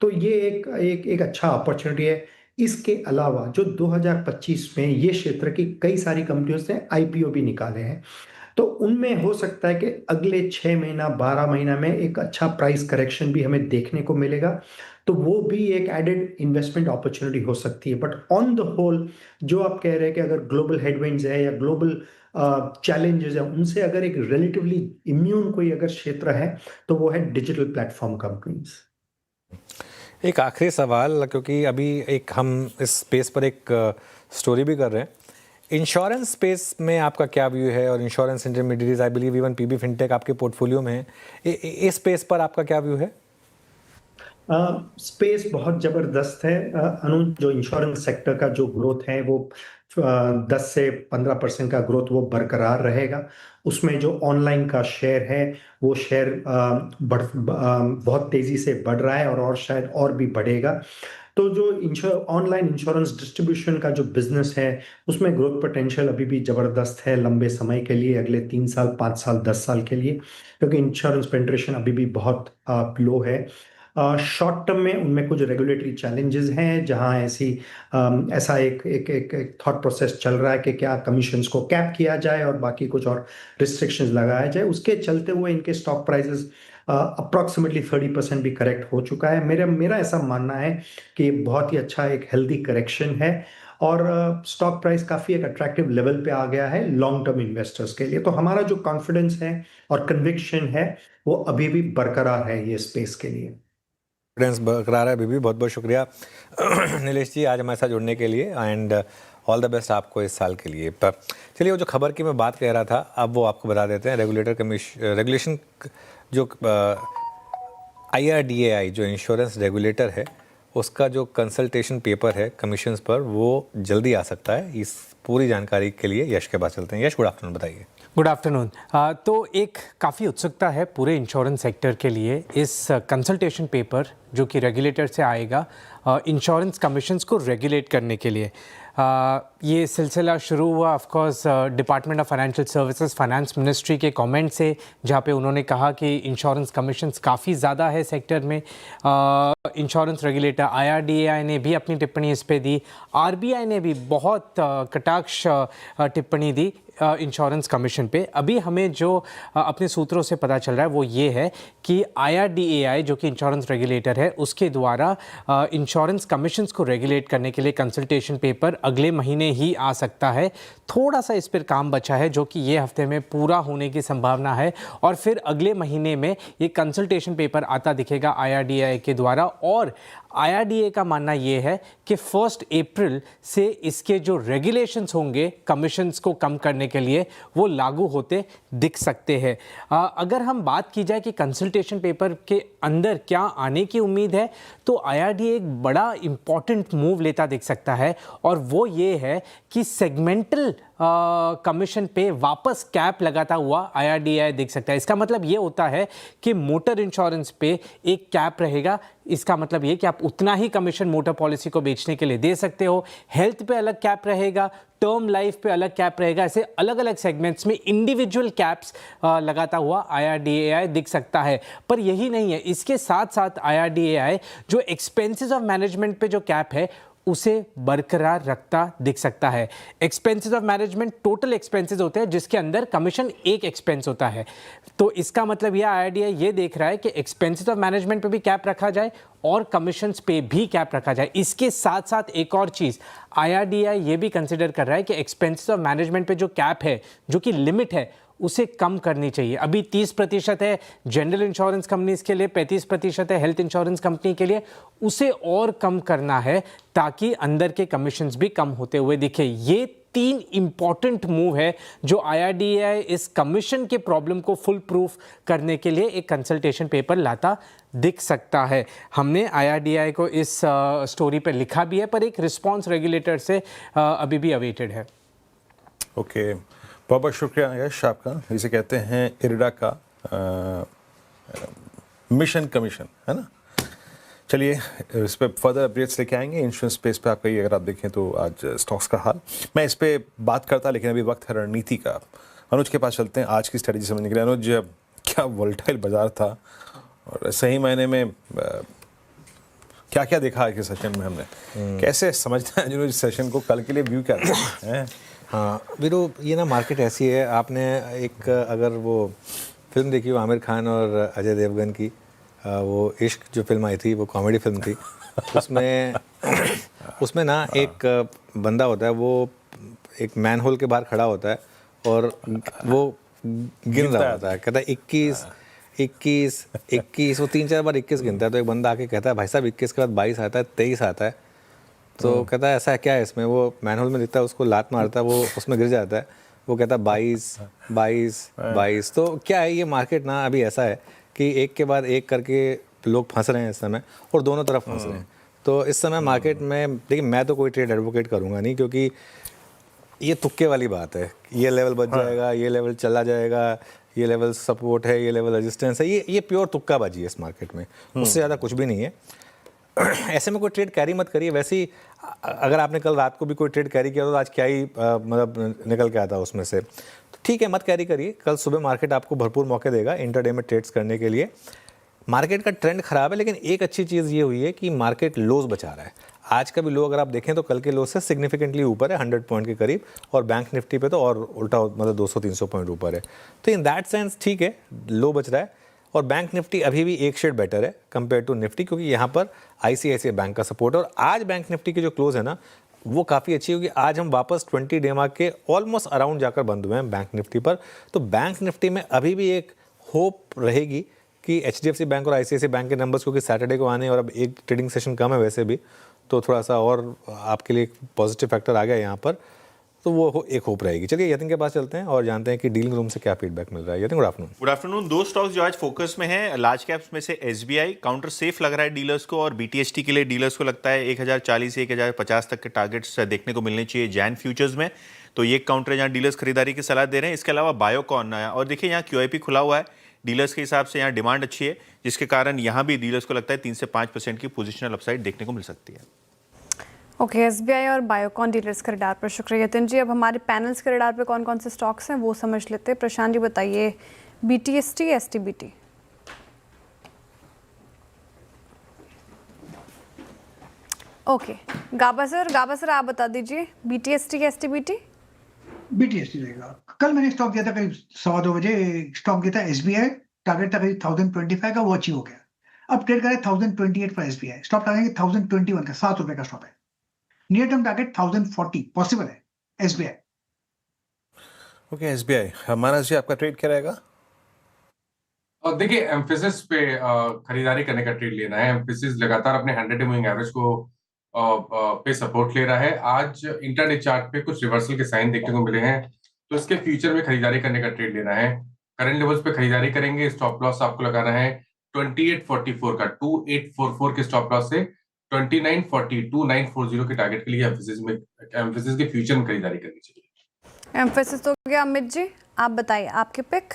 तो ये एक अच्छा अपॉर्चुनिटी है। इसके अलावा जो 2025 में ये क्षेत्र की कई सारी कंपनियों ने आईपीओ भी निकाले हैं, तो उनमें हो सकता है कि अगले 6 महीना 12 महीना में एक अच्छा प्राइस करेक्शन भी हमें देखने को मिलेगा। तो वो भी एक एडेड इन्वेस्टमेंट अपॉर्चुनिटी हो सकती है। बट ऑन द होल जो आप कह रहे हैं कि अगर ग्लोबल हेडविंड्स है या ग्लोबल चैलेंजेस है, उनसे अगर एक रिलेटिवली इम्यून कोई अगर क्षेत्र है तो वो है डिजिटल प्लेटफॉर्म कंपनीज। एक आखिरी सवाल, क्योंकि अभी हम इस स्पेस पर एक स्टोरी भी कर रहे हैं। इंश्योरेंस स्पेस में आपका क्या व्यू है, और insurance intermediaries I believe even PB fintech आपके पोर्टफोलियो में है, इस स्पेस पर आपका क्या व्यू है? स्पेस बहुत जबरदस्त है अनुज। जो इंश्योरेंस सेक्टर का जो ग्रोथ है वो 10 से 15% का ग्रोथ वो बरकरार रहेगा। उसमें जो ऑनलाइन का शेयर है वो शेयर बहुत तेजी से बढ़ रहा है और शायद और भी बढ़ेगा। तो जो ऑनलाइन इंश्योरेंस डिस्ट्रीब्यूशन का जो बिजनेस है उसमें ग्रोथ पोटेंशियल अभी भी जबरदस्त है लंबे समय के लिए, अगले 3 साल 5 साल 10 साल के लिए, क्योंकि इंश्योरेंस पेनिट्रेशन अभी भी बहुत लो है। शॉर्ट टर्म में उनमें कुछ रेगुलेटरी चैलेंजेस हैं, जहां ऐसा एक थॉट प्रोसेस चल रहा है कि क्या कमीशंस को कैप किया जाए और बाकी कुछ और रिस्ट्रिक्शंस लगाया जाए। उसके चलते हुए इनके स्टॉक प्राइसेस अप्रॉक्सीमेटली 30% भी करेक्ट हो चुका है। मेरा ऐसा मानना है कि बहुत ही अच्छा एक हेल्दी करेक्शन है और स्टॉक प्राइस काफी एक अट्रैक्टिव लेवल पे आ गया है लॉन्ग टर्म इन्वेस्टर्स के लिए। तो हमारा जो कॉन्फिडेंस है और कन्विक्शन है वो अभी भी बरकरार है ये स्पेस के लिए। कॉन्फिडेंस बरकरार है अभी भी। बहुत बहुत शुक्रिया नीलेश जी आज हमारे साथ जुड़ने के लिए, एंड ऑल द बेस्ट आपको इस साल के लिए। पर चलिए, वो जो खबर की मैं बात कह रहा था अब वो आपको बता देते हैं। रेगुलेशन जो IRDAI जो इंश्योरेंस रेगुलेटर है उसका जो कंसल्टेशन पेपर है कमीशंस पर वो जल्दी आ सकता है। इस पूरी जानकारी के लिए यश के पास चलते हैं। यश, गुड आफ्टरनून, बताइए। Good afternoon. तो एक काफ़ी उत्सुकता है पूरे इंश्योरेंस सेक्टर के लिए इस कंसल्टेशन पेपर जो कि रेगुलेटर से आएगा इंश्योरेंस कमीशंस को रेगुलेट करने के लिए। ये सिलसिला शुरू हुआ of course department of financial services finance ministry के कमेंट से, जहाँ पे उन्होंने कहा कि इंश्योरेंस कमीशंस काफ़ी ज़्यादा है सेक्टर में। इंश्योरेंस रेगुलेटर IRDAI ने भी अपनी टिप्पणी इस पे दी। RBI ने भी बहुत कटाक्ष टिप्पणी दी इंश्योरेंस कमीशन पे। अभी हमें जो अपने सूत्रों से पता चल रहा है वो ये है कि IRDAI जो कि इंश्योरेंस रेगुलेटर है उसके द्वारा इंश्योरेंस कमीशंस को रेगुलेट करने के लिए कंसल्टेशन पेपर अगले महीने ही आ सकता है। थोड़ा सा इस पर काम बचा है जो कि ये हफ्ते में पूरा होने की संभावना है, और फिर अगले महीने में ये कंसल्टेशन पेपर आता दिखेगा IRDAI के द्वारा। और IRDAI का मानना ये है कि 1 अप्रैल से इसके जो रेगुलेशंस होंगे कमीशंस को कम करने के लिए वो लागू होते दिख सकते हैं। अगर हम बात की जाए कि कंसल्टेशन पेपर के अंदर क्या आने की उम्मीद है, तो IRDAI एक बड़ा इंपॉर्टेंट मूव लेता दिख सकता है, और वो ये है कि सेगमेंटल कमीशन पे वापस कैप लगाता हुआ IRDAI दिख सकता है। इसका मतलब ये होता है कि मोटर इंश्योरेंस पे एक कैप रहेगा। इसका मतलब ये कि आप उतना ही कमीशन मोटर पॉलिसी को बेचने के लिए दे सकते हो। हेल्थ पे अलग कैप रहेगा, टर्म लाइफ पे अलग कैप रहेगा। ऐसे अलग अलग सेगमेंट्स में इंडिविजुअल कैप्स लगाता हुआ IRDAI दिख सकता है। पर यही नहीं है, इसके साथ साथ IRDAI जो एक्सपेंसेस ऑफ मैनेजमेंट पे जो कैप है उसे बरकरार रखता दिख सकता है। Expenses of management total expenses होते हैं जिसके अंदर कमीशन एक एक्सपेंस होता है। तो इसका मतलब यह IRDAI ये देख रहा है कि एक्सपेंसेस ऑफ मैनेजमेंट पे भी कैप रखा जाए और कमीशंस पे भी कैप रखा जाए। इसके साथ साथ एक और चीज़ IRDAI ये भी कंसिडर कर रहा है कि एक्सपेंसेस ऑफ मैनेजमेंट पे जो कैप है, जो कि लिमिट है, उसे कम करनी चाहिए। अभी 30% है जनरल इंश्योरेंस कंपनीज के लिए, 35% है हेल्थ इंश्योरेंस कंपनी के लिए। उसे और कम करना है ताकि अंदर के कमीशंस भी कम होते हुए दिखे। ये 3 इंपॉर्टेंट मूव है जो IRDAI इस कमीशन के प्रॉब्लम को फुल प्रूफ करने के लिए एक कंसल्टेशन पेपर लाता दिख सकता है। हमने IRDAI को इस स्टोरी पर लिखा भी है, पर एक रिस्पॉन्स रेगुलेटर से अभी भी अवेटेड है। ओके, बहुत बहुत शुक्रिया यश आपका। इसे कहते हैं इरडा का मिशन कमीशन, है ना। चलिए इस पर फर्दर अपडेट्स लेके आएंगे। इंश्योरेंस स्पेस पे आपका ये अगर आप देखें तो आज स्टॉक्स का हाल मैं इस पर बात करता, लेकिन अभी वक्त है रणनीति का। अनुज के पास चलते हैं आज की स्ट्रेटजी समझने के लिए। अनुज, क्या वोलेटाइल बाजार था और सही मायने में क्या क्या देखा आज के सेशन में हमने, कैसे समझना है जो इस सेशन को, कल के लिए व्यू क्या है? हाँ वीरू, ये ना मार्केट ऐसी है। आपने एक अगर वो फिल्म देखी हो आमिर खान और अजय देवगन की, वो इश्क जो फिल्म आई थी, वो कॉमेडी फिल्म थी। उसमें ना एक बंदा होता है, वो एक मैन होल के बाहर खड़ा होता है और वो गिन रहा होता है। कहता है 21 21 21, वो 3-4 बार 21 गिनता है। तो एक बंदा आके कहता है भाई साहब 21 के बाद 22 आता है, 23 आता है। तो कहता है ऐसा क्या है इसमें, वो मैनुअल में दिखता है, उसको लात मारता है, वो उसमें गिर जाता है, वो कहता है 22। तो क्या है ये मार्केट ना अभी ऐसा है कि एक के बाद एक करके लोग फंस रहे हैं इस समय, और दोनों तरफ फंस रहे हैं। तो इस समय मार्केट में देखिए, मैं तो कोई ट्रेड एडवोकेट करूँगा नहीं, क्योंकि ये तुक्के वाली बात है। ये लेवल बच जाएगा, ये लेवल चला जाएगा, ये लेवल सपोर्ट है, ये लेवल रेजिस्टेंस है, ये प्योर तुक्काबाजी है इस मार्केट में, उससे ज़्यादा कुछ भी नहीं है। ऐसे में कोई ट्रेड कैरी मत करिए। वैसे ही अगर आपने कल रात को भी कोई ट्रेड कैरी किया तो आज क्या ही मतलब निकल के आता उसमें से, तो ठीक है, मत कैरी करिए। कल सुबह मार्केट आपको भरपूर मौके देगा इंटरडे में ट्रेड्स करने के लिए। मार्केट का ट्रेंड खराब है, लेकिन एक अच्छी चीज़ ये हुई है कि मार्केट लोज बचा रहा है। आज का भी लो अगर आप देखें तो कल के लो से सिग्निफिकेंटली ऊपर है, 100 पॉइंट के करीब, और बैंक निफ्टी पे तो और उल्टा मतलब 200-300 पॉइंट ऊपर है। तो इन दैट सेंस ठीक है, लो बच रहा है। और बैंक निफ्टी अभी भी एक शेड बेटर है कंपेयर टू निफ्टी, क्योंकि यहाँ पर ICICI बैंक का सपोर्ट है। और आज बैंक निफ्टी की जो क्लोज है ना, वो काफ़ी अच्छी होगी। आज हम वापस 20 डे मार्क के ऑलमोस्ट अराउंड जाकर बंद हुए हैं बैंक निफ्टी पर। तो बैंक निफ्टी में अभी भी एक होप रहेगी कि HDFC बैंक और ICICI बैंक के नंबर्स, क्योंकि सैटरडे को आने और अब एक ट्रेडिंग सेशन कम है वैसे भी, तो थोड़ा सा और आपके लिए पॉजिटिव फैक्टर आ गया यहाँ पर, तो वो एक होप रहेगी। चलिए यतिन के पास चलते हैं और जानते हैं कि डीलिंग रूम से क्या फीडबैक मिल रहा है। Yatin, good afternoon. Good afternoon. दो स्टॉक्स जो आज फोकस में हैं, लार्ज कैप्स में से SBI काउंटर सेफ लग रहा है डीलर्स को, और BTST के लिए डीलर्स को लगता है 1040 से 1050 तक के टारगेट्स देखने को मिलने चाहिए जैन फ्यूचर्स में। तो ये काउंटर है जहाँ डीलर्स खरीदारी की सलाह दे रहे हैं। इसके अलावा बायोकॉन आया, और देखिए यहाँ QIP खुला हुआ है, डीलर्स के हिसाब से यहाँ डिमांड अच्छी है, जिसके कारण यहाँ भी डीलर्स को लगता है 3 से 5% की पोजिशनल अपसाइड देखने को मिल सकती है। ओके, SBI और बायोकॉन डीलर्स के रडार पर शुक्रिया यतिन जी। अब हमारे पैनल्स के रडार पर कौन कौन से स्टॉक्स हैं वो समझ लेते हैं। प्रशांत जी बताइए, BTST, STBT। ओके, गाबा सर आप बता दीजिए, BTST या STBT? BTST रहेगा। कल मैंने स्टॉक दिया था करीब 2:15 बजे, स्टॉक दिया था SBI, टारगेट था करीब 1025 का, वो अचीव हो गया। अब ट्रेड करें 1028 पर SBI, स्टॉप टारगेट 1021 का, 7 रुपए का स्टॉप है। नियर टर्म टारगेट 1040 पॉसिबल है SBI। Okay, SBI। मानस जी, आपका ट्रेड क्या रहेगा? और देखिए, एम्फेसिस पे खरीदारी करने का ट्रेड लेना है। एम्फेसिस लगातार अपने 100 मूविंग एवरेज को पे सपोर्ट ले रहा है। आज इंटरडे चार्ट पे कुछ रिवर्सल के साइन देखने को मिले हैं, तो इसके फ्यूचर में खरीदारी करने का ट्रेड लेना है। करंट लेवल्स पे खरीदारी करेंगे। स्टॉप लॉस आपको लगाना है 2844 का, 2844 के स्टॉप लॉस से 2940 के टारगेट के लिए एम्फेसिस के फ्यूचर में खरीदारी करनी चाहिए। एम्फेसिस तो गया। अमित जी आप बताइए आपके पिक।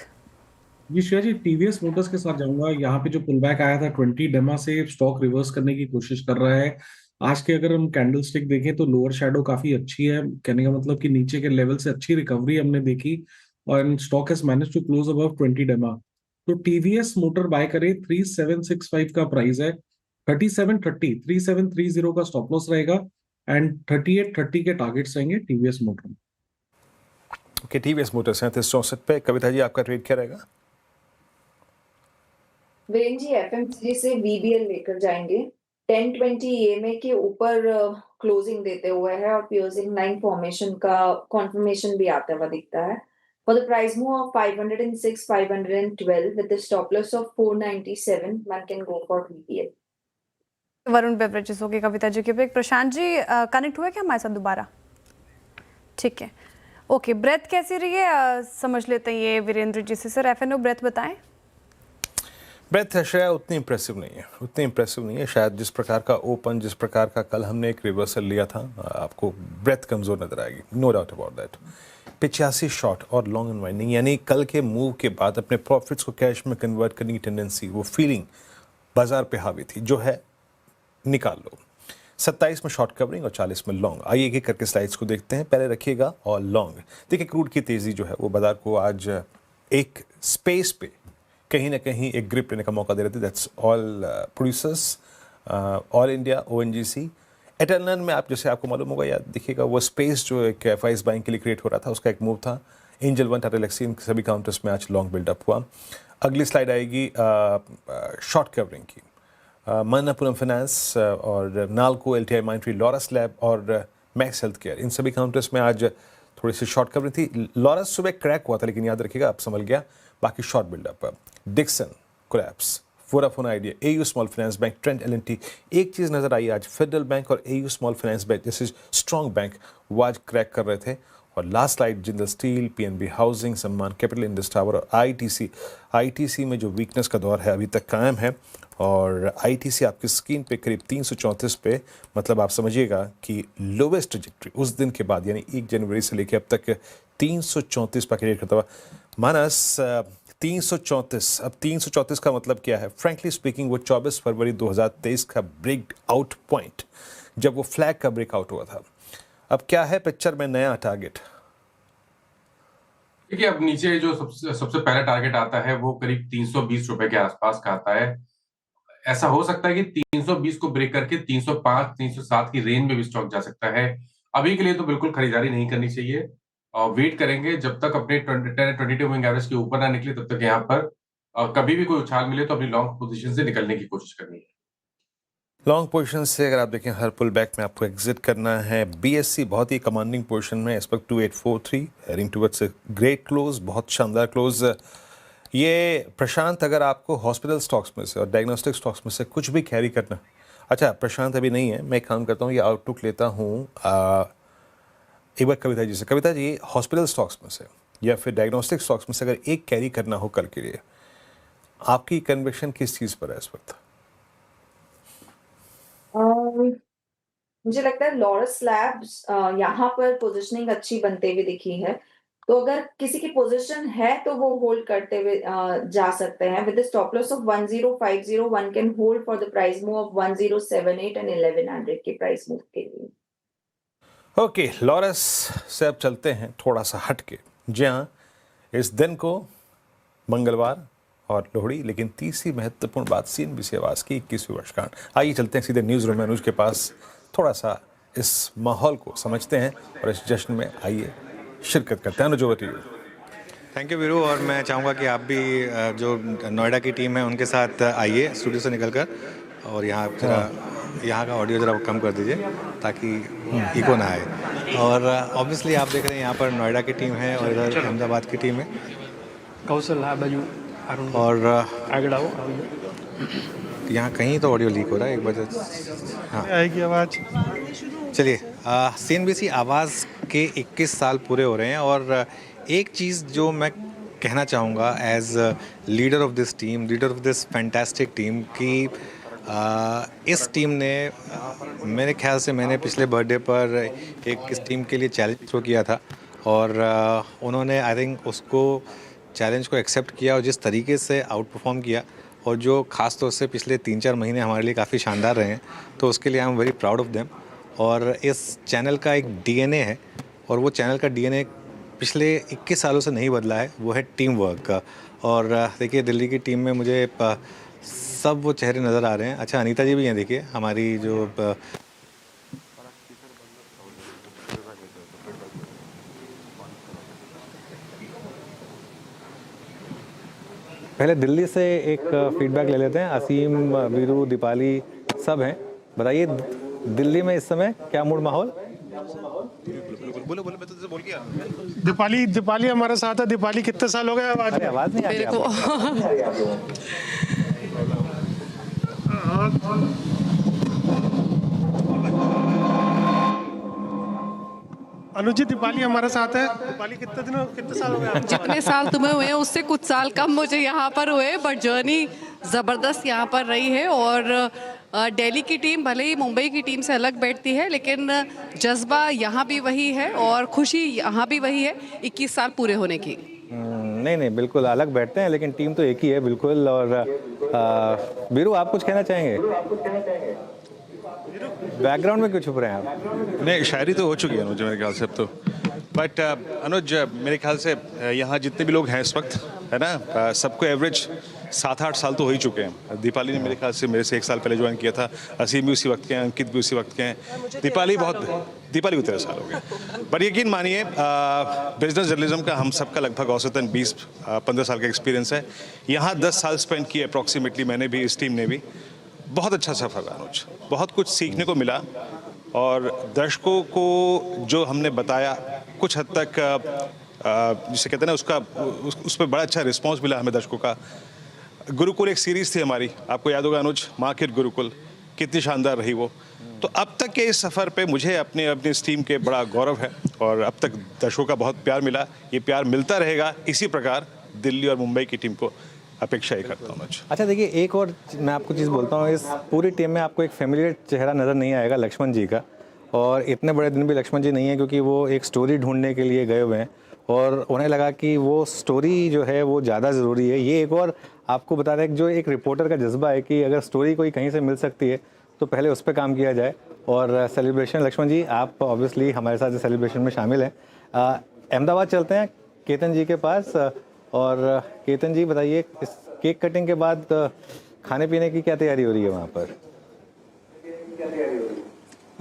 जी श्रेया जी, TVS मोटर्स के साथ जाऊंगा। यहाँ पे जो पुल बैक आया था 20 डेमा से, स्टॉक रिवर्स करने की कोशिश कर रहा है। आज के अगर हम कैंडल स्टिक देखें तो लोअर शैडो काफी अच्छी है, कहने का मतलब कि नीचे के लेवल से अच्छी रिकवरी हमने देखी, और stock has manage to close above 20 DEMA. तो TVS मोटर बाय करे, 3765 का प्राइस है, 3730 का स्टॉप लॉस रहेगा, एंड 3830 के टारगेट्स रहेंगे TVS motor. Okay, TVS Motors 3764 पे। कविता जी, आपका ट्रेड क्या रहेगा? वीरेन जी, FMCG से VBL लेकर जाएंगे। 1020 EMA के ऊपर क्लोजिंग देते हुए है, और पियर्सिंग 9 फॉर्मेशन का कंफर्मेशन भी आता हुआ दिखता है। For the price move of 506, 512 with the stop loss of 497, one can go for VBL. Varun beverages होगी कविता जी के पिक। प्रशांत जी कनेक्ट हुए क्या हमारे साथ दोबारा? ठीक है, ओके। ब्रेथ कैसी रही है समझ लेते हैं ये वीरेंद्र जी से। सर FNO ब्रेथ बताएं। ब्रेथ श्रेया उतनी इंप्रेसिव नहीं है। शायद जिस प्रकार का ओपन, जिस प्रकार का कल हमने एक रिवर्सल लिया था, आपको ब्रेथ कमजोर नजर आएगी, no doubt about that. 85 short और लॉन्ग अनवाइंडिंग, यानी कल के मूव के बाद अपने प्रॉफिट्स को कैश में कन्वर्ट करने की टेंडेंसी, वो फीलिंग बाजार पे हावी थी, जो है निकाल लो। 27 में शॉर्ट कवरिंग और 40 में लॉन्ग। आइए एक करके स्लाइड्स को देखते हैं। पहले रखिएगा और लॉन्ग। देखिए, क्रूड की तेजी जो है वो बाजार को आज एक स्पेस पे कहीं ना कहीं एक ग्रिप लेने का मौका दे रहे थे। That's all producers, all India, ONGC। Eternal में आप जैसे आपको मालूम होगा, या देखिएगा, वो स्पेस जो एक FIs बाइंग के लिए क्रिएट हो रहा था, उसका एक मूव था। एंजल वन, टाटा एलेक्सी, इन सभी काउंटर्स में आज लॉन्ग बिल्डअप हुआ। अगली स्लाइड आएगी शॉर्ट कवरिंग की। मन्नापुरम फाइनेंस और नाल्को, LTI माइंट्री, लॉरस लैब और मैक्स हेल्थ केयर, इन सभी काउंटर्स में आज थोड़ी सी शॉर्ट कवरिंग थी। लॉरस सुबह क्रैक हुआ था, लेकिन याद रखिएगा अब संभल गया। बाकी short buildup. Dixon collapse, Vodafone Idea, AU small finance bank, Trent L&T. एक चीज़ नज़र आई आज, फेडरल बैंक और एयू स्मॉल फाइनेंस बैंक जैसे स्ट्रॉन्ग बैंक वो आज क्रैक कर रहे थे। और last slide Jindal steel, PNB housing, सम्मान कैपिटल, इंडस टावर और आईटीसी में जो वीकनेस का दौर है अभी तक कायम है। और आईटीसी आपकी स्क्रीन पे करीब 334 पे, मतलब आप समझिएगा कि लोवेस्ट ट्रजेक्टरी उस दिन के बाद यानी 1 जनवरी से लेकर अब तक 334 पर क्रिएट करता हुआ। मानस 334, अब 334 का मतलब क्या है? फ्रैंकली स्पीकिंग वो 24 फरवरी 2023 का ब्रेक आउट पॉइंट, जब वो फ्लैग का ब्रेकआउट हुआ था। अब क्या है पिक्चर में नया टारगेट? देखिए, अब नीचे जो सबसे पहला टारगेट आता है वो करीब 320 रुपए के आसपास का आता है। ऐसा हो सकता है कि 320 को ब्रेक करके 305, 307 की रेंज में भी स्टॉक जा सकता है। अभी के लिए तो बिल्कुल खरीदारी नहीं करनी चाहिए और वेट करेंगे जब तक अपने 22 मूविंग एवरेज के ऊपर ना निकले, तब तक यहाँ पर कभी भी कोई उछाल मिले तो अपनी लॉन्ग पोजीशन से निकलने की कोशिश करनी है। लॉन्ग पोजीशन से अगर आप देखें हर पुल बैक में आपको एग्जिट करना है। बीएससी बहुत ही कमांडिंग पोजीशन में, इस वक्त 2843 हेडिंग टुवर्ड्स ग्रेट क्लोज, बहुत शानदार क्लोज। ये प्रशांत, अगर आपको हॉस्पिटल स्टॉक्स में से और डायग्नोस्टिक स्टॉक्स में से कुछ भी कैरी करना, अच्छा प्रशांत अभी नहीं है, मैं एक काम करता हूँ, ये आउटलुक लेता हूँ एक बार कविता जी से। कविता जी, हॉस्पिटल स्टॉक्स में से या फिर डायग्नोस्टिक स्टॉक्स में से अगर एक कैरी करना हो कल के लिए, आपकी कन्विक्शन किस चीज़ पर है इस वक्त? मुझे लगता है लॉरस लैब्स यहाँ पर पोजीशनिंग अच्छी बनते हुए दिखी है, तो अगर किसी की पोजीशन है तो वो होल्ड करते हुए जा सकते हैं। With the stop loss of 1050 one can hold for the price move of 1078 and 1100 के प्राइस मूव के लिए। ओके, लॉरस से अब चलते हैं थोड़ा सा हट के, जहाँ इस दिन को मंगलवार और लोहड़ी, लेकिन तीसरी महत्वपूर्ण बात सीएनबीसी आवाज़ की 21वीं वर्षगांठ। आइए चलते हैं सीधे न्यूज़ रूम में अनुज के पास, थोड़ा सा इस माहौल को समझते हैं और इस जश्न में आइए शिरकत करते हैं। Anuj, over to you. Thank you Viru, और मैं चाहूँगा कि आप भी जो नोएडा की टीम है उनके साथ आइए स्टूडियो से निकलकर, और यहाँ जरा यहाँ का ऑडियो ज़रा कम कर दीजिए ताकि इको ना आए। और ऑब्वियसली आप देख रहे हैं यहाँ पर नोएडा की टीम है और इधर अहमदाबाद की टीम है, कौशल बाजू और आगे आओ। यहाँ कहीं तो ऑडियो लीक हो रहा है, एक बार हाँ आएगी आवाज़। चलिए, सीएनबीसी आवाज़ के 21 साल पूरे हो रहे हैं, और एक चीज़ जो मैं कहना चाहूँगा as leader of this team, leader of this fantastic team, कि इस टीम ने मेरे ख्याल से, मैंने पिछले बर्थडे पर एक इस टीम के लिए चैलेंज थ्रो किया था और उन्होंने आई थिंक उसको चैलेंज को एक्सेप्ट किया और जिस तरीके से आउट परफॉर्म किया, और जो ख़ास तौर से पिछले 3-4 महीने हमारे लिए काफ़ी शानदार रहे हैं, तो उसके लिए I am very proud of them. और इस चैनल का एक डीएनए है, और वो चैनल का डीएनए पिछले 21 सालों से नहीं बदला है, वो है टीम वर्क का। और देखिए, दिल्ली की टीम में मुझे सब वो चेहरे नज़र आ रहे हैं। अच्छा, अनीता जी भी हैं, देखिए हमारी जो पहले दिल्ली से एक फीडबैक ले लेते हैं। असीम, वीरू, दीपाली सब हैं। बताइए दिल्ली में इस समय क्या मूड माहौल? बोलो मैं तो बोल गया। दीपाली हमारे साथ है। दीपाली कितने साल हो गए? आवाज़ नहीं आ रही अनुजी, दीपाली हमारे साथ है। दीपाली कितने साल हो गए? जितने साल तुम्हें हुए हैं उससे कुछ साल कम मुझे यहाँ पर हुए, बट जर्नी ज़बरदस्त यहाँ पर रही है। और दिल्ली की टीम भले ही मुंबई की टीम से अलग बैठती है, लेकिन जज्बा यहाँ भी वही है और खुशी यहाँ भी वही है 21 साल पूरे होने की। नहीं, बिल्कुल अलग बैठते हैं, लेकिन टीम तो एक ही है बिल्कुल। और वीरू, आप कुछ कहना चाहेंगे? बैकग्राउंड में क्यों छुप रहे हैं आप? नहीं, शायरी तो हो चुकी है अनुज मेरे ख्याल से अब तो। बट अनुज, मेरे ख्याल से यहाँ जितने भी लोग हैं इस वक्त, है ना, सबको एवरेज 7-8 साल तो हो ही चुके हैं। दीपाली ने मेरे ख्याल से मेरे से 1 साल पहले ज्वाइन किया था। असीम भी उसी वक्त के हैं, अंकित भी उसी वक्त के हैं। दीपाली को 13 साल हो गए। पर यकीन मानिए, बिजनेस जर्नलिज्म का हम सबका लगभग औसतन 20-15 साल का एक्सपीरियंस है। यहाँ 10 साल स्पेंड किए अप्रॉक्सीमेटली मैंने भी, इस टीम ने भी। बहुत अच्छा सफ़र रहा अनुज, बहुत कुछ सीखने को मिला, और दर्शकों को जो हमने बताया कुछ हद तक जिसे कहते हैं ना, उस पर बड़ा अच्छा रिस्पांस मिला हमें दर्शकों का। गुरुकुल एक सीरीज थी हमारी, आपको याद होगा अनुज, मार्केट गुरुकुल, कितनी शानदार रही वो। तो अब तक के इस सफ़र पे मुझे अपने इस टीम के बड़ा गौरव है और अब तक दर्शकों का बहुत प्यार मिला, ये प्यार मिलता रहेगा इसी प्रकार। दिल्ली और मुंबई की टीम को अपेक्षा ही करता हूँ। अच्छा देखिए, एक और मैं आपको चीज़ बोलता हूँ, इस पूरी टीम में आपको एक फेमिलियर चेहरा नज़र नहीं आएगा लक्ष्मण जी का, और इतने बड़े दिन भी लक्ष्मण जी नहीं है क्योंकि वो एक स्टोरी ढूंढने के लिए गए हुए हैं और उन्हें लगा कि वो स्टोरी जो है वो ज़्यादा ज़रूरी है। ये एक और आपको बता दें कि जो एक रिपोर्टर का जज्बा है कि अगर स्टोरी कोई कहीं से मिल सकती है तो पहले उस पर काम किया जाए। और सेलिब्रेशन, लक्ष्मण जी आप ऑब्वियसली हमारे साथ इस सेलिब्रेशन में शामिल हैं। अहमदाबाद चलते हैं केतन जी के पास, और केतन जी बताइए, इस केक कटिंग के बाद खाने पीने की क्या तैयारी हो रही है वहाँ पर?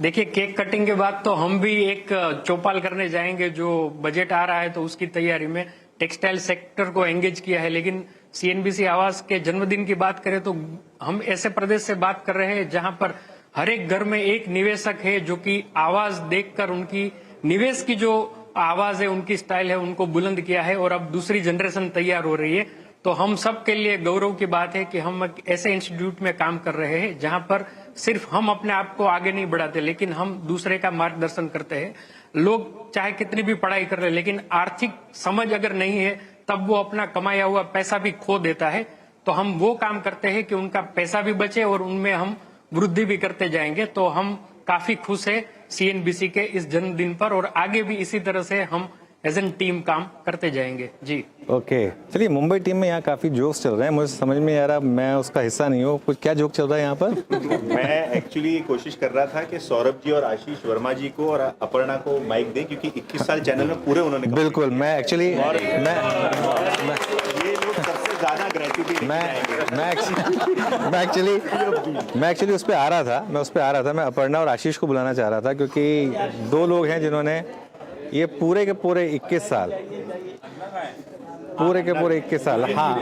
देखिए, केक कटिंग के बाद तो हम भी एक चौपाल करने जाएंगे, जो बजट आ रहा है तो उसकी तैयारी में टेक्सटाइल सेक्टर को एंगेज किया है। लेकिन सीएनबीसी आवास के जन्मदिन की बात करें तो हम ऐसे प्रदेश से बात कर रहे हैं जहां पर हर एक घर में एक निवेशक है जो कि आवाज देखकर उनकी निवेश की जो आवाज है, उनकी स्टाइल है, उनको बुलंद किया है और अब दूसरी जनरेशन तैयार हो रही है। तो हम सब के लिए गौरव की बात है कि हम एक ऐसे इंस्टीट्यूट में काम कर रहे हैं जहां पर सिर्फ हम अपने आप को आगे नहीं बढ़ाते, लेकिन हम दूसरे का मार्गदर्शन करते हैं। लोग चाहे कितनी भी पढ़ाई कर रहे, लेकिन आर्थिक समझ अगर नहीं है तब वो अपना कमाया हुआ पैसा भी खो देता है। तो हम वो काम करते हैं कि उनका पैसा भी बचे और उनमें हम वृद्धि भी करते जाएंगे। तो हम काफी खुश है सीएनबीसी के इस जन्मदिन पर, और आगे भी इसी तरह से हम एज एन टीम काम करते जाएंगे जी। ओके, चलिए मुंबई टीम में यहाँ काफ़ी जोक्स चल रहे हैं, मुझे समझ में आ रहा, मैं उसका हिस्सा नहीं हूँ। कुछ क्या जोक चल रहा है यहाँ पर? मैं एक्चुअली कोशिश कर रहा था कि सौरभ जी और आशीष वर्मा जी को और अपर्णा को माइक दें, क्योंकि 21 साल चैनल में पूरे उन्होंने बिल्कुल, मैं एक्चुअली ये लोग सबसे ज्यादा ग्रेटिट्यूड मैं एक्चुअली उस पर आ रहा था, मैं अपर्णा और आशीष को बुलाना चाह रहा था क्योंकि दो लोग हैं जिन्होंने ये पूरे के पूरे 21 साल हाँ,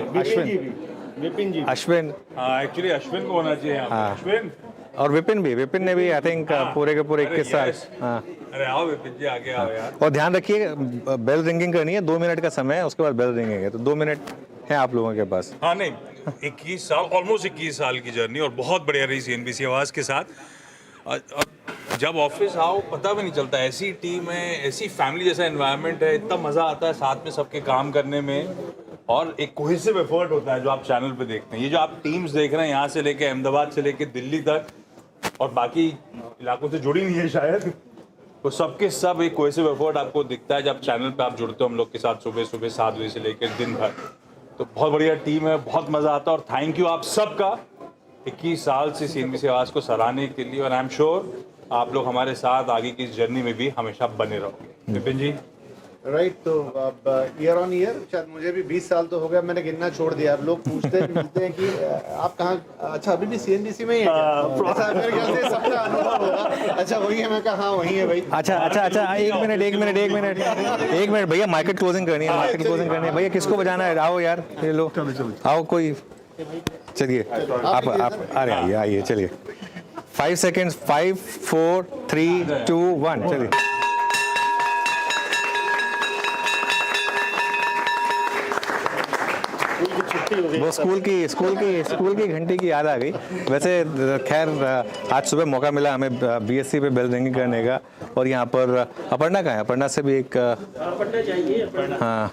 अश्विन हाँ, एक्चुअली अश्विन को होना चाहिए यहाँ हाँ, अश्विन और विपिन ने भी आई थिंक पूरे के पूरे 21 साल। हाँ, अरे आओ विपिन जी, आगे आओ यार। और ध्यान रखिए, बेल रिंगिंग करनी है, 2 मिनट का समय है, उसके बाद बेल रिंगिंग है, तो 2 मिनट है आप लोगों के पास। हाँ नहीं, 21 साल, ऑलमोस्ट 21 साल की जर्नी और बहुत बढ़िया रही सीएनबीसी आवाज के साथ। जब ऑफिस आओ पता भी नहीं चलता, ऐसी टीम है, ऐसी फैमिली जैसा एनवायरनमेंट है, इतना मजा आता है साथ में सबके काम करने में, और एक कोहेसिव एफर्ट होता है जो आप चैनल पे देखते हैं। ये जो आप टीम्स देख रहे हैं यहाँ से लेके अहमदाबाद से लेके दिल्ली तक और बाकी इलाकों से जुड़ी नहीं है शायद, तो सबके सब एक कोहेसिव एफर्ट आपको दिखता है जब चैनल पे आप जुड़ते हो हम लोग के साथ सुबह 7 बजे से लेकर दिन भर। तो बहुत बढ़िया टीम है, बहुत मजा आता है, और थैंक यू आप सबका 21 साल से सीएनबीसी आवाज को सराहने के लिए, और आई एम श्योर आप लोग हमारे साथ आगे की इस जर्नी में भी हमेशा बने रहोगे। विपिन जी राइट, तो अब ईयर ऑन ईयर शायद मुझे भी 20 साल तो हो गया, मैंने गिनना छोड़ दिया। अब लोग पूछते हैं कि आप कहाँ, अच्छा अभी भी सीएनबीसी में ही है क्या? मेरे ख्याल से सबका अनुभव होगा। अच्छा वही है, मैं कहा हाँ वही है भाई। अच्छा एक मिनट भैया, मार्केट क्लोजिंग करनी है, भैया किसको बजाना है? आओ यार, ये लो आओ, कोई चलिए आप आ रहे आइए, चलिए 5 सेकेंड्स, 5 4 3 2 1 चलिए। वो स्कूल की घंटी की याद आ गई। वैसे खैर आज सुबह मौका मिला हमें बीएससी पे बेल रिंगिंग करने का, और यहाँ पर अपर्णा का है, अपर्णा से भी एक हाँ,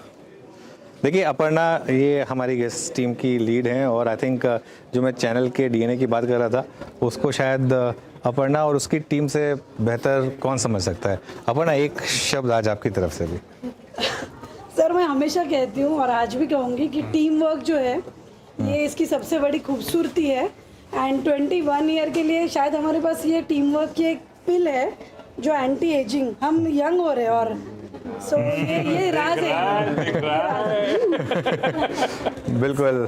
देखिए अपर्णा ये हमारी गेस्ट टीम की लीड हैं, और आई थिंक जो मैं चैनल के डीएनए की बात कर रहा था उसको शायद अपर्णा और उसकी टीम से बेहतर कौन समझ सकता है। अपर्णा एक शब्द आज आपकी तरफ से भी। सर मैं हमेशा कहती हूँ और आज भी कहूँगी कि टीम वर्क जो है ये इसकी सबसे बड़ी खूबसूरती है, एंड 21 ईयर के लिए शायद हमारे पास ये टीम वर्क की एक पिल है जो एंटी एजिंग, हम यंग हो रहे हैं, और सो ये राज है। बिल्कुल,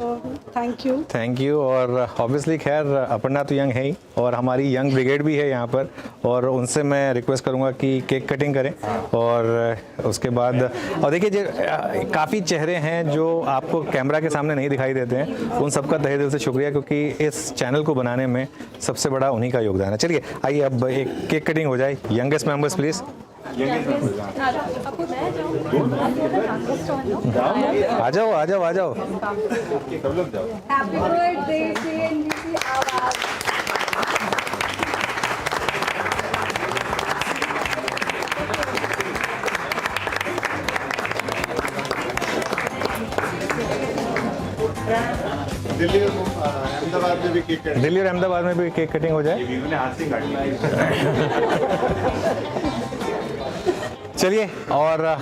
थैंक यू। और ऑब्वियसली खैर अपर्णा तो यंग है ही, और हमारी यंग ब्रिगेड भी है यहाँ पर, और उनसे मैं रिक्वेस्ट करूँगा कि केक कटिंग करें, और उसके बाद और देखिए जो काफ़ी चेहरे हैं जो आपको कैमरा के सामने नहीं दिखाई देते हैं, उन सबका तहे दिल से शुक्रिया, क्योंकि इस चैनल को बनाने में सबसे बड़ा उन्हीं का योगदान है। चलिए आइए अब एक केक कटिंग हो जाए। यंगेस्ट मेंबर्स प्लीज़, आ जाओ आ जाओ आ जाओ। हैप्पी बर्थडे CNBC आवाज। दिल्ली और अहमदाबाद में भी केक कटिंग, दिल्ली और अहमदाबाद में भी केक कटिंग हो जाए। हाथ से काट लिया। चलिए, और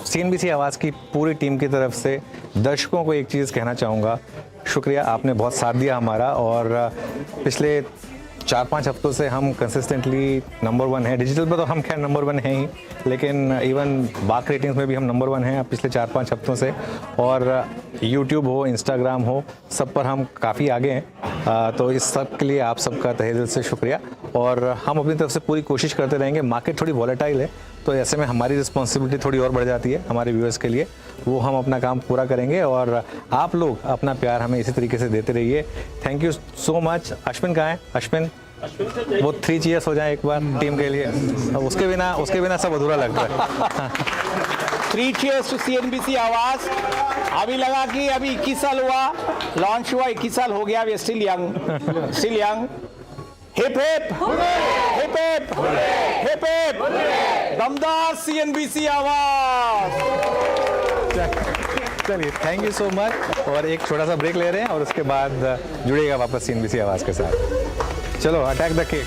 CNBC आवाज़ की पूरी टीम की तरफ से दर्शकों को एक चीज़ कहना चाहूँगा, शुक्रिया, आपने बहुत साथ दिया हमारा। और पिछले 4-5 हफ्तों से हम कंसिस्टेंटली नंबर 1 है। डिजिटल पर तो हम खैर नंबर 1 हैं ही, लेकिन इवन बाक रेटिंग्स में भी हम नंबर 1 हैं पिछले 4-5 हफ्तों से। और YouTube हो, इंस्टाग्राम हो, सब पर हम काफ़ी आगे हैं। तो इस सब के लिए आप सबका तहे दिल से शुक्रिया। और हम अपनी तरफ से पूरी कोशिश करते रहेंगे। मार्केट थोड़ी वॉलेटाइल है, तो ऐसे में हमारी रिस्पॉन्सिबिलिटी थोड़ी और बढ़ जाती है हमारे व्यूअर्स के लिए। वो हम अपना काम पूरा करेंगे और आप लोग अपना प्यार हमें इसी तरीके से देते रहिए। Thank you so much. Ashwin कहाँ है? अश्विन, वो 3 चीयर्स हो जाए एक बार टीम के लिए। उसके बिना सब अधूरा लगता है। 3 cheers to CNBC आवाज। अभी लगा कि अभी 21 साल हुआ, लॉन्च हुआ 21 साल हो गया, we still young. Hip hip hip hip hip hip, दमदार CNBC आवाज। चलिए, थैंक यू सो मच। और एक छोटा सा ब्रेक ले रहे हैं और उसके बाद जुड़ेगा वापस CNBC आवाज़ के साथ। चलो, अटैक द केक।